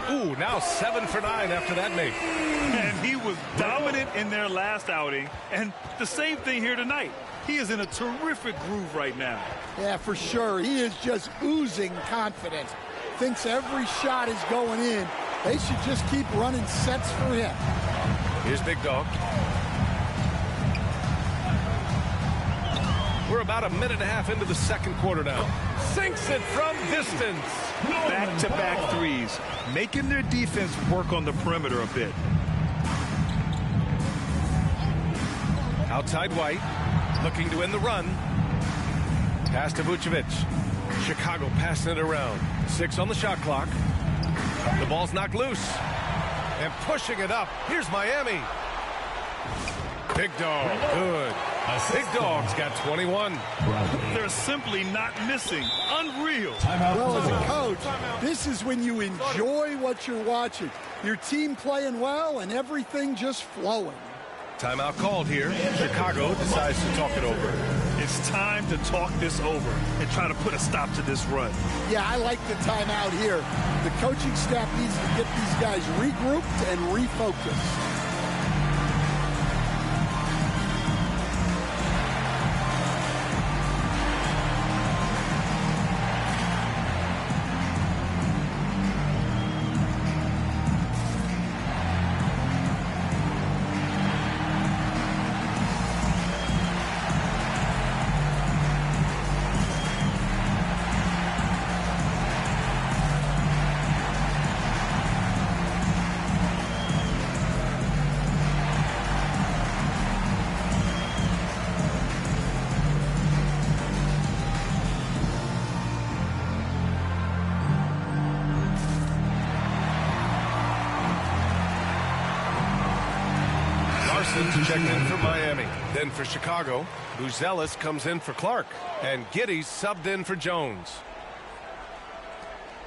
Ooh, now 7 for 9 after that make. And he was dominant in their last outing. And the same thing here tonight. He is in a terrific groove right now. Yeah, for sure. He is just oozing confidence. Thinks every shot is going in. They should just keep running sets for him. Here's Big Dog. We're about a minute and a half into the second quarter now. Sinks it from distance. Back-to-back threes, making their defense work on the perimeter a bit. Outside White, looking to end the run. Pass to Vucevic. Chicago passing it around. 6 on the shot clock. The ball's knocked loose. And pushing it up. Here's Miami. Big Dog, good. Big Dog's got 21. They're simply not missing. Unreal. Well, as a coach, this is when you enjoy what you're watching. Your team playing well and everything just flowing. Timeout called here. Chicago decides to talk it over. It's time to talk this over and try to put a stop to this run. Yeah, I like the timeout here. The coaching staff needs to get these guys regrouped and refocused. Checked in for Miami. Then for Chicago, Buzelis comes in for Clark. And Giddey's subbed in for Jones.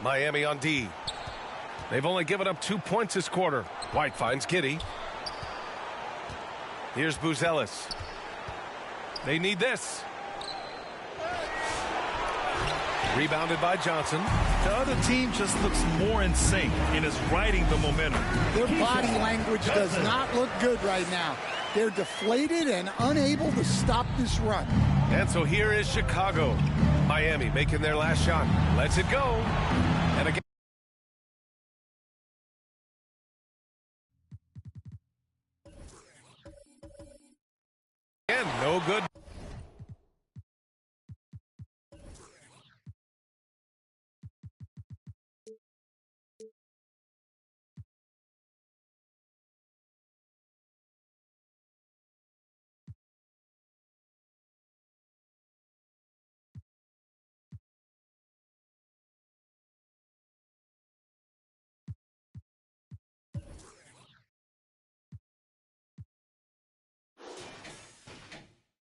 Miami on D. They've only given up 2 points this quarter. White finds Giddey. Here's Buzelis. They need this. Rebounded by Johnson. The other team just looks more in sync and is riding the momentum. Their body language does not look good right now. They're deflated and unable to stop this run. And so here is Chicago. Miami making their last shot. Lets it go. And again. And no good.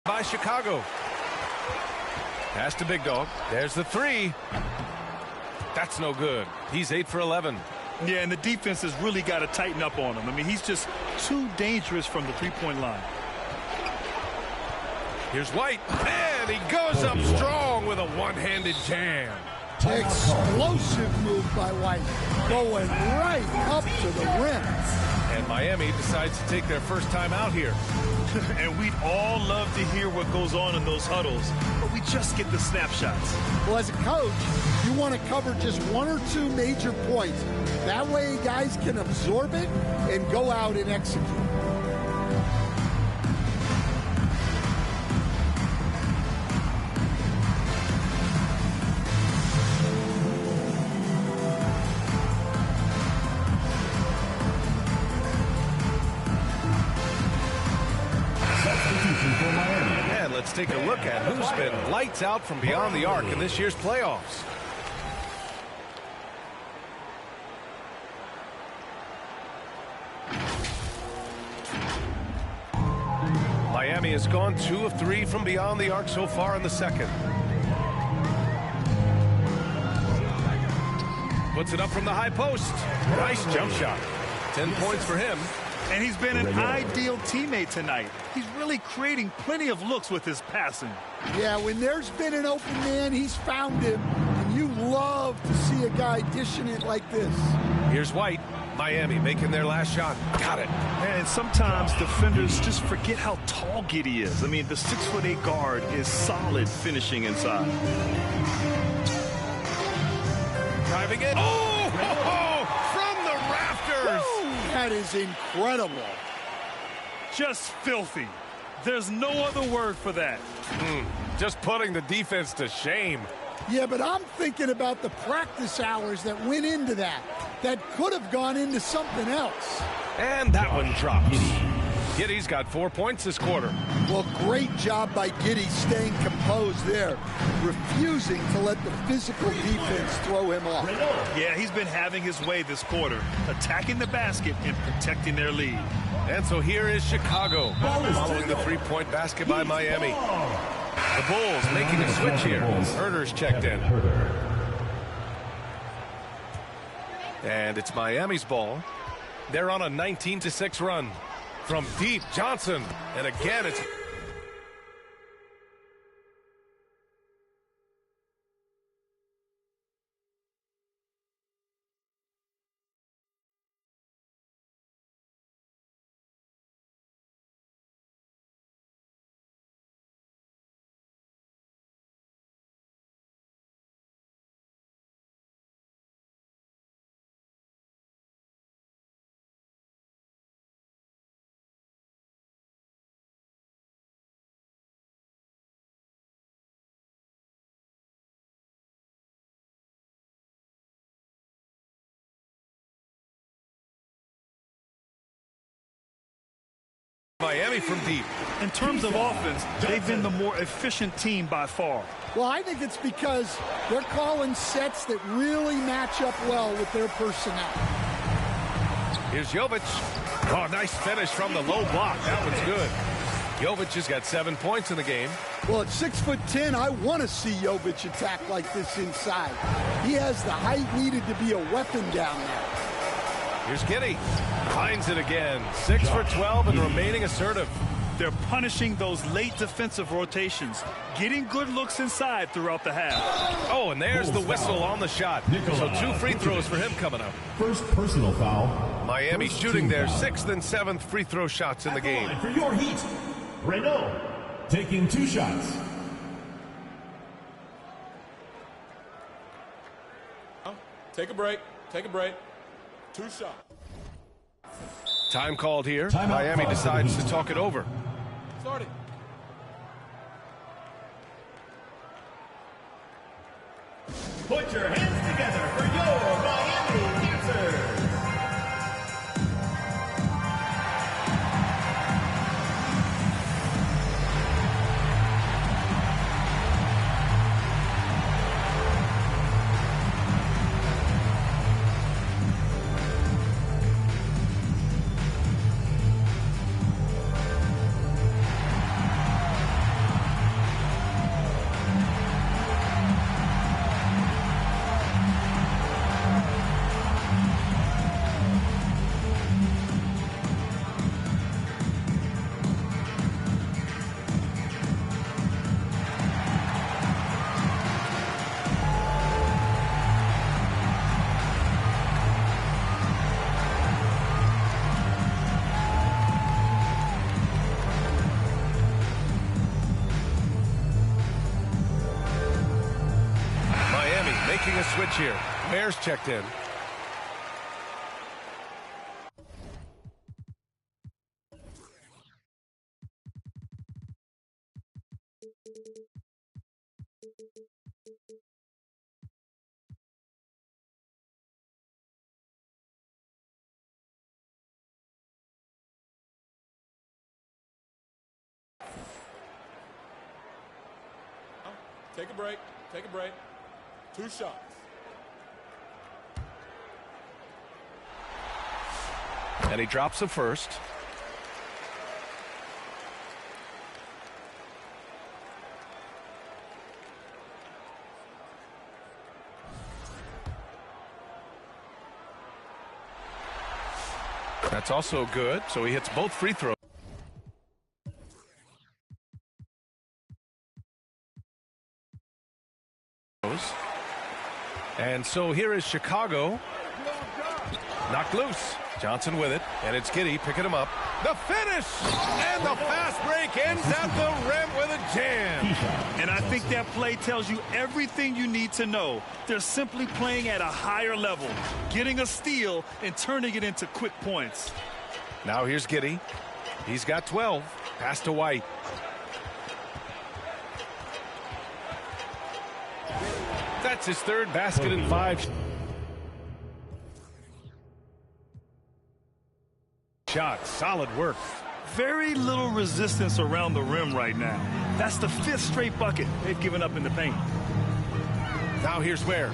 By Chicago. Pass to Big Dog. There's the three. That's no good. He's 8 for 11. Yeah, and the defense has really got to tighten up on him. I mean, he's just too dangerous from the three-point line. Here's White. And he goes up strong with a one-handed jam. Explosive move by White. Going right up to the rim. And Miami decides to take their first time out here. And we'd all love to hear what goes on in those huddles, but we just get the snapshots. Well, as a coach, you want to cover just 1 or 2 major points. That way guys can absorb it and go out and execute. And let's take a look at who's been lights out from beyond the arc in this year's playoffs. Miami has gone 2 of 3 from beyond the arc so far in the second. Puts it up from the high post. Nice jump shot. 10 points for him. And he's been an ideal teammate tonight. He's really creating plenty of looks with his passing. Yeah, when there's been an open man, he's found him. And you love to see a guy dishing it like this. Here's White. Miami making their last shot. Got it. And sometimes defenders just forget how tall Giddey is. I mean, the 6'8" guard is solid finishing inside. Driving it. Oh, from the rafters. Woo, that is incredible. Just filthy. There's no other word for that. Just putting the defense to shame. Yeah, but I'm thinking about the practice hours that went into that. That could have gone into something else. And that one drops. Giddey's got 4 points this quarter. Well, great job by Giddey staying composed there, refusing to let the physical defense throw him off. Yeah, he's been having his way this quarter, attacking the basket and protecting their lead. And so here is Chicago, following the three-point basket by Miami. The Bulls making a switch here. Herter's checked in. And it's Miami's ball. They're on a 19-6 run. From deep, Johnson. And again, it's... Miami from deep. In terms of offense, they've been the more efficient team by far. Well, I think it's because they're calling sets that really match up well with their personnel. Here's Jovic. Oh, nice finish from the low block. That one's good. Jovic has got 7 points in the game. Well, at 6'10", I want to see Jovic attack like this inside. He has the height needed to be a weapon down there. Here's Giddey. Finds it again. 6 for 12 and remaining assertive. They're punishing those late defensive rotations, getting good looks inside throughout the half. Oh, and there's the whistle on the shot. So 2 free throws for him coming up. First personal foul. Miami shooting their 6th and 7th free throw shots in the game. For your Heat, Renault taking 2 shots. Take a break. Take a break. 2 shots. Time called here. Timeout Miami called decides to talk it over. Started. Put your hands together for your Miami Dancers. Making a switch here. Bears checked in. Take a break. Take a break. 2 shots. And he drops the first. That's also good. So he hits both free throws. And so here is Chicago. Knocked loose. Johnson with it, and it's Giddey picking him up. The finish! And the fast break ends at the rim with a jam. And I think that play tells you everything you need to know. They're simply playing at a higher level, getting a steal and turning it into quick points. Now here's Giddey. He's got 12. Pass to White. That's his third basket in 5 shots. Solid work. Very little resistance around the rim right now. That's the 5th straight bucket they've given up in the paint. Now here's Ware.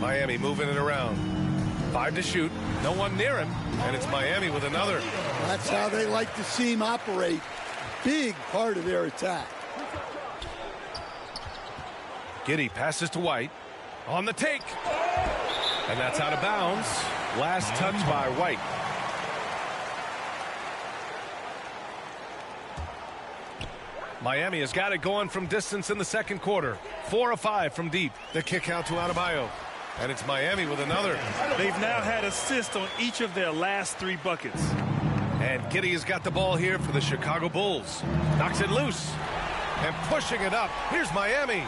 Miami moving it around. 5 to shoot. No one near him. And it's Miami with another. That's how they like to see him operate. Big part of their attack. Giddey passes to White. On the take. And that's out of bounds. Last touch by White. Miami has got it going from distance in the second quarter. 4 of 5 from deep. The kick out to Adebayo. And it's Miami with another. They've now had assists on each of their last 3 buckets. And Giddey has got the ball here for the Chicago Bulls. Knocks it loose. And pushing it up. Here's Miami.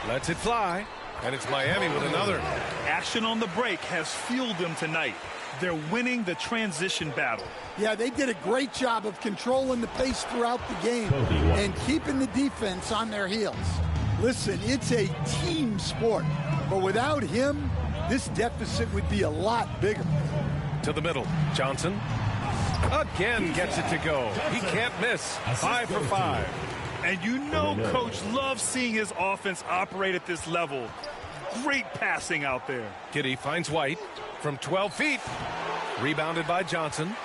Lets it fly. And it's Miami with another. Action on the break has fueled them tonight. They're winning the transition battle. Yeah, they did a great job of controlling the pace throughout the game and keeping the defense on their heels. Listen, it's a team sport, but without him, this deficit would be a lot bigger. To the middle, Johnson again gets it to go. He can't miss. 5 for 5. And you know Coach loves seeing his offense operate at this level. Great passing out there. Giddey finds White from 12 feet. Rebounded by Johnson.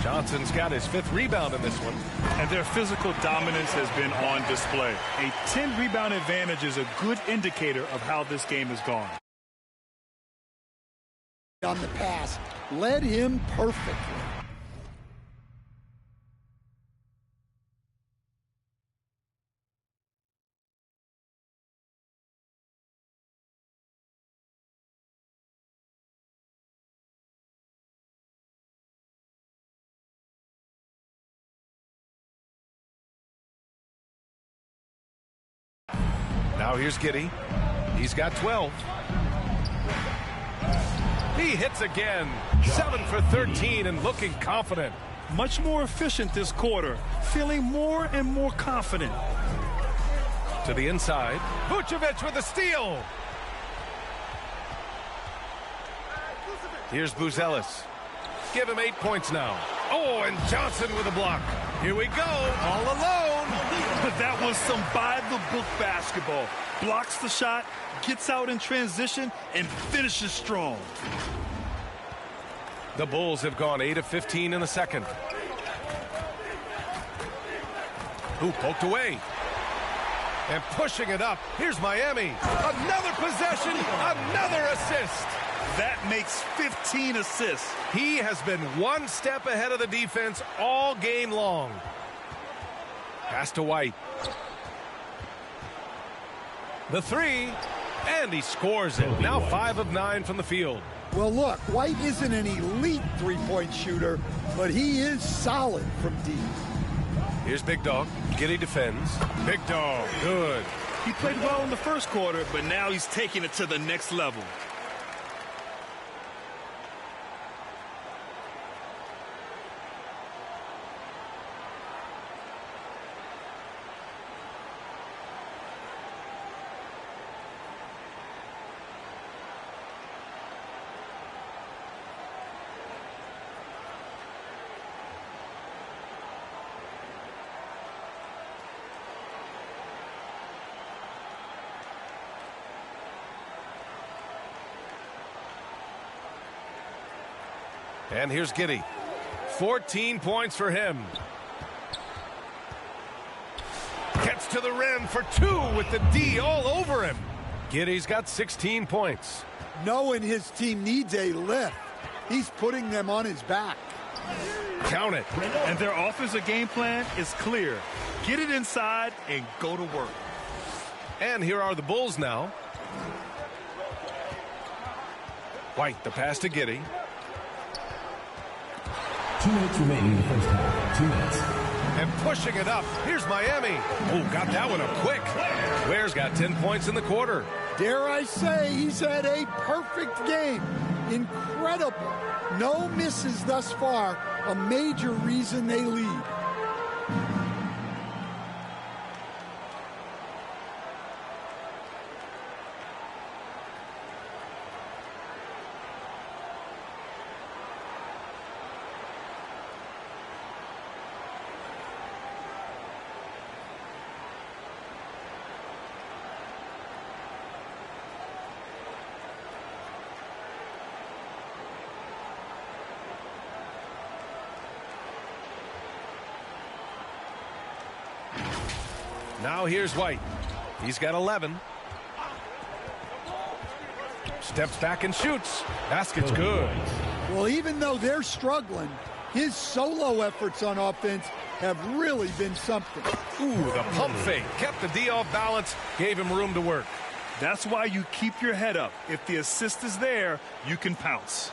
Johnson's got his 5th rebound in this one. And their physical dominance has been on display. A 10-rebound advantage is a good indicator of how this game has gone. On the pass, led him perfectly. Now here's Giddey. He's got 12. He hits again. 7 for 13 and looking confident. Much more efficient this quarter. Feeling more and more confident. To the inside. Vucevic with a steal. Here's Buzelis. Give him 8 points now. Oh, and Johnson with a block. Here we go. All alone. That was some by-the-book basketball. Blocks the shot, gets out in transition, and finishes strong. The Bulls have gone 8 of 15 in the second. Who poked away? And pushing it up. Here's Miami. Another possession, another assist. That makes 15 assists. He has been one step ahead of the defense all game long. Pass to White. The 3, and he scores it. Now 5 of 9 from the field. Well, look, White isn't an elite three-point shooter, but he is solid from deep. Here's Big Dog. Giddey defends. Big Dog, good. He played well in the first quarter, but now he's taking it to the next level. And here's Giddey. 14 points for him. Gets to the rim for 2 with the D all over him. Giddey's got 16 points. Knowing his team needs a lift, he's putting them on his back. Count it. And their offensive game plan is clear. Get it inside and go to work. And here are the Bulls now. White, the pass to Giddey. 2 minutes remaining in the first half. 2 minutes. And pushing it up. Here's Miami. Oh, got that one up quick. Ware's got 10 points in the quarter. Dare I say, he's had a perfect game. Incredible. No misses thus far. A major reason they lead. Now here's White. He's got 11. Steps back and shoots. Basket's good. Well, even though they're struggling, his solo efforts on offense have really been something. Ooh, the pump fake. Kept the D off balance, gave him room to work. That's why you keep your head up. If the assist is there, you can pounce.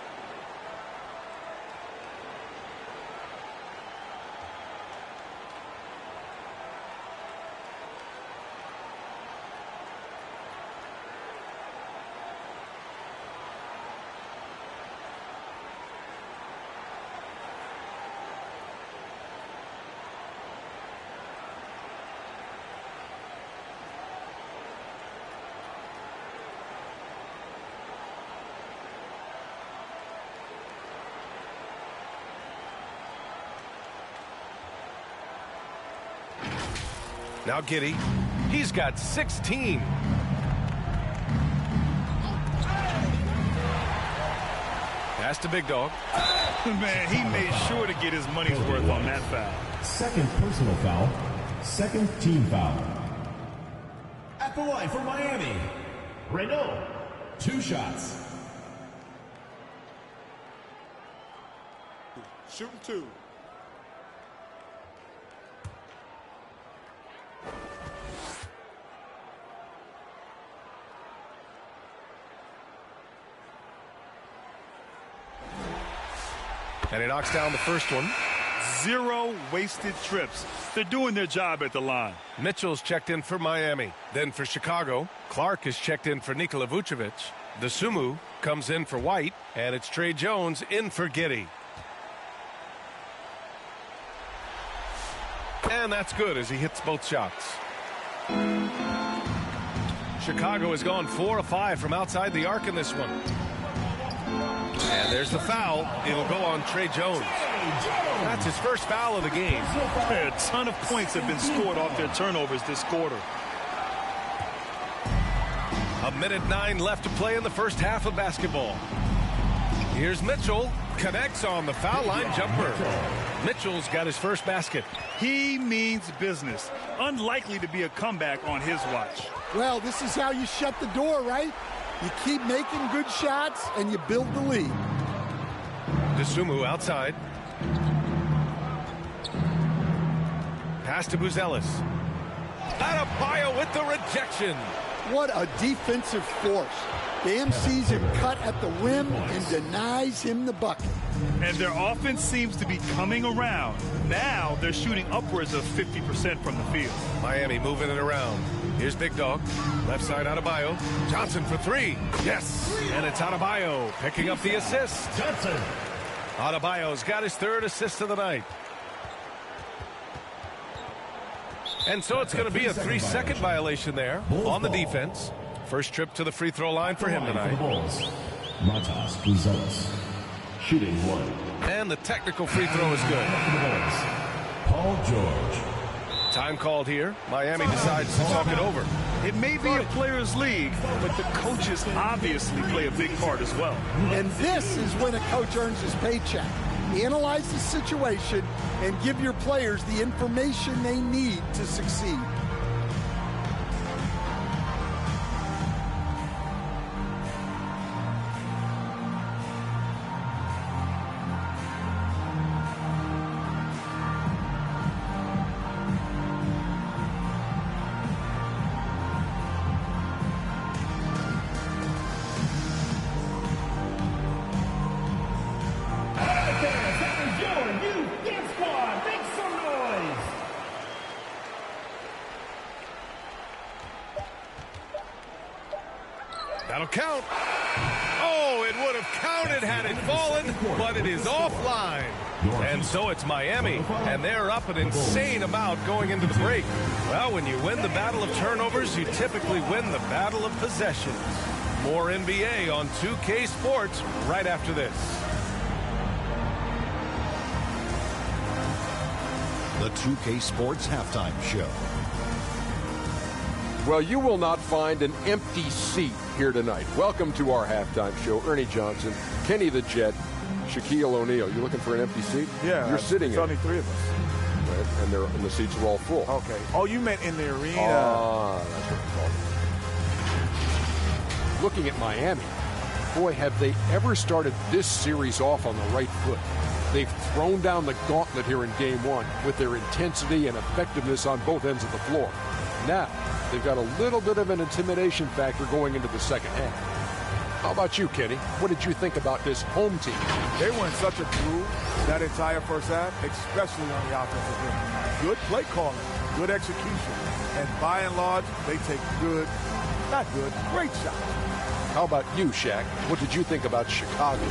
Now Giddey. He's got 16. Pass to Big Dog. Man, he made sure to get his money's worth on that foul. Second personal foul. Second team foul. At the line for Miami, Renault. 2 shots. Shooting 2. And he knocks down the first one. 0 wasted trips. They're doing their job at the line. Mitchell's checked in for Miami. Then for Chicago, Clark is checked in for Nikola Vucevic. The Sumu comes in for White, and it's Trey Jones in for Giddey. And that's good as he hits both shots. Chicago has gone 4 of 5 from outside the arc in this one. And there's the foul. It'll go on Trey Jones. That's his first foul of the game. A ton of points have been scored off their turnovers this quarter. 1:09 left to play in the first half of basketball. Here's Mitchell. Connects on the foul line jumper. Mitchell's got his first basket. He means business. Unlikely to be a comeback on his watch. Well, this is how you shut the door, right? You keep making good shots, and you build the lead. DeSumo outside. Pass to Buzelis. Adebayo with the rejection. What a defensive force. Bam sees him cut at the rim and denies him the bucket. And their offense seems to be coming around. Now they're shooting upwards of 50% from the field. Miami moving it around. Here's Big Dog. Left side Adebayo. Johnson for 3. Yes. And it's Adebayo picking up the assist. Johnson. Adebayo's got his 3rd assist of the night. And so it's going to be a 3-second violation there on the defense. First trip to the free throw line for him tonight. Matas Buzelis. Shooting 1. And the technical free throw is good. Paul George. Time called here. Miami decides to talk it over. It may be a players' league, but the coaches obviously play a big part as well. And this is when a coach earns his paycheck. Analyze the situation and give your players the information they need to succeed. That'll count. Oh, it would have counted had it fallen, but it is offline. And so it's Miami, and they're up an insane amount going into the break. Well, when you win the battle of turnovers, you typically win the battle of possessions. More NBA on 2K Sports right after this. The 2K Sports Halftime Show. Well, you will not find an empty seat here tonight. Welcome to our halftime show. Ernie Johnson, Kenny the Jet, Shaquille O'Neal. You looking for an empty seat? Yeah. You're sitting in. in. Only 3 of us. Right, and the seats are all full. Okay. Oh, you meant in the arena. Ah, that's what I'm talking. Looking at Miami, boy, have they ever started this series off on the right foot. They've thrown down the gauntlet here in Game 1 with their intensity and effectiveness on both ends of the floor. Now, they've got a little bit of an intimidation factor going into the second half. How about you, Kenny? What did you think about this home team? They were in such a groove that entire first half, especially on the offensive end. Good play calling, good execution, and by and large, they take great shots. How about you, Shaq? What did you think about Chicago?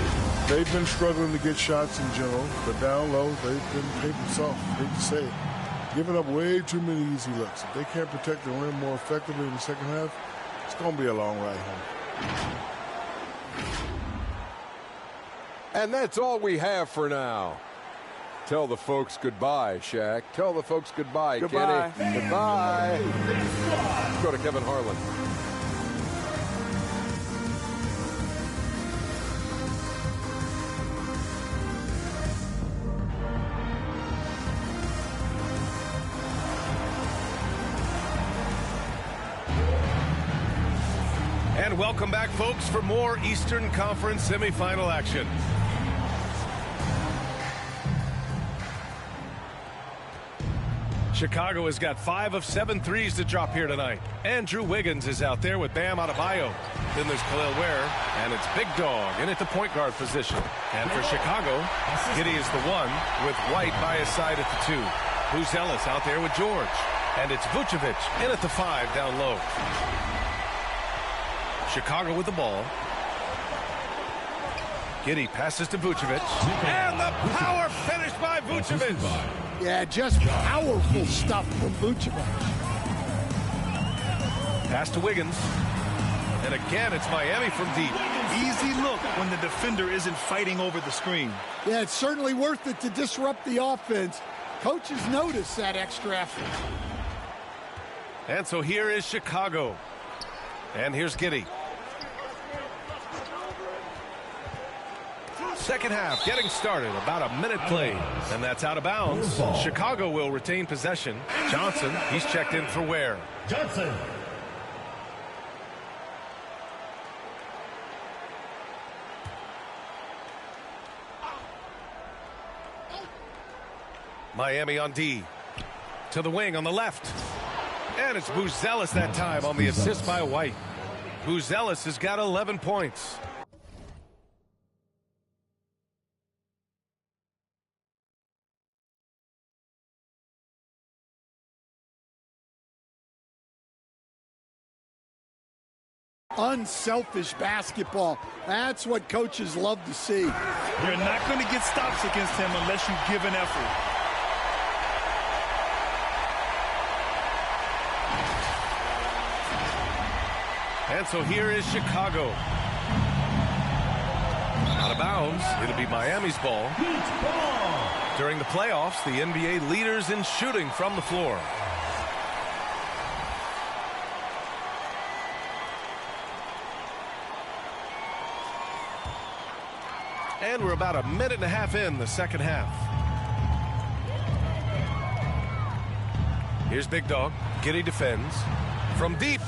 They've been struggling to get shots in general, but down low, they've been taking soft. Hate to say it. Giving up way too many easy looks. If they can't protect the rim more effectively in the second half, it's going to be a long ride home. And that's all we have for now. Tell the folks goodbye, Shaq. Tell the folks goodbye, Goodbye. Kenny. Goodbye. Let's go to Kevin Harlan. And welcome back, folks, for more Eastern Conference semifinal action. Chicago has got 5 of 7 threes to drop here tonight. Andrew Wiggins is out there with Bam Adebayo. Then there's Khalil Ware, and it's Big Dog in at the point guard position. And for Chicago, Giddey is the 1 with White by his side at the 2. Booz Ellis out there with George. And it's Vucevic in at the 5 down low. Chicago with the ball. Giddey passes to Vucevic. And the power finish by Vucevic. Yeah, just powerful stuff from Vucevic. Pass to Wiggins. And again, it's Miami from deep. Easy look when the defender isn't fighting over the screen. Yeah, it's certainly worth it to disrupt the offense. Coaches notice that extra effort. And so here is Chicago. And here's Giddey. Second half getting started, about a minute played, and that's out of bounds. Chicago will retain possession. Johnson, he's checked in for Ware. Johnson. Miami on D. To the wing on the left. And it's Booz Ellis that time on the assist by White. Booz Ellis has got 11 points. Unselfish basketball. That's what coaches love to see. You're not going to get stops against him unless you give an effort. And so here is Chicago. Out of bounds. It'll be Miami's ball. During the playoffs, the NBA leaders in shooting from the floor. And we're about a minute and a half in the second half. Here's Big Dog. Giddey defends. From deep.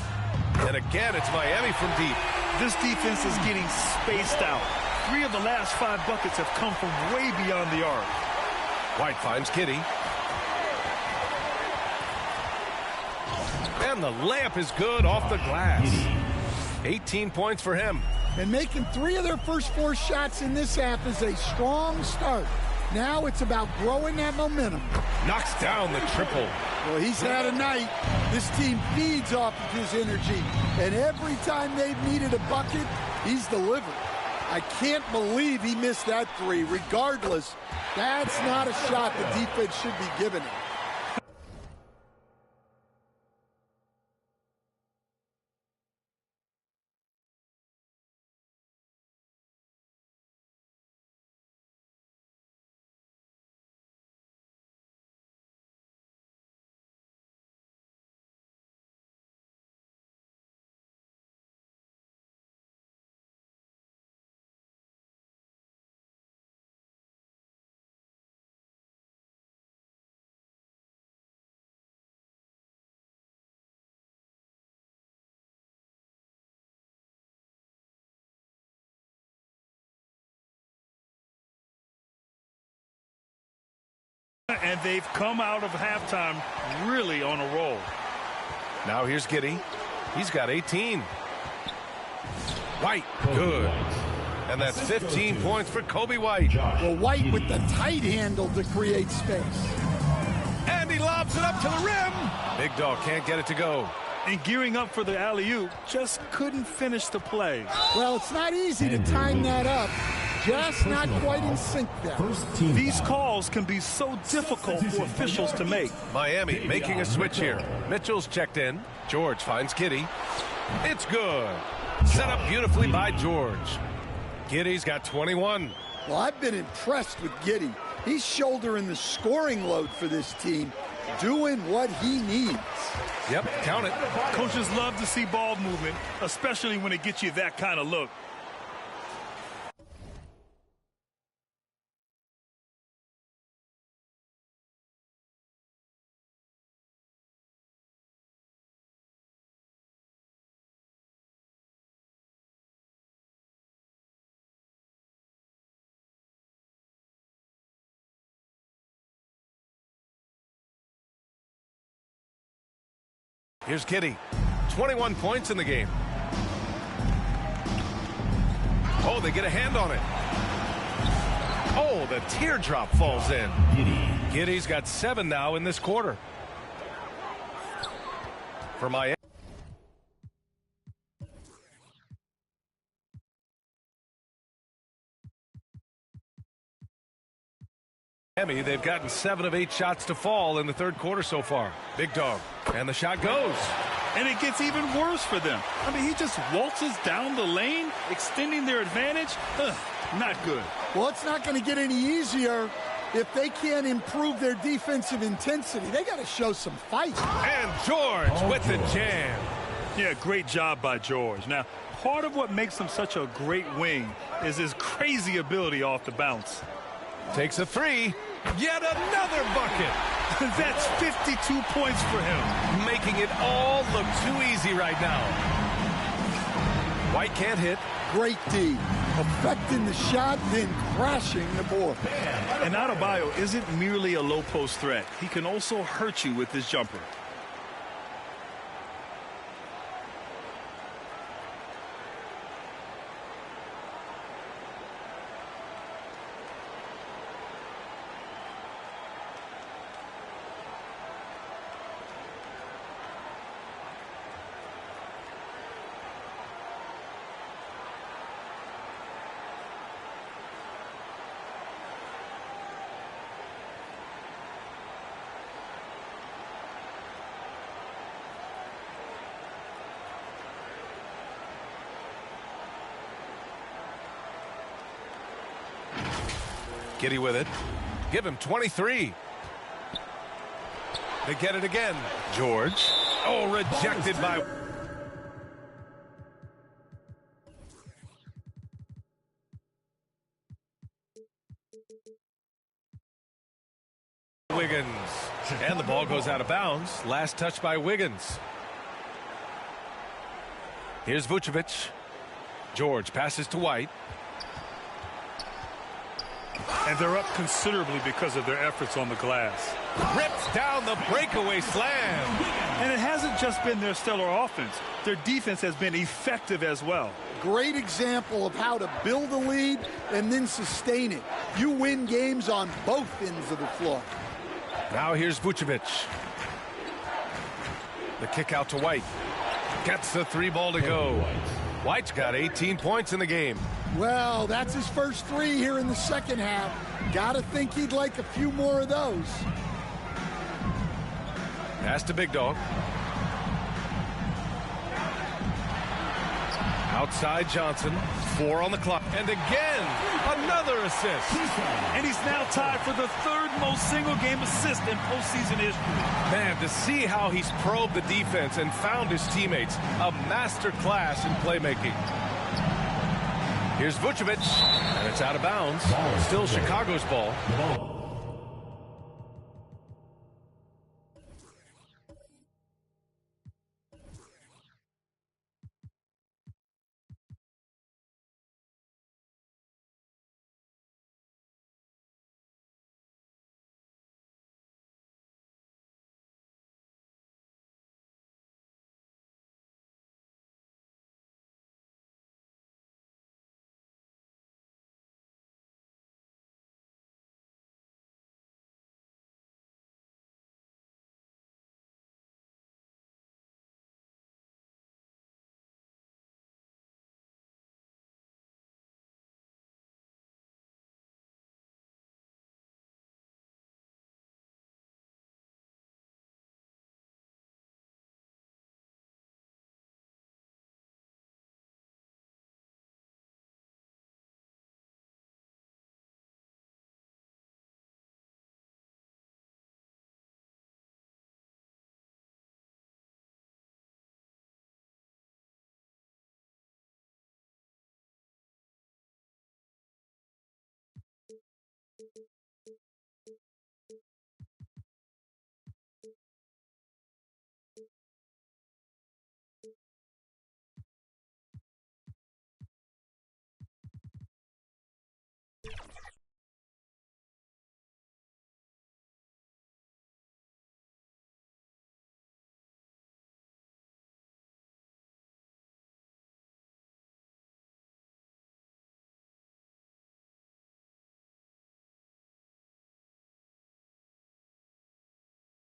And again, it's Miami from deep. This defense is getting spaced out. 3 of the last 5 buckets have come from way beyond the arc. White finds Giddey. And the layup is good off the glass. 18 points for him. And making 3 of their first 4 shots in this half is a strong start. Now it's about growing that momentum. Knocks down the triple. Well, he's had a night. This team feeds off of his energy, and every time they've needed a bucket, he's delivered. I can't believe he missed that three. Regardless, that's not a shot the defense should be giving him. And they've come out of halftime really on a roll. Now here's Giddey. He's got 18. White, good. And that's 15 points for Kobe White. Well, White with the tight handle to create space. And he lobs it up to the rim. Big Dog can't get it to go. And gearing up for the alley-oop, just couldn't finish the play. Well, it's not easy to time that up. Just not quite in sync there. These calls can be so difficult for officials to make. Miami making a switch here. Mitchell's checked in. George finds Giddey. It's good. Set up beautifully by George. Giddey's got 21. Well, I've been impressed with Giddey. He's shouldering the scoring load for this team, doing what he needs. Yep, count it. Coaches love to see ball movement, especially when it gets you that kind of look. Here's Giddey. 21 points in the game. Oh, they get a hand on it. Oh, the teardrop falls in. Giddey's got 7 now in this quarter. For Miami. They've gotten 7 of 8 shots to fall in the third quarter so far. Big Dog. And the shot goes. And it gets even worse for them. I mean, he just waltzes down the lane, extending their advantage. Not good. Well, it's not going to get any easier if they can't improve their defensive intensity. They got to show some fight. And George with the jam. Yeah, great job by George. Now, part of what makes him such a great wing is his crazy ability off the bounce. Takes a 3. Yet another bucket. That's 52 points for him. Making it all look too easy right now. White can't hit. Great D. Affecting the shot, then crashing the board. And Adebayo isn't merely a low post threat. He can also hurt you with his jumper. Giddey with it. Give him 23. They get it again. George. Oh, rejected by... Wiggins. And the ball goes out of bounds. Last touch by Wiggins. Here's Vucevic. George passes to White. And they're up considerably because of their efforts on the glass. Rips down the breakaway slam. And it hasn't just been their stellar offense. Their defense has been effective as well. Great example of how to build a lead and then sustain it. You win games on both ends of the floor. Now here's Vucevic. The kick out to White. Gets the 3 ball to go. White's got 18 points in the game. Well, that's his first 3 here in the second half. Gotta think he'd like a few more of those. Pass to Big Dog. Outside Johnson. 4 on the clock. And again, another assist. And he's now tied for the 3rd most single-game assist in postseason history. Man, to see how he's probed the defense and found his teammates. A master class in playmaking. Here's Vucevic, and it's out of bounds. Still Chicago's ball.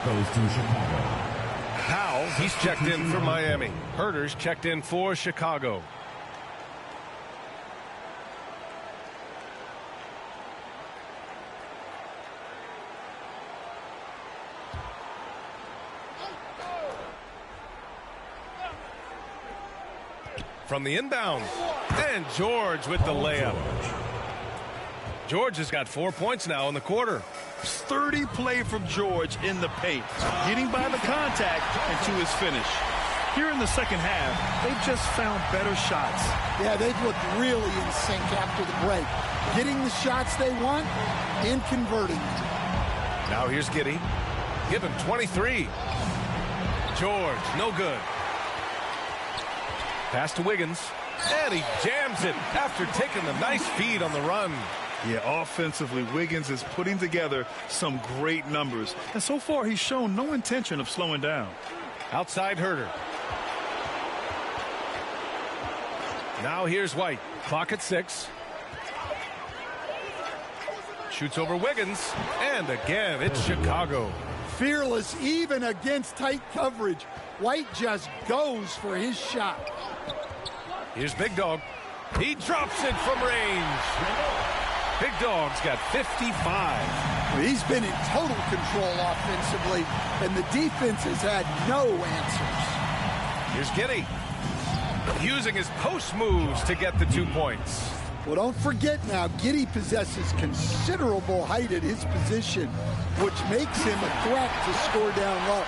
Goes to Chicago. Powell, he's checked in for Miami. Herter's checked in for Chicago. From the inbound. And George with the layup. George has got 4 points now in the quarter. 30 play from George in the paint, getting by the contact and to his finish. Here in the second half, they've just found better shots. Yeah, they've looked really in sync after the break. Getting the shots they want and converting. Now here's Giddey. Give him 23. George, no good. Pass to Wiggins. And he jams it after taking the nice feed on the run. Yeah, offensively, Wiggins is putting together some great numbers. And so far, he's shown no intention of slowing down. Outside Herter. Now here's White. Clock at 6. Shoots over Wiggins. And again, it's Chicago. Fearless even against tight coverage. White just goes for his shot. Here's Big Dog. He drops it from range. Big Dog's got 55. He's been in total control offensively, and the defense has had no answers. Here's Giddey. Using his post moves to get the 2 points. Well, don't forget now, Giddey possesses considerable height at his position, which makes him a threat to score down low.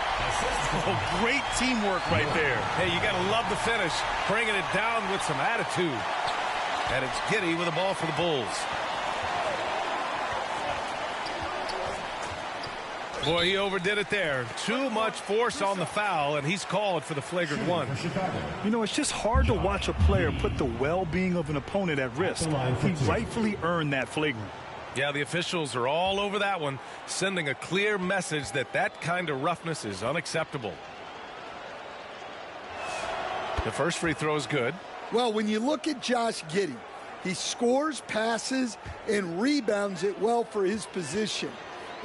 Oh, great teamwork right there. Hey, you got to love the finish, bringing it down with some attitude. And it's Giddey with the ball for the Bulls. Boy, he overdid it there. Too much force on the foul, and he's called for the flagrant one. You know, it's just hard to watch a player put the well-being of an opponent at risk. He rightfully earned that flagrant. Yeah, the officials are all over that one, sending a clear message that that kind of roughness is unacceptable. The first free throw is good. Well, when you look at Josh Giddey, he scores, passes, and rebounds it well for his position.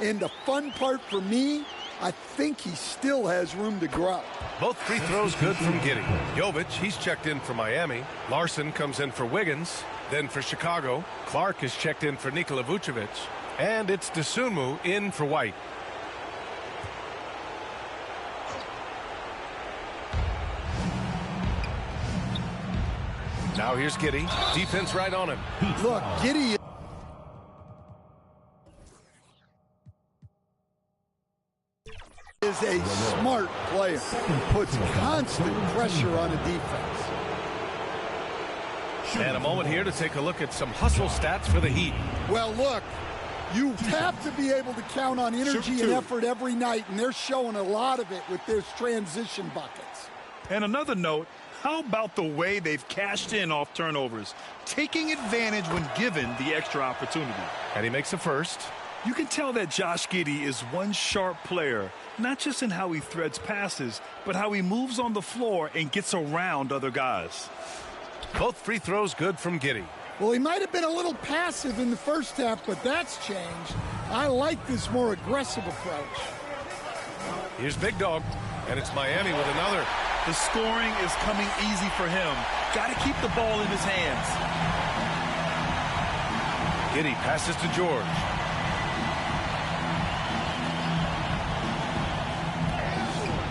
And the fun part for me I think he still has room to grow. Both free throws good from Giddey. Jovic, he's checked in for Miami. Larson comes in for Wiggins. Then for Chicago, Clark is checked in for Nikola Vucevic. And it's Dosunmu in for White. Now here's Giddey. Defense right on him. Look, Giddey is a smart player. He puts constant pressure on a defense. And a moment here to take a look at some hustle stats for the Heat. Well, look, you have to be able to count on energy and effort every night, and they're showing a lot of it with their transition buckets. And another note, how about the way they've cashed in off turnovers, taking advantage when given the extra opportunity? And he makes a first. You can tell that Josh Giddey is one sharp player, not just in how he threads passes, but how he moves on the floor and gets around other guys. Both free throws good from Giddey. Well, he might have been a little passive in the first half, but that's changed. I like this more aggressive approach. Here's Big Dog, and it's Miami with another. The scoring is coming easy for him. Got to keep the ball in his hands. Giddey passes to George.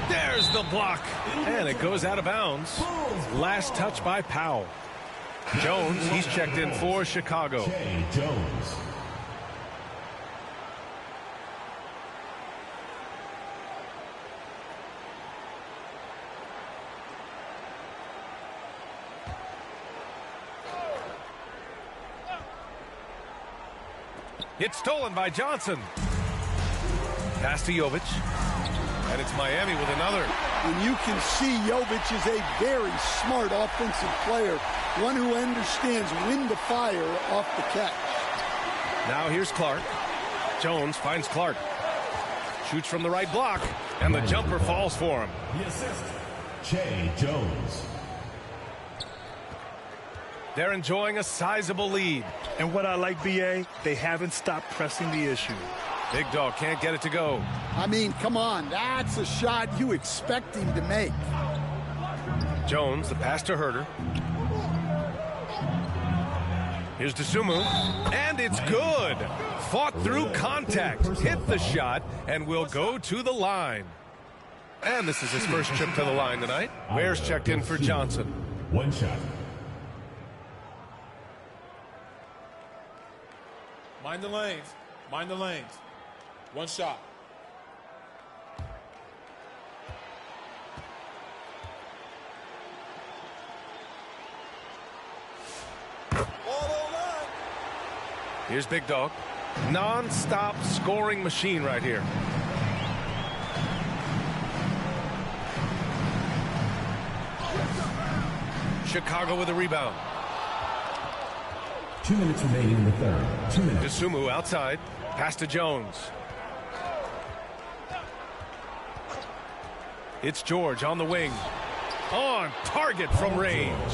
There's the block, and it goes out of bounds. Last touch by Powell. Jones, he's checked in for Chicago. Jones. It's stolen by Johnson. Pass to Jovic. And it's Miami with another. And you can see Jovic is a very smart offensive player, one who understands when to fire off the catch. Now here's Clark. Jones finds Clark. Shoots from the right block, and the jumper falls for him. The assist, Jay Jones. They're enjoying a sizable lead. And what I like, B.A., they haven't stopped pressing the issue. Big Dog can't get it to go. I mean, come on. That's a shot you expect him to make. Jones, the pass to Herter. Here's Dosunmu. And it's good. Fought through contact. Hit the shot and will go to the line. And this is his first trip to the line tonight. Ware's checked in for Johnson. One shot. Mind the lanes. Mind the lanes. One shot. Here's Big Dog. Non-stop scoring machine right here. Chicago with a rebound. 2 minutes remaining in the third. 2 minutes. Dosunmu outside. Pass to Jones. It's George on the wing. On target from range.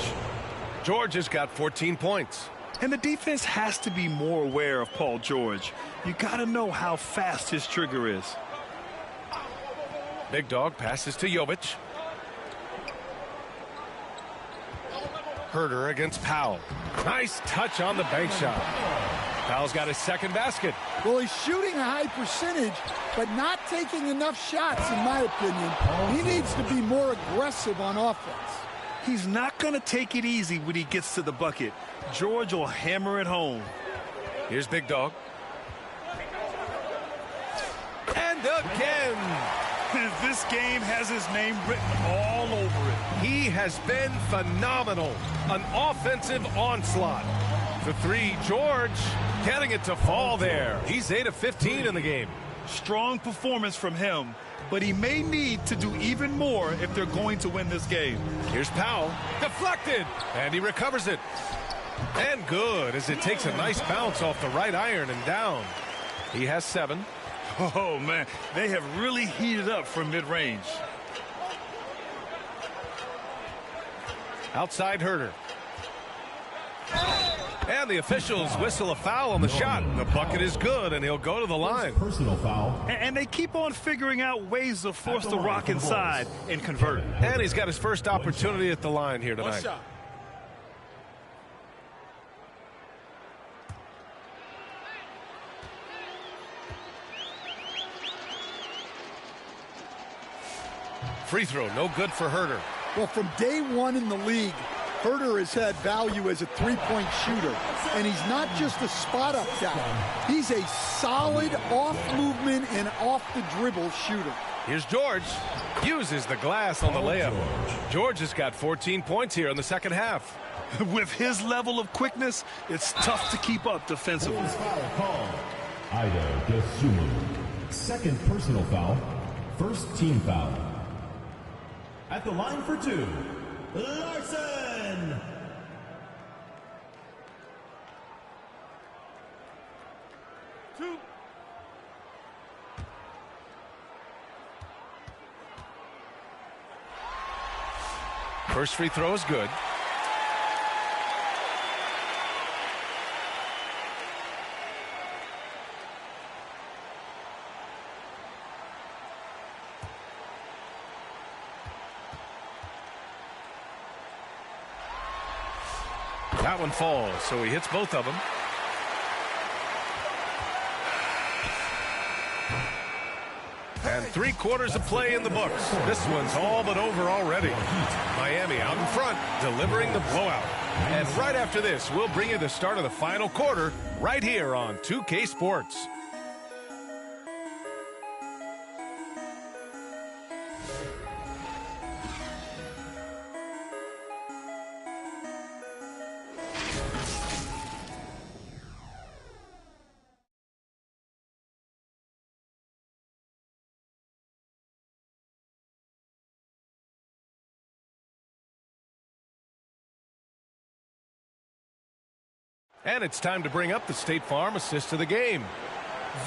George has got 14 points. And the defense has to be more aware of Paul George. You got to know how fast his trigger is. Big Dog passes to Jovic. Herter against Powell. Nice touch on the bank shot. Powell's got his second basket. Well, he's shooting a high percentage, but not taking enough shots, in my opinion. He needs to be more aggressive on offense. He's not going to take it easy when he gets to the bucket. George will hammer it home. Here's Big Dog. And again. This game has his name written all over it. He has been phenomenal. An offensive onslaught. The three, George getting it to fall there. He's 8 of 15 in the game. Strong performance from him, but he may need to do even more if they're going to win this game. Here's Powell. Deflected. And he recovers it. And good, as it takes a nice bounce off the right iron and down. He has 7. Oh, man, they have really heated up from mid-range. Outside Herter. And the officials whistle a foul on the shot. The bucket is good, and he'll go to the line. Personal foul. And they keep on figuring out ways to force the rock inside and convert. And he's got his first opportunity at the line here tonight. Free throw, no good for Herter. Well, from day one in the league, Herter has had value as a three-point shooter. And he's not just a spot-up guy. He's a solid off-movement and off-the-dribble shooter. Here's George. Uses the glass on the layup. George has got 14 points here in the second half. With his level of quickness, it's tough to keep up defensively. Foul call. Ida Dosunmu. Second personal foul. First team foul. At the line for two, Larson. First free throw is good. That one falls, so he hits both of them. And 3/4 of play in the books. This one's all but over already. Miami out in front, delivering the blowout. And right after this, we'll bring you the start of the final quarter right here on 2K Sports. And it's time to bring up the State Farm assist of the game.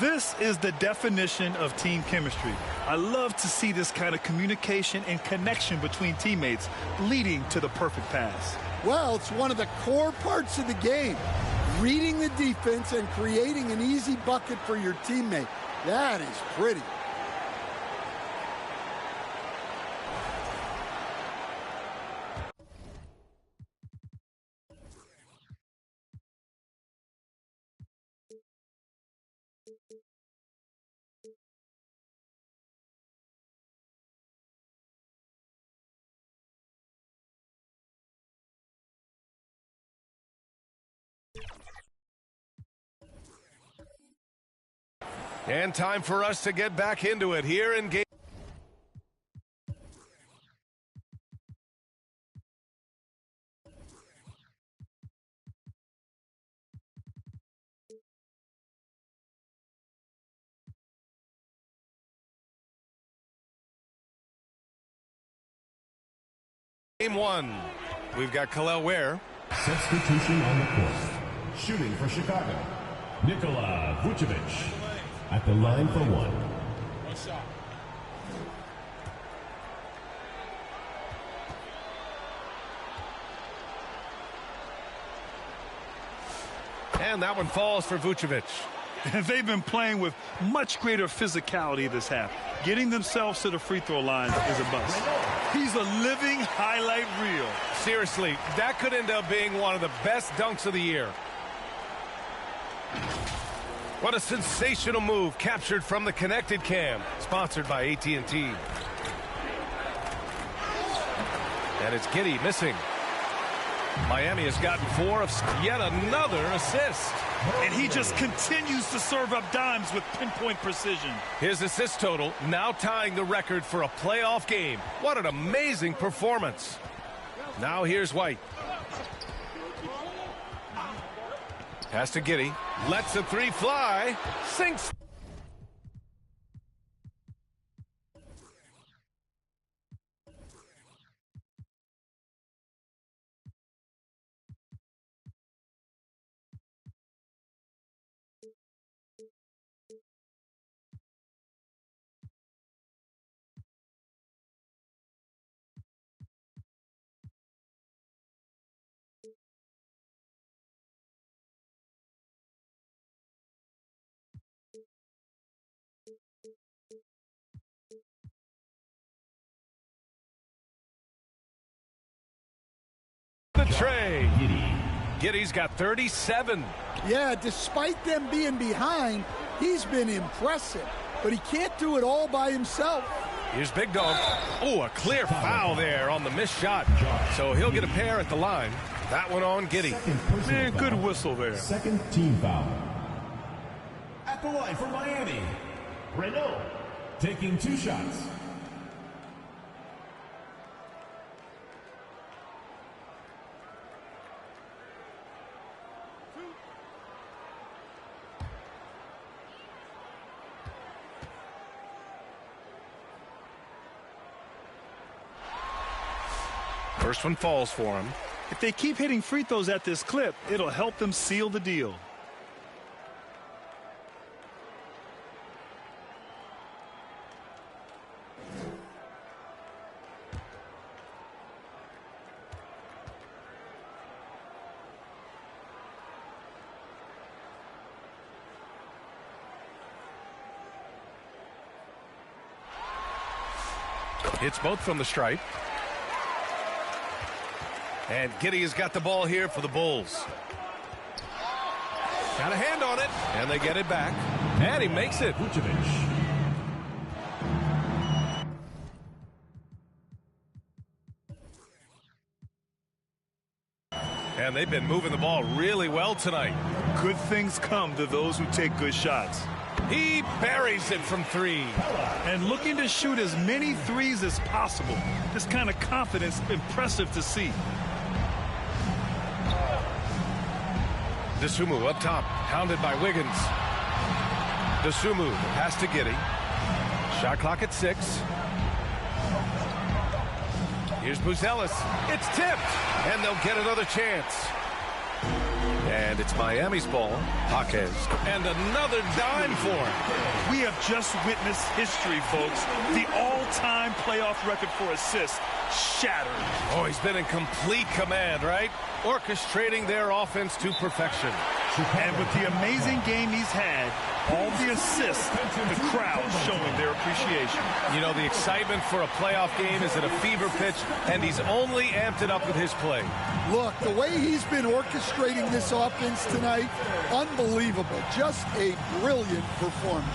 This is the definition of team chemistry. I love to see this kind of communication and connection between teammates leading to the perfect pass. Well, it's one of the core parts of the game. Reading the defense and creating an easy bucket for your teammate. That is pretty. And time for us to get back into it here in game. Game one. We've got Khalil Ware. Substitution on the court. Shooting for Chicago, Nikola Vucevic. At the line for one. One shot. And that one falls for Vucevic. They've been playing with much greater physicality this half. Getting themselves to the free throw line is a bust. He's a living highlight reel. Seriously, that could end up being one of the best dunks of the year. What a sensational move captured from the connected cam, sponsored by AT&T. And it's Giddey missing. Miami has gotten 4 of yet another assist. And he just continues to serve up dimes with pinpoint precision. His assist total now tying the record for a playoff game. What an amazing performance. Now here's White. Pass to Giddey. Lets the three fly. Sinks. Trey. Giddey's got 37. Yeah, despite them being behind, he's been impressive. But he can't do it all by himself. Here's Big Dog. Oh, a clear foul there on the missed shot. So he'll get a pair at the line. That one on Giddey. Man, good whistle there. Second team foul. At the line for Miami, Renault taking 2 shots. First one falls for him. If they keep hitting free throws at this clip, it'll help them seal the deal. Hits both from the stripe. And Giddey has got the ball here for the Bulls. Got a hand on it, and they get it back. And he makes it. And they've been moving the ball really well tonight. Good things come to those who take good shots. He buries it from 3. And looking to shoot as many threes as possible. This kind of confidence, impressive to see. Dosunmu up top, hounded by Wiggins. Dosunmu pass to Giddey. Shot clock at 6. Here's Buzelis. It's tipped, and they'll get another chance. And it's Miami's ball. Jaquez. And another dime for him. We have just witnessed history, folks. The all-time playoff record for assists shattered. Oh, he's been in complete command, right? Orchestrating their offense to perfection. And with the amazing game he's had, all the assists, the crowd showing their appreciation. You know, the excitement for a playoff game is at a fever pitch, and he's only amped it up with his play. Look, the way he's been orchestrating this offense tonight, unbelievable. Just a brilliant performance.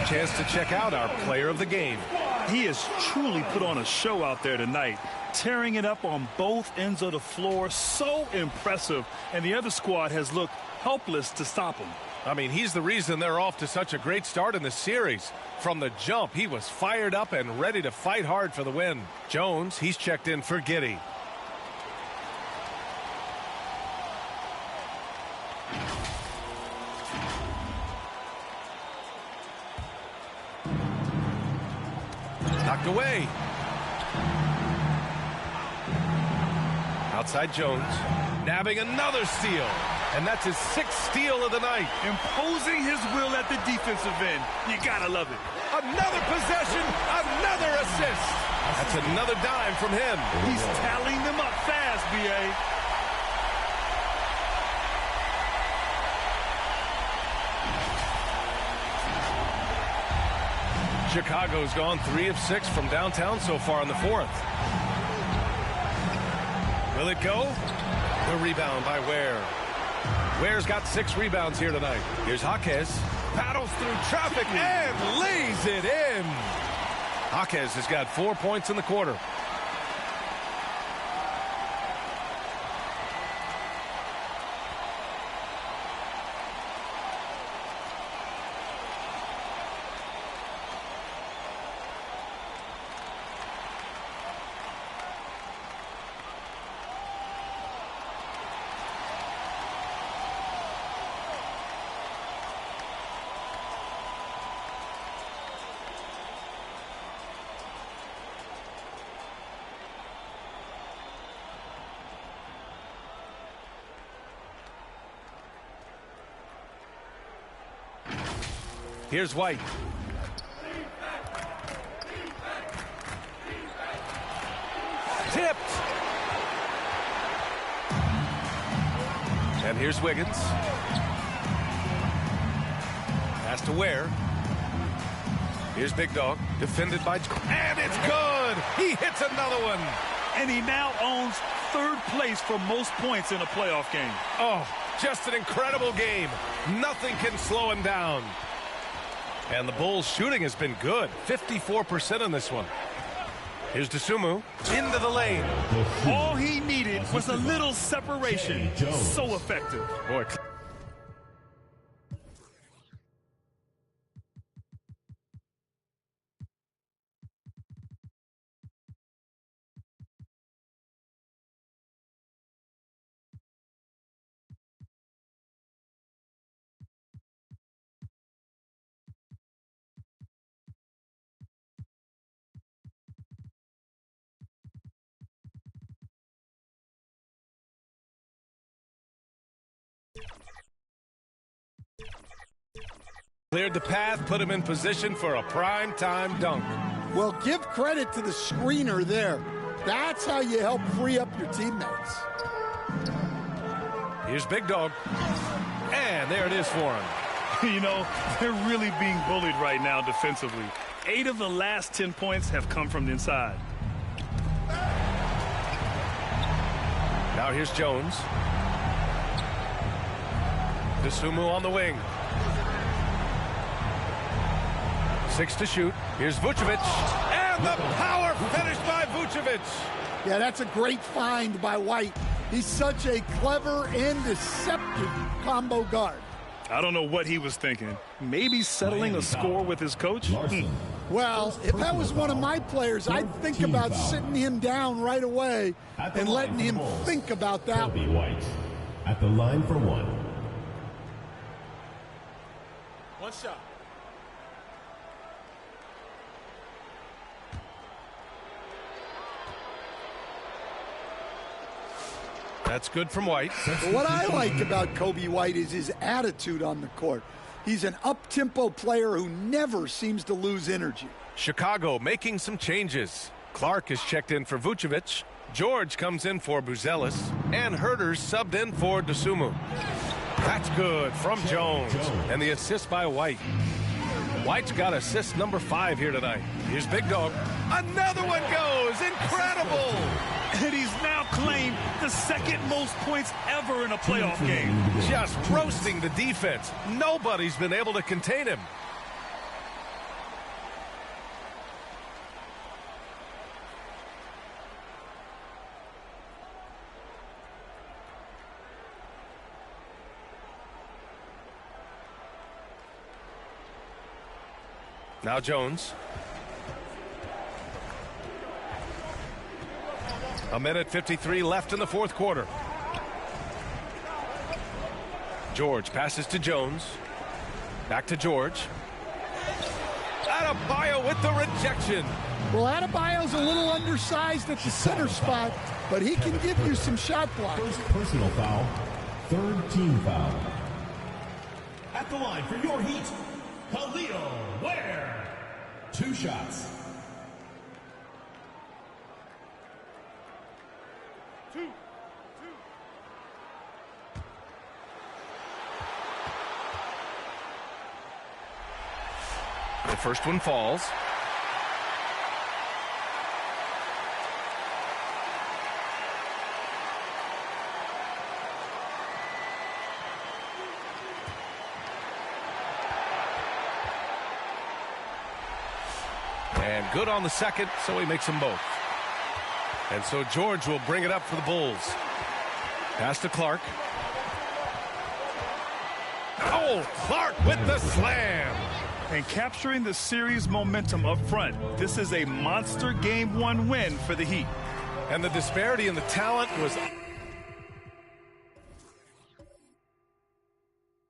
Chance to check out our player of the game. He has truly put on a show out there tonight, tearing it up on both ends of the floor. So impressive, and the other squad has looked helpless to stop him. I mean, he's the reason they're off to such a great start in the series. From the jump, he was fired up and ready to fight hard for the win. Jones, he's checked in for Giddey. Knocked away. Outside Jones, nabbing another steal. And that's his 6th steal of the night. Imposing his will at the defensive end. You gotta love it. Another possession, another assist. That's another dime from him. He's tallying them up fast, B.A. Chicago's gone 3 of 6 from downtown so far in the 4th. Will it go? The rebound by Ware. Ware's got 6 rebounds here tonight. Here's Jaquez. Paddles through traffic and lays it in. Jaquez has got 4 points in the quarter. Here's White. Tipped. And here's Wiggins. Pass to Ware. Here's Big Dog. Defended by... And it's good! He hits another one! And he now owns third place for most points in a playoff game. Oh, just an incredible game. Nothing can slow him down. And the Bulls' shooting has been good. 54% on this one. Here's Dosunmu into the lane. All he needed was a little separation. So effective. Boy. Cleared the path, put him in position for a prime-time dunk. Well, give credit to the screener there. That's how you help free up your teammates. Here's Big Dog. And there it is for him. You know, they're really being bullied right now defensively. 8 of the last 10 points have come from the inside. Now here's Jones. Dosunmu on the wing. 6 to shoot. Here's Vucevic. And the power finish by Vucevic. Yeah, that's a great find by White. He's such a clever and deceptive combo guard. I don't know what he was thinking. Maybe settling a score with his coach? Well, if that was one of my players, I'd think about sitting him down right away and letting him think about that. Kobe White at the line for one. One shot. That's good from White. What I like about Kobe White is his attitude on the court. He's an up-tempo player who never seems to lose energy. Chicago making some changes. Clark is checked in for Vucevic. George comes in for Buzelis. And Herter's subbed in for Dosunmu. That's good from Jones. And the assist by White. White's got assist number 5 here tonight. Here's Big Dog. Another one goes. Incredible. And he's now claimed the second most points ever in a playoff game. Just roasting the defense. Nobody's been able to contain him. Now Jones. 1:53 left in the fourth quarter. George passes to Jones. Back to George. Adebayo with the rejection. Well, Adebayo's a little undersized at the center spot, but he can give you some shot blocks. First personal foul, third team foul. At the line for your Heat, Khalil Ware. 2 shots. 2. The first one falls. And good on the second, so he makes them both. And so George will bring it up for the Bulls. Pass to Clark. Oh, Clark with the slam. And capturing the series momentum up front. This is a monster Game 1 win for the Heat. And the disparity in the talent was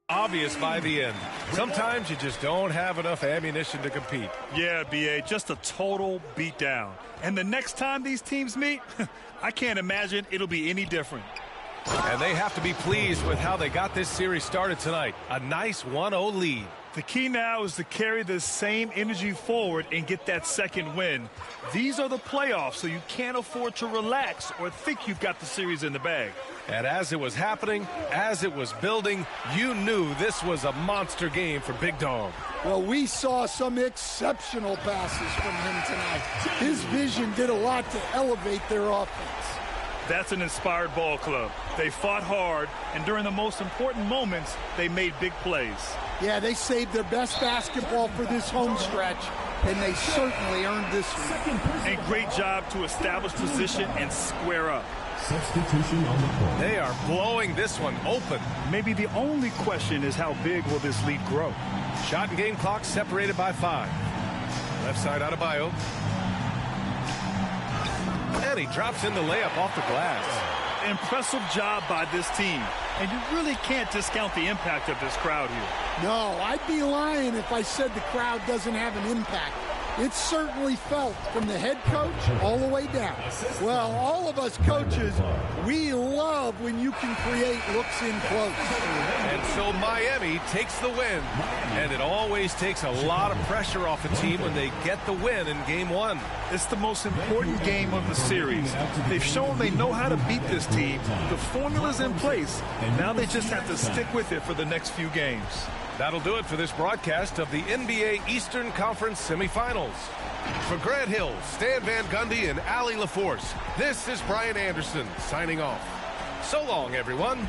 obvious by the end. Sometimes you just don't have enough ammunition to compete. Yeah, B.A., just a total beatdown. And the next time these teams meet, I can't imagine it'll be any different. And they have to be pleased with how they got this series started tonight. A nice 1-0 lead. The key now is to carry this same energy forward and get that second win. These are the playoffs, so you can't afford to relax or think you've got the series in the bag. And as it was happening, as it was building, you knew this was a monster game for Big Dog. Well, we saw some exceptional passes from him tonight. His vision did a lot to elevate their offense. That's an inspired ball club. They fought hard, and during the most important moments, they made big plays. Yeah, they saved their best basketball for this home stretch, and they certainly earned this one. And great job to establish position and square up. Substitution on the court. They are blowing this one open. Maybe the only question is how big will this lead grow? Shot and game clock separated by 5. Left side Adebayo. And he drops in the layup off the glass. Impressive job by this team. And you really can't discount the impact of this crowd here. No, I'd be lying if I said the crowd doesn't have an impact. It's certainly felt from the head coach all the way down. Well, all of us coaches, we love when you can create looks in close. And so Miami takes the win. And it always takes a lot of pressure off a team when they get the win in Game 1. It's the most important game of the series. They've shown they know how to beat this team. The formula's in place. Now they just have to stick with it for the next few games. That'll do it for this broadcast of the NBA Eastern Conference semifinals. For Grant Hill, Stan Van Gundy, and Allie LaForce, this is Brian Anderson signing off. So long, everyone.